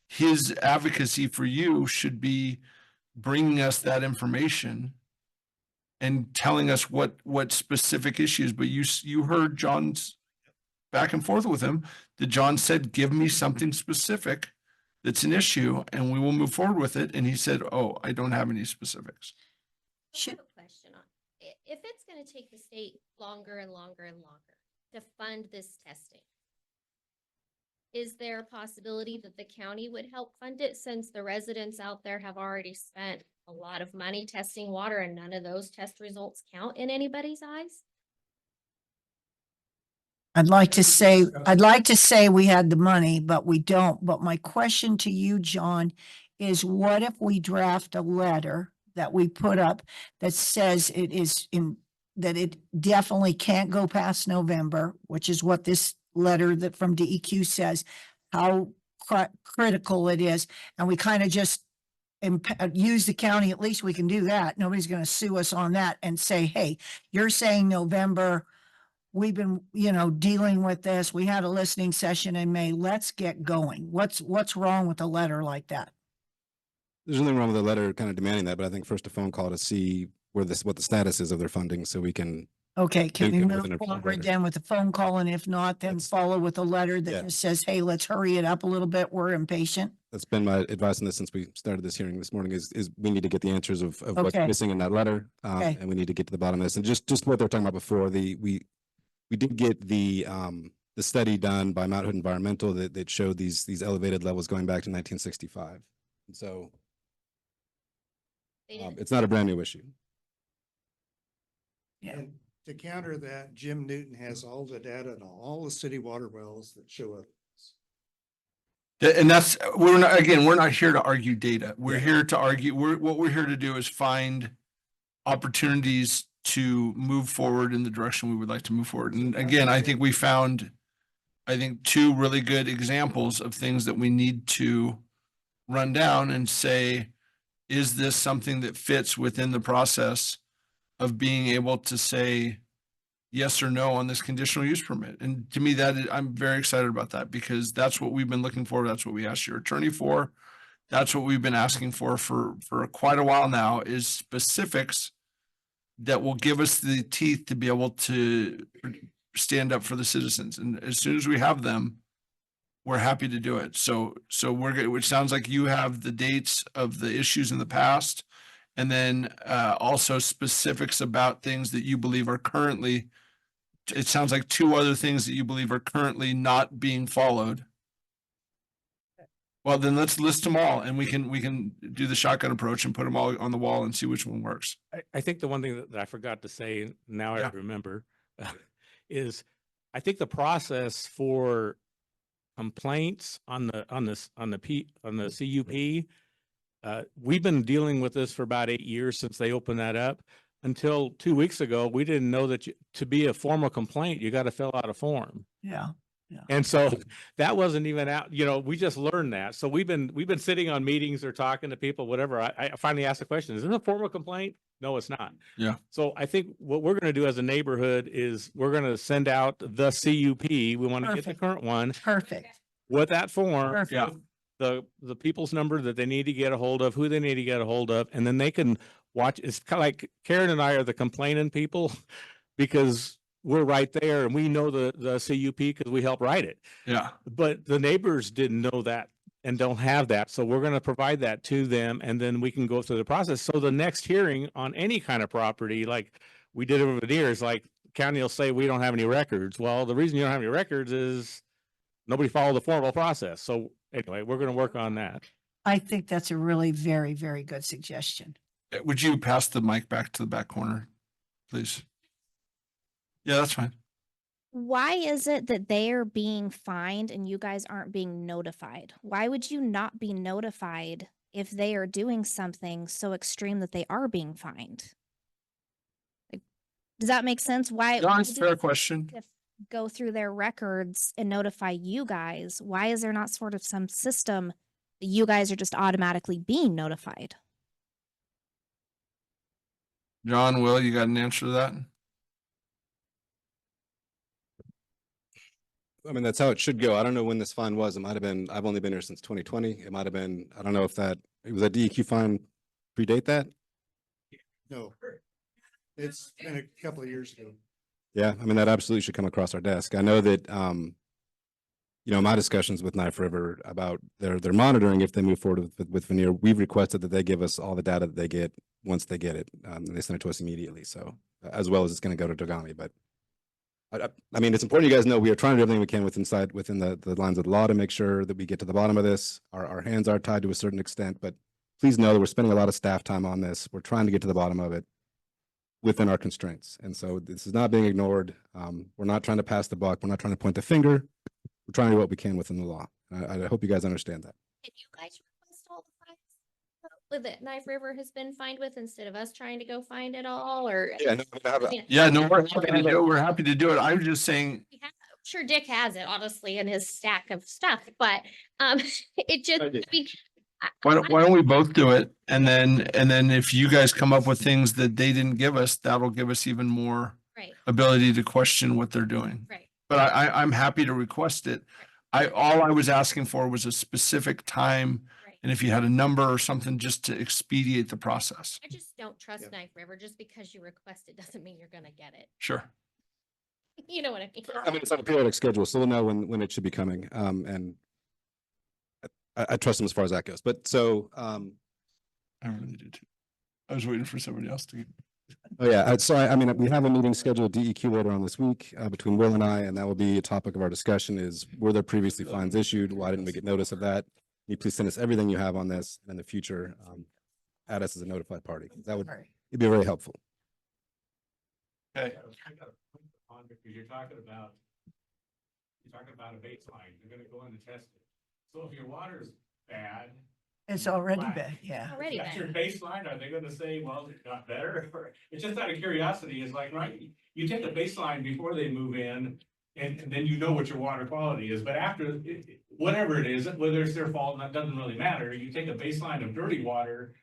his advocacy for you should be bringing us that information and telling us what specific issues, but you heard John's back and forth with him, that John said, give me something specific that's an issue and we will move forward with it. And he said, oh, I don't have any specifics. I have a question on, if it's gonna take the state longer and longer and longer to fund this testing, is there a possibility that the county would help fund it since the residents out there have already spent a lot of money testing water and none of those test results count in anybody's eyes? I'd like to say we had the money, but we don't. But my question to you, John, is what if we draft a letter that we put up that says that it definitely can't go past November, which is what this letter that from DEQ says, how critical it is. And we kind of just use the county, at least we can do that. Nobody's going to sue us on that and say, hey, you're saying November, we've been, dealing with this. We had a listening session in May. Let's get going. What's wrong with a letter like that? There's nothing wrong with the letter kind of demanding that, but I think first a phone call to see what the status is of their funding so we can. Okay, can we think move within a forward letter. then with a phone call? And if not, then follow with a letter that Yeah. just says, hey, let's hurry it up a little bit. We're impatient. That's been my advice on this since we started this hearing this morning is we need to get the answers of what's Okay. missing in that letter. Okay. And we need to get to the bottom of this. And just what they're talking about before, we did get the study done by Mount Hood Environmental that showed these elevated levels going back to 1965. And so it's not a brand new issue. Yeah. And to counter that, Jim Newton has all the data on all the city water wells that show up. And that's, we're not here to argue data. We're here to argue, what we're here to do is find opportunities to move forward in the direction we would like to move forward. And again, I think we found, two really good examples of things that we need to run down and say, is this something that fits within the process of being able to say yes or no on this conditional use permit? And to me, I'm very excited about that because that's what we've been looking for. That's what we asked your attorney for. That's what we've been asking for quite a while now, is specifics that will give us the teeth to be able to stand up for the citizens. And as soon as we have them, we're happy to do it. So we're good, which sounds like you have the dates of the issues in the past. And then also specifics about things that you believe are currently, it sounds like two other things that you believe are currently not being followed. Well, then let's list them all and we can do the shotgun approach and put them all on the wall and see which one works. I think the one thing that I forgot to say, now Yeah. I remember, is I think the process for complaints on the CUP, we've been dealing with this for about 8 years since they opened that up. Until 2 weeks ago, we didn't know that to be a formal complaint, you got to fill out a form. Yeah. And so that wasn't even out, we just learned that. So we've been sitting on meetings or talking to people, whatever. I finally asked the question, is this a formal complaint? No, it's not. Yeah. So I think what we're going to do as a neighborhood is we're going to send out the CUP. We want to get the Perfect. current one Perfect. with that form. Perfect. Yeah. The people's number that they need to get a hold of, who they need to get a hold of, and then they can watch. It's kind of like Karen and I are the complaining people because we're right there and we know the CUP because we helped write it. Yeah. But the neighbors didn't know that and don't have that. So we're going to provide that to them and then we can go through the process. So the next hearing on any kind of property, like we did over the years, like county will say, we don't have any records. Well, the reason you don't have any records is nobody followed the formal process. So anyway, we're going to work on that. I think that's a really very, very good suggestion. Would you pass the mic back to the back corner, please? Yeah, that's fine. Why is it that they are being fined and you guys aren't being notified? Why would you not be notified if they are doing something so extreme that they are being fined? Like, does that make sense? Why? No, why it's a do fair they question. have to Go through their records and notify you guys. Why is there not sort of some system that you guys are just automatically being notified? John, Will, you got an answer to that? I mean, that's how it should go. I don't know when this fine was. It might have been, I've only been here since 2020. It might have been, I don't know if that, it was a DEQ fine predate that? No. It's been a couple of years ago. Yeah, I mean, that absolutely should come across our desk. I know that, you know, my discussions with Knife River about their monitoring, if they move forward with veneer, we've requested that they give us all the data that they get once they get it. And they send it to us immediately. So as well as it's going to go to Dogami, but I mean, it's important you guys know we are trying to do everything we can within the lines of the law to make sure that we get to the bottom of this. Our hands are tied to a certain extent, but please know that we're spending a lot of staff time on this. We're trying to get to the bottom of it within our constraints. And so this is not being ignored. We're not trying to pass the buck. We're not trying to point the finger. We're trying to do what we can within the law. I hope you guys understand that. Can you guys request all the fines that Knife River has been fined with instead of us trying to go find it all, or? Yeah, Yeah, no, we're happy to do it. We're happy to do it. I'm just saying, I'm sure Dick has it, honestly, in his stack of stuff, but, it just, I mean, why don't we both do it? And then if you guys come up with things that they didn't give us, that'll give us even more right, ability to question what they're doing. right. But I'm happy to request it. All I was asking for was a specific time. Right. And if you had a number or something just to expedite the process. I just don't trust Knife River. Just because you request it doesn't mean you're gonna get it. Sure. You know what I mean? I mean, it's on a periodic schedule, so we'll know when it should be coming. And I trust them as far as that goes. But so, I really did too. I was waiting for somebody else to. oh yeah, so I mean, we have a meeting scheduled DEQ later on this week between Will and I, and that will be a topic of our discussion is, were there previously fines issued? Why didn't we get notice of that? Can you please send us everything you have on this, and in the future, add us as a notified party. That would it'd be very helpful. Okay. Because you're talking about a baseline, you're gonna go in and test it. So if your water's bad. It's already bad, yeah. Already That's bad. your baseline, are they gonna say, well, it got better? Or it's just out of curiosity, it's like, right, you take a baseline before they move in. And then you know what your water quality is, but after, whatever it is, whether it's their fault, that doesn't really matter, you take a baseline of dirty water.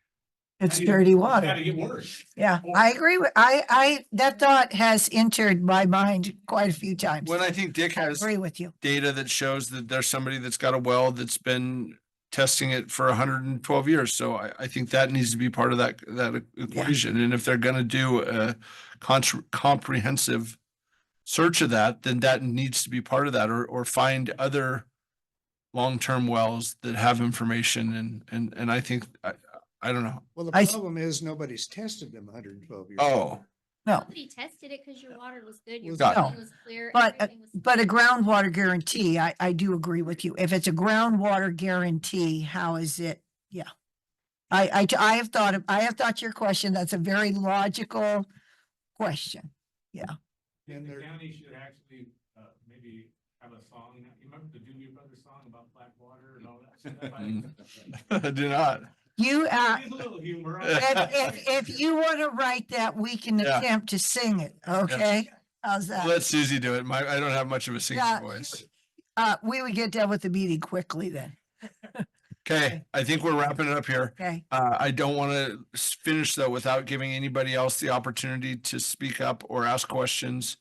It's dirty water. It's gotta get worse. Yeah, I agree with, that thought has entered my mind quite a few times. When I think Dick I has agree with you. data that shows that there's somebody that's got a well that's been testing it for 112 years. So I think that needs to be part of that equation. And if they're gonna do a comprehensive search of that, then that needs to be part of that, or find other long-term wells that have information. And I think, I don't know. Well, the problem is nobody's tested them 112 years. Oh, No, Somebody tested it because your water was good, your Got it. plumbing was clear. but, everything was but a groundwater guarantee, I do agree with you. If it's a groundwater guarantee, how is it? Yeah. I have thought your question, that's a very logical question. Yeah. And the county should actually, maybe have a song, you remember the Doobie Brothers song about black water and all that? I do not. You, A little humor. if you want to write that, we can Yeah. attempt to sing it, okay? How's that? Let Susie do it. I don't have much of a singing Yeah. voice. We would get done with the meeting quickly then. Okay, I think we're wrapping it up here. Okay. I don't want to finish though without giving anybody else the opportunity to speak up or ask questions.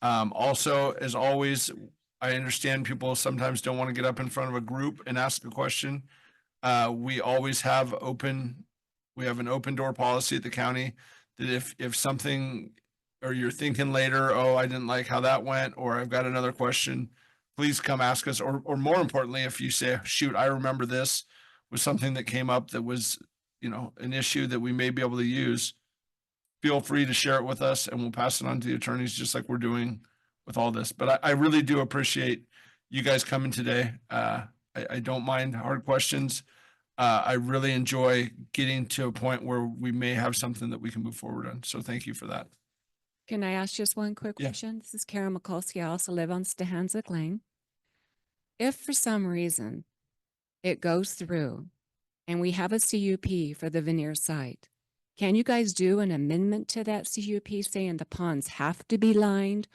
Also, as always, I understand people sometimes don't want to get up in front of a group and ask a question. We always have we have an open door policy at the county that if something, or you're thinking later, oh, I didn't like how that went, or I've got another question, please come ask us. Or more importantly, if you say, shoot, I remember this was something that came up that was, an issue that we may be able to use, feel free to share it with us and we'll pass it on to the attorneys, just like we're doing with all this. But I really do appreciate you guys coming today. I don't mind hard questions. I really enjoy getting to a point where we may have something that we can move forward on. So thank you for that. Can I ask just one quick Yeah. question? This is Karen Mikulski. I also live on Stahanzik Lane. If for some reason it goes through and we have a CUP for the veneer site, can you guys do an amendment to that CUP saying the ponds have to be lined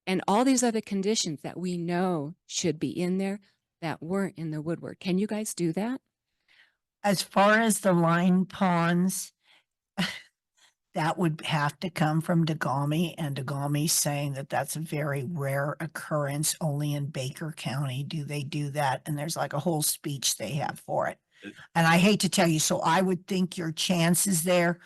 and all these other conditions that we know should be in there that weren't in the Woodward? Can you guys do that? As far as the line ponds, that would have to come from Dagami, and Dagami's saying that that's a very rare occurrence. Only in Baker County do they do that. And there's like a whole speech they have for it. And I hate to tell you, so I would think your chances there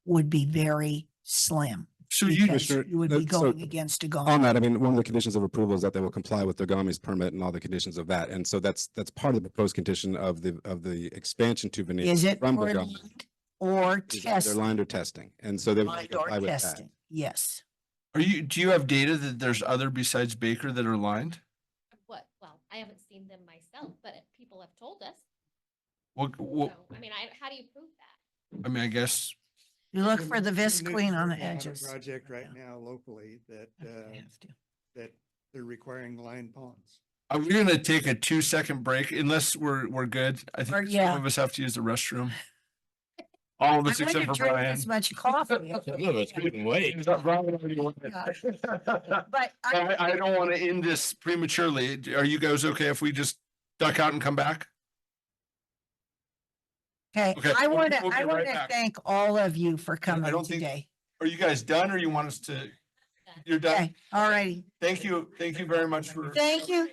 would be very slim. So because Commissioner, you would be so going against Dagami. On that, I mean, one of the conditions of approval is that they will comply with Dagami's permit and all the conditions of that. And so that's part of the proposed condition of the expansion to veneer. Is it from for Dagami. lined or Is that testing? They're lined or testing. And so they will Lined or comply with that. testing, yes. Do you have data that there's other besides Baker that are lined? Well, I haven't seen them myself, but people have told us. What, So, I mean, how do you prove that? I mean, I guess, You look for the There's a visqueen on the nuclear edges. Project right now locally that, that they're requiring line ponds. are we gonna take a 2-second break unless we're good? I think yeah. some of us have to use the restroom. All of us I'm except gonna for drink Brian. as much coffee. But I don't want to end this prematurely. Are you guys okay if we just duck out and come back? Okay, Okay, I we'll want get to, I right want to back. thank all of you for I coming don't think- today. Are you guys done or you want us to? You're done? Okay, all righty. Thank you very much for. Thank you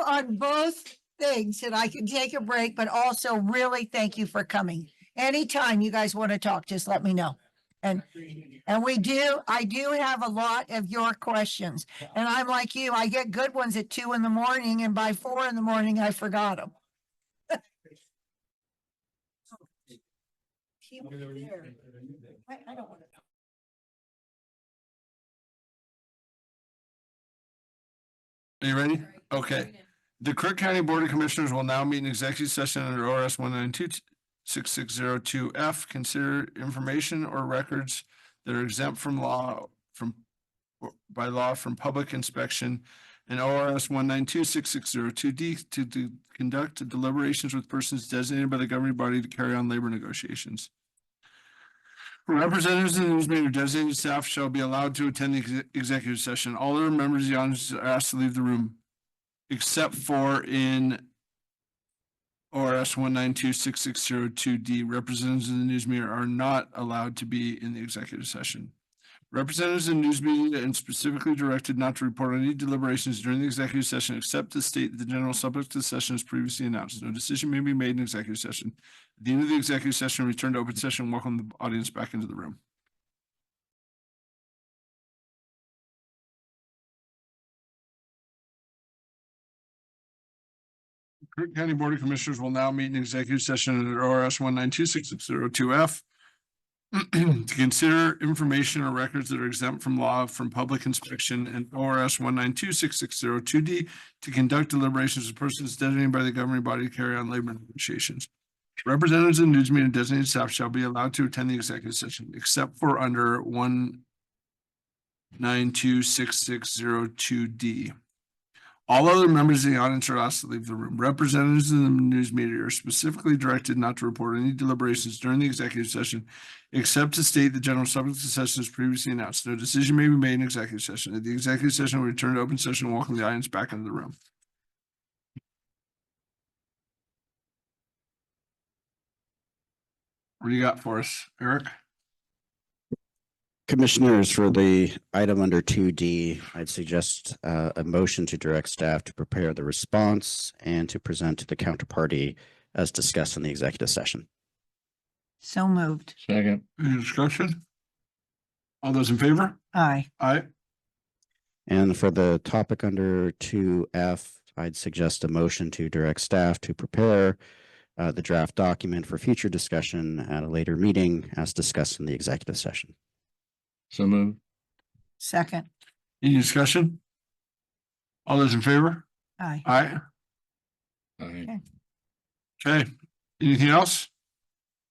on both things, and I can take a break, but also really thank you for coming. Anytime you guys want to talk, just let me know. And I do have a lot of your questions, and I'm like you, I get good ones at 2 a.m. and by 4 a.m. I forgot them. I don't want to. Are you ready? Okay. The Crook County Board of Commissioners will now meet in executive session under ORS 192-6602F. Consider information or records that are exempt from by law from public inspection, and ORS 192-6602D to conduct deliberations with persons designated by the governing body to carry on labor negotiations. Representatives of the news media or designated staff shall be allowed to attend the executive session. All other members of the audience are asked to leave the room, except for in ORS 192-6602D. Representatives of the news media are not allowed to be in the executive session. Representatives of the news media and specifically directed not to report on any deliberations during the executive session except to state that the general subject of the session is previously announced. No decision may be made in executive session. At the end of the executive session, return to open session. Welcome the audience back into the room. Crook County Board of Commissioners will now meet in executive session under ORS 192-6602F. To consider information or records that are exempt from law from public inspection, and ORS 192-6602D to conduct deliberations of persons designated by the governing body to carry on labor negotiations. Representatives of the news media and designated staff shall be allowed to attend the executive session, except for under 192-6602D. All other members of the audience are asked to leave the room. Representatives of the news media are specifically directed not to report any deliberations during the executive session, except to state the general subject of the session is previously announced. No decision may be made in executive session. At the executive session, we return to open session and welcome the audience back into the room. What do you got for us, Eric? Commissioners, for the item under 2D, I'd suggest a motion to direct staff to prepare the response and to present to the counterparty as discussed in the executive session. So moved. Second. Any discussion? All those in favor? Aye. Aye. And for the topic under 2F, I'd suggest a motion to direct staff to prepare the draft document for future discussion at a later meeting as discussed in the executive session. So move. Second. Any discussion? All those in favor? Aye. Aye. Aye. Okay. Anything else?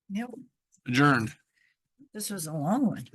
Nope. Adjourned. This was a long one.